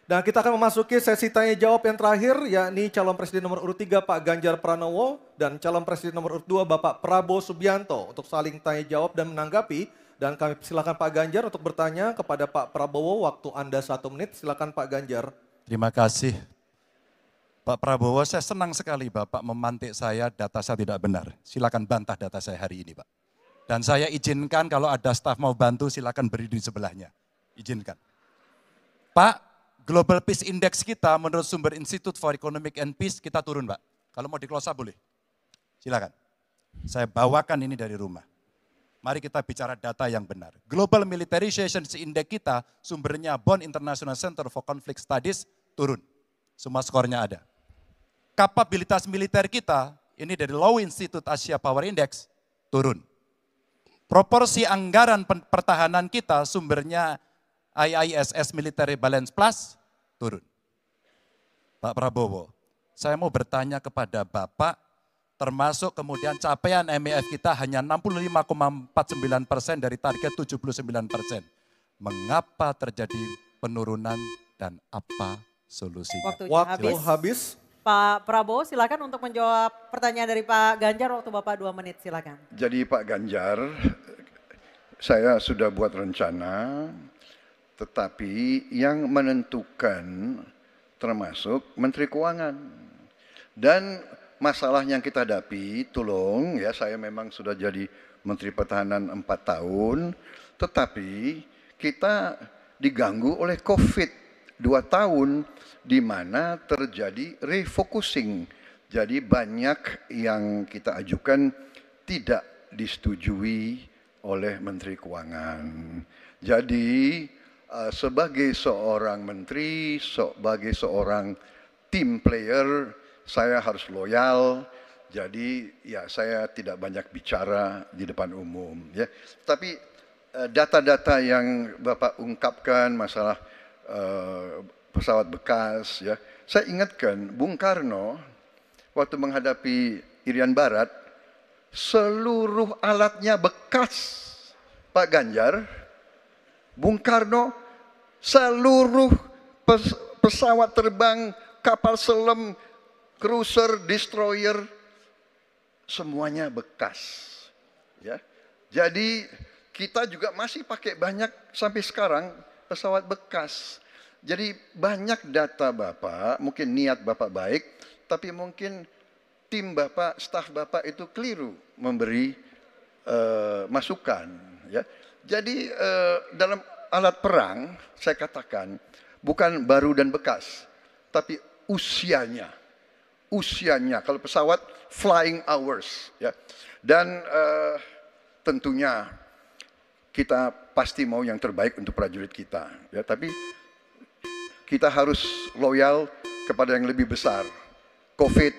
Dan kita akan memasuki sesi tanya jawab yang terakhir, yakni calon presiden nomor urut 3 Pak Ganjar Pranowo dan calon presiden nomor urut 2 Bapak Prabowo Subianto untuk saling tanya jawab dan menanggapi. Dan kami silakan Pak Ganjar untuk bertanya kepada Pak Prabowo, waktu Anda 1 menit, silakan Pak Ganjar. Terima kasih. Pak Prabowo, saya senang sekali Bapak memantik saya, data saya tidak benar. Silakan bantah data saya hari ini Pak. Dan saya izinkan kalau ada staf mau bantu silakan berdiri di sebelahnya. Izinkan. Pak, Global Peace Index kita menurut sumber Institute for Economic and Peace kita turun, Pak. Kalau mau di-close up boleh. Silakan. Saya bawakan ini dari rumah. Mari kita bicara data yang benar. Global Militarization Index kita sumbernya Bonn International Center for Conflict Studies turun. Semua skornya ada. Kapabilitas militer kita, ini dari Law Institute Asia Power Index, turun. Proporsi anggaran pertahanan kita sumbernya IISS Military Balance Plus, turun. Pak Prabowo, saya mau bertanya kepada Bapak, termasuk kemudian capaian MEF kita hanya 65,49% dari target 79%. Mengapa terjadi penurunan dan apa solusinya? Waktu habis. Pak Prabowo silakan untuk menjawab pertanyaan dari Pak Ganjar, waktu Bapak 2 menit silakan. Jadi Pak Ganjar, saya sudah buat rencana, tetapi yang menentukan termasuk Menteri Keuangan. Dan masalah yang kita hadapi, tolong ya, saya memang sudah jadi Menteri Pertahanan 4 tahun, tetapi kita diganggu oleh COVID 2 tahun, di mana terjadi refocusing. Jadi banyak yang kita ajukan tidak disetujui oleh Menteri Keuangan. Jadi sebagai seorang menteri, sebagai seorang team player, saya harus loyal. Jadi ya saya tidak banyak bicara di depan umum. Ya. Tapi data-data yang Bapak ungkapkan masalah pesawat bekas, ya, saya ingatkan Bung Karno waktu menghadapi Irian Barat, seluruh alatnya bekas. Pak Ganjar, Bung Karno, seluruh pesawat terbang, kapal selam, cruiser, destroyer, semuanya bekas. Ya. Jadi kita juga masih pakai banyak sampai sekarang pesawat bekas. Jadi banyak data Bapak, mungkin niat Bapak baik, tapi mungkin tim Bapak, staf Bapak itu keliru memberi masukan. Ya. Jadi dalam alat perang, saya katakan, bukan baru dan bekas, tapi usianya. Usianya, kalau pesawat flying hours. Ya. Dan tentunya kita pasti mau yang terbaik untuk prajurit kita. Ya, tapi kita harus loyal kepada yang lebih besar. COVID,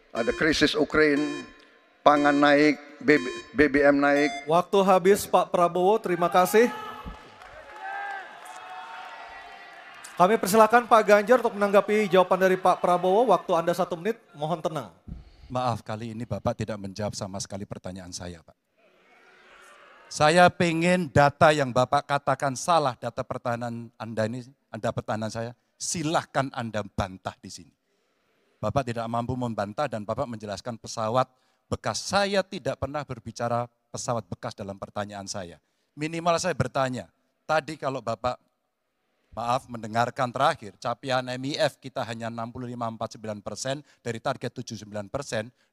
ada krisis Ukraina, pangan naik, BBM naik. Waktu habis Pak Prabowo, terima kasih. Kami persilakan Pak Ganjar untuk menanggapi jawaban dari Pak Prabowo. Waktu Anda 1 menit, mohon tenang. Maaf, kali ini Bapak tidak menjawab sama sekali pertanyaan saya, Pak. Saya pengen data yang Bapak katakan salah, data pertahanan Anda ini, Anda pertahanan saya, silahkan Anda bantah di sini. Bapak tidak mampu membantah dan Bapak menjelaskan pesawat bekas. Saya tidak pernah berbicara pesawat bekas dalam pertanyaan saya. Minimal saya bertanya, tadi kalau Bapak, maaf, mendengarkan terakhir, capaian MEF kita hanya 65,49% dari target 79%,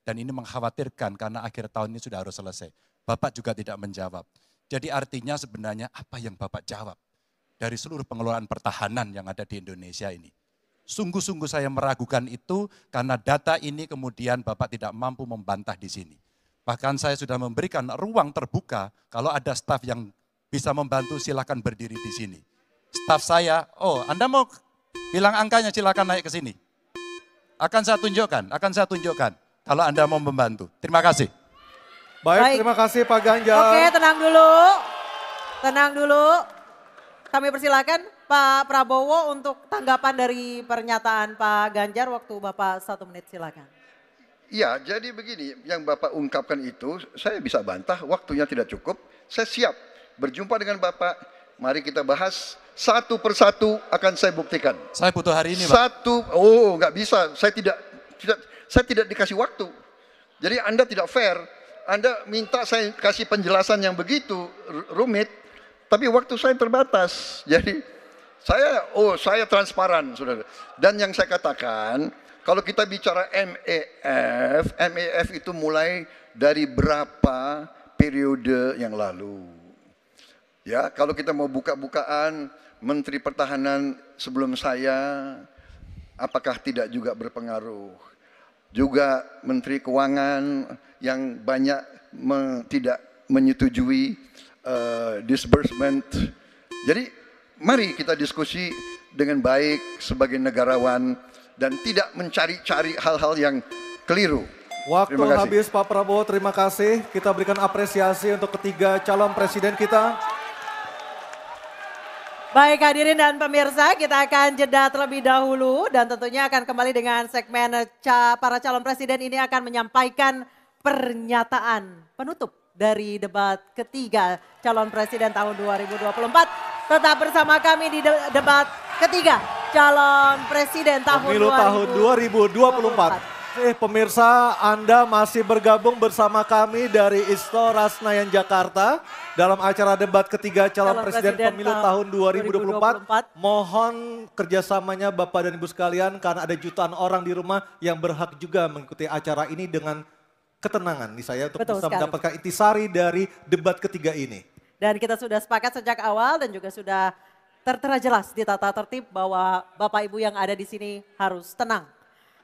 dan ini mengkhawatirkan karena akhir tahun ini sudah harus selesai. Bapak juga tidak menjawab. Jadi artinya sebenarnya apa yang Bapak jawab dari seluruh pengelolaan pertahanan yang ada di Indonesia ini? Sungguh-sungguh saya meragukan itu karena data ini kemudian Bapak tidak mampu membantah di sini. Bahkan saya sudah memberikan ruang terbuka, kalau ada staf yang bisa membantu silakan berdiri di sini. Staf saya, oh Anda mau bilang angkanya silakan naik ke sini. Akan saya tunjukkan kalau Anda mau membantu. Terima kasih. Baik, terima kasih Pak Ganjar. Oke, tenang dulu. Tenang dulu. Kami persilakan Pak Prabowo untuk tanggapan dari pernyataan Pak Ganjar. Waktu Bapak 1 menit, silakan. Ya, jadi begini, yang Bapak ungkapkan itu saya bisa bantah, waktunya tidak cukup. Saya siap berjumpa dengan Bapak, mari kita bahas satu persatu akan saya buktikan. Saya butuh hari ini, Pak. Nggak bisa, saya tidak dikasih waktu. Jadi Anda tidak fair. Anda minta saya kasih penjelasan yang begitu rumit, tapi waktu saya terbatas. Jadi saya transparan, saudara. Dan yang saya katakan, kalau kita bicara MEF itu mulai dari berapa periode yang lalu. Ya, kalau kita mau buka-bukaan, Menteri Pertahanan sebelum saya, apakah tidak juga berpengaruh? Juga Menteri Keuangan yang banyak tidak menyetujui disbursement. Jadi mari kita diskusi dengan baik sebagai negarawan dan tidak mencari-cari hal-hal yang keliru. Waktu habis Pak Prabowo, terima kasih. Kita berikan apresiasi untuk ketiga calon presiden kita. Baik hadirin dan pemirsa, kita akan jeda terlebih dahulu dan tentunya akan kembali dengan segmen para calon presiden ini akan menyampaikan pernyataan penutup dari debat ketiga calon presiden tahun 2024. Tetap bersama kami di debat ketiga calon presiden tahun 2024. Pemirsa, Anda masih bergabung bersama kami dari Istora Senayan Jakarta dalam acara debat ketiga calon presiden pemilu tahun 2024. Mohon kerjasamanya Bapak dan Ibu sekalian karena ada jutaan orang di rumah yang berhak juga mengikuti acara ini dengan ketenangan nih saya untuk bisa mendapatkan intisari dari debat ketiga ini. Dan kita sudah sepakat sejak awal dan juga sudah tertera jelas di tata tertib bahwa Bapak Ibu yang ada di sini harus tenang.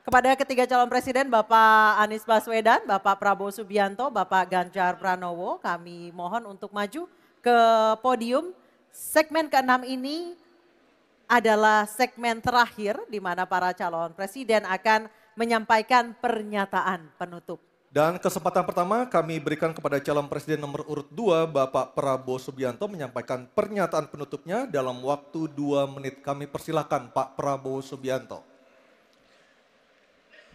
Kepada ketiga calon presiden Bapak Anies Baswedan, Bapak Prabowo Subianto, Bapak Ganjar Pranowo, kami mohon untuk maju ke podium. Segmen ke-6 ini adalah segmen terakhir di mana para calon presiden akan menyampaikan pernyataan penutup. Dan kesempatan pertama kami berikan kepada calon presiden nomor urut 2 Bapak Prabowo Subianto menyampaikan pernyataan penutupnya dalam waktu 2 menit. Kami persilakan Pak Prabowo Subianto.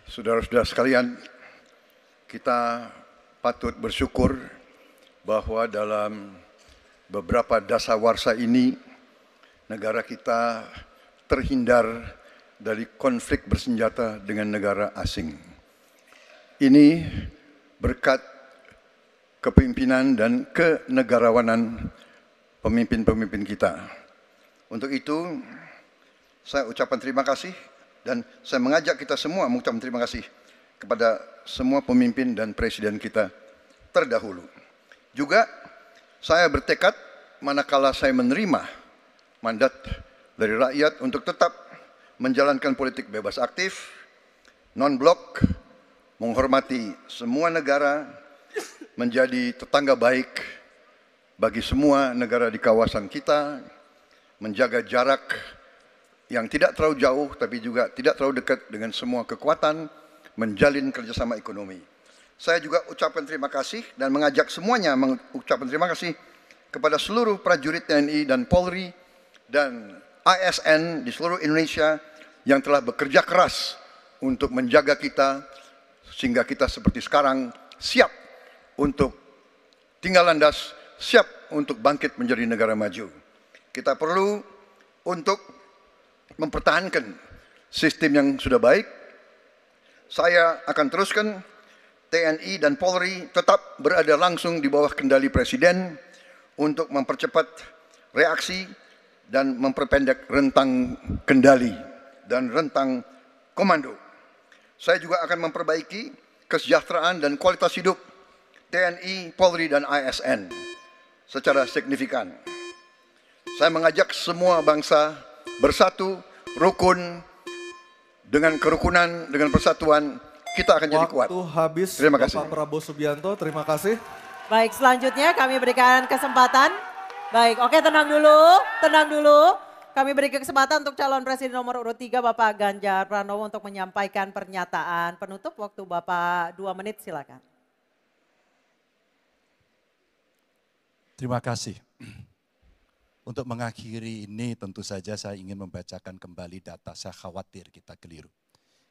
Saudara-saudara sekalian, kita patut bersyukur bahwa dalam beberapa dasawarsa ini negara kita terhindar dari konflik bersenjata dengan negara asing. Ini berkat kepemimpinan dan kenegarawanan pemimpin-pemimpin kita. Untuk itu, saya ucapkan terima kasih dan saya mengajak kita semua mengucapkan terima kasih kepada semua pemimpin dan presiden kita terdahulu. Juga saya bertekad manakala saya menerima mandat dari rakyat untuk tetap menjalankan politik bebas aktif, non-blok, menghormati semua negara, menjadi tetangga baik bagi semua negara di kawasan kita, menjaga jarak yang tidak terlalu jauh tapi juga tidak terlalu dekat dengan semua kekuatan, menjalin kerjasama ekonomi. Saya juga ucapkan terima kasih dan mengajak semuanya mengucapkan terima kasih kepada seluruh prajurit TNI dan Polri dan ASN di seluruh Indonesia yang telah bekerja keras untuk menjaga kita sehingga kita seperti sekarang siap untuk tinggal landas, siap untuk bangkit menjadi negara maju. Kita perlu untuk mempertahankan sistem yang sudah baik. Saya akan teruskan TNI dan Polri tetap berada langsung di bawah kendali Presiden untuk mempercepat reaksi dan memperpendek rentang kendali dan rentang komando. Saya juga akan memperbaiki kesejahteraan dan kualitas hidup TNI, Polri, dan ASN secara signifikan. Saya mengajak semua bangsa bersatu, rukun, dengan kerukunan, dengan persatuan, kita akan jadi kuat. Waktu habis, terima kasih. Bapak Prabowo Subianto, terima kasih. Baik, selanjutnya kami berikan kesempatan. Baik, oke tenang dulu. Kami beri kesempatan untuk calon presiden nomor urut 3 Bapak Ganjar Pranowo untuk menyampaikan pernyataan penutup. Waktu Bapak 2 menit, silakan. Terima kasih. Untuk mengakhiri ini tentu saja saya ingin membacakan kembali data, saya khawatir kita keliru.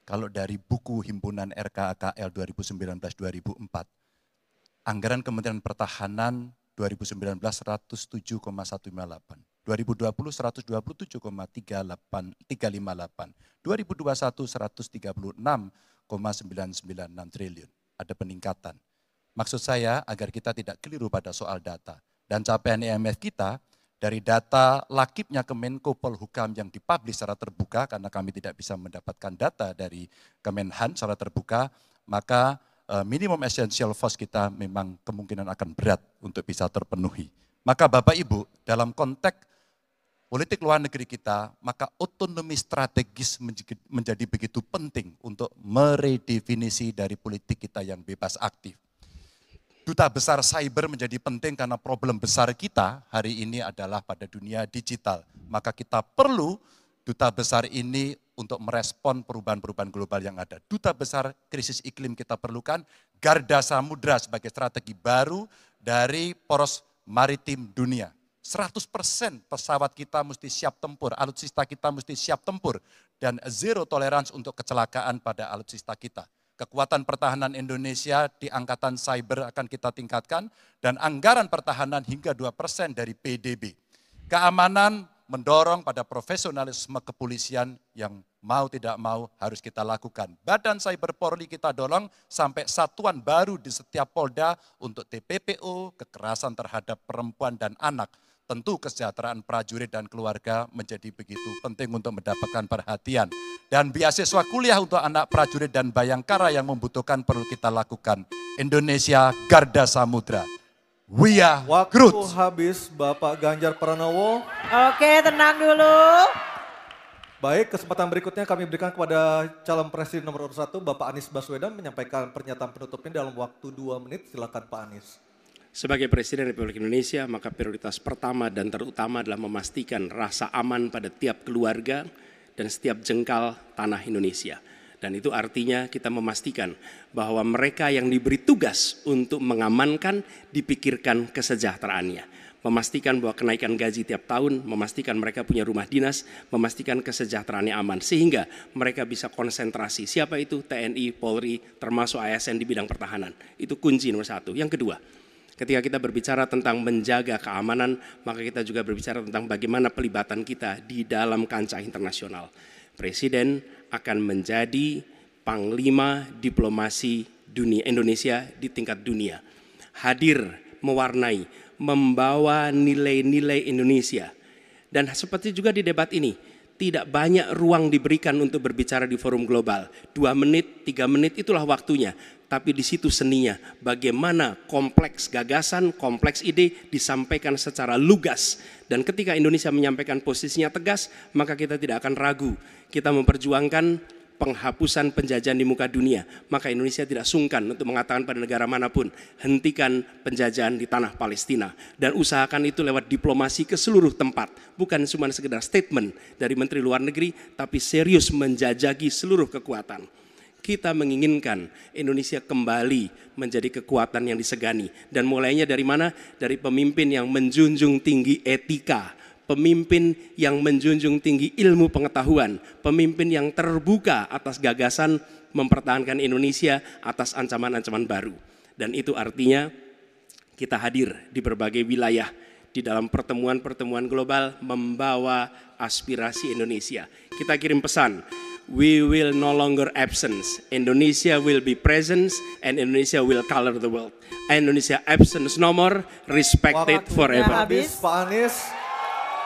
Kalau dari buku Himpunan RKAKL 2019-2004, anggaran Kementerian Pertahanan 2019 107,158, 2020 127,358, 2021 136,996 triliun. Ada peningkatan. Maksud saya agar kita tidak keliru pada soal data. Dan capaian IMF kita dari data lakibnya Kemenko Polhukam yang dipublish secara terbuka, karena kami tidak bisa mendapatkan data dari Kemenhan secara terbuka, maka minimum essential force kita memang kemungkinan akan berat untuk bisa terpenuhi. Maka Bapak Ibu, dalam konteks politik luar negeri kita, maka otonomi strategis menjadi begitu penting untuk meredefinisi dari politik kita yang bebas aktif. Duta besar cyber menjadi penting karena problem besar kita hari ini adalah pada dunia digital. Maka kita perlu duta besar ini untuk merespon perubahan-perubahan global yang ada. Duta besar krisis iklim kita perlukan, garda samudra sebagai strategi baru dari poros maritim dunia. 100% pesawat kita mesti siap tempur, alutsista kita mesti siap tempur, dan zero tolerance untuk kecelakaan pada alutsista kita. Kekuatan pertahanan Indonesia di angkatan cyber akan kita tingkatkan, dan anggaran pertahanan hingga 2% dari PDB. Keamanan mendorong pada profesionalisme kepolisian yang mau tidak mau harus kita lakukan. Badan Cyber Polri kita dorong sampai satuan baru di setiap Polda untuk TPPO, kekerasan terhadap perempuan dan anak. Tentu kesejahteraan prajurit dan keluarga menjadi begitu penting untuk mendapatkan perhatian. Dan beasiswa kuliah untuk anak prajurit dan bayangkara yang membutuhkan perlu kita lakukan. Indonesia Garda Samudra. We are Waktu Groot. habis Bapak Ganjar Pranowo. Oke, tenang dulu. Baik, kesempatan berikutnya kami berikan kepada calon presiden nomor urut 1 Bapak Anies Baswedan menyampaikan pernyataan penutupnya dalam waktu 2 menit. Silakan Pak Anies. Sebagai Presiden Republik Indonesia, maka prioritas pertama dan terutama adalah memastikan rasa aman pada tiap keluarga dan setiap jengkal tanah Indonesia. Dan itu artinya kita memastikan bahwa mereka yang diberi tugas untuk mengamankan dipikirkan kesejahteraannya. Memastikan bahwa kenaikan gaji tiap tahun, memastikan mereka punya rumah dinas, memastikan kesejahteraannya aman. Sehingga mereka bisa konsentrasi. Siapa itu? TNI, Polri, termasuk ASN di bidang pertahanan. Itu kunci nomor 1. Yang kedua, ketika kita berbicara tentang menjaga keamanan, maka kita juga berbicara tentang bagaimana pelibatan kita di dalam kancah internasional. Presiden akan menjadi panglima diplomasi dunia Indonesia di tingkat dunia. Hadir, mewarnai, membawa nilai-nilai Indonesia. Dan seperti juga di debat ini, tidak banyak ruang diberikan untuk berbicara di forum global. 2 menit, 3 menit itulah waktunya. Tapi di situ seninya, bagaimana kompleks gagasan, kompleks ide disampaikan secara lugas. Dan ketika Indonesia menyampaikan posisinya tegas, maka kita tidak akan ragu. Kita memperjuangkan penghapusan penjajahan di muka dunia. Maka Indonesia tidak sungkan untuk mengatakan pada negara manapun, hentikan penjajahan di tanah Palestina. Dan usahakan itu lewat diplomasi ke seluruh tempat. Bukan cuma sekedar statement dari Menteri Luar Negeri, tapi serius menjajaki seluruh kekuatan. Kita menginginkan Indonesia kembali menjadi kekuatan yang disegani. Dan mulainya dari mana? Dari pemimpin yang menjunjung tinggi etika, pemimpin yang menjunjung tinggi ilmu pengetahuan, pemimpin yang terbuka atas gagasan mempertahankan Indonesia atas ancaman-ancaman baru. Dan itu artinya kita hadir di berbagai wilayah di dalam pertemuan-pertemuan global membawa aspirasi Indonesia. Kita kirim pesan, we will no longer absence. Indonesia will be presence and Indonesia will color the world. Indonesia absence no more, respected forever. Habis Pak Anies.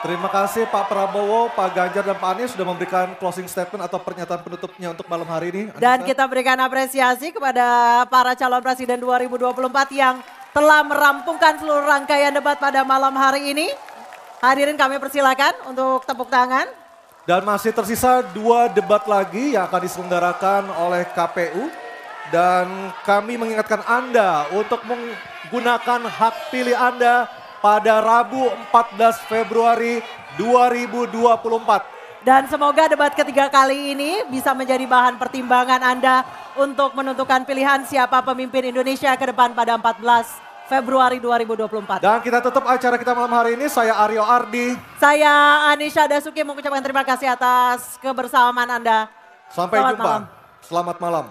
Terima kasih Pak Prabowo, Pak Ganjar dan Pak Anies sudah memberikan closing statement atau pernyataan penutupnya untuk malam hari ini. Dan kita berikan apresiasi kepada para calon presiden 2024 yang telah merampungkan seluruh rangkaian debat pada malam hari ini. Hadirin kami persilakan untuk tepuk tangan. Dan masih tersisa 2 debat lagi yang akan diselenggarakan oleh KPU. Dan kami mengingatkan Anda untuk menggunakan hak pilih Anda pada Rabu 14 Februari 2024. Dan semoga debat ketiga kali ini bisa menjadi bahan pertimbangan Anda untuk menentukan pilihan siapa pemimpin Indonesia ke depan pada 14 Februari 2024. Dan kita tutup acara kita malam hari ini. Saya Aryo Ardi. Saya Anisha Dasuki mengucapkan terima kasih atas kebersamaan Anda. Sampai Selamat jumpa. malam. Selamat malam.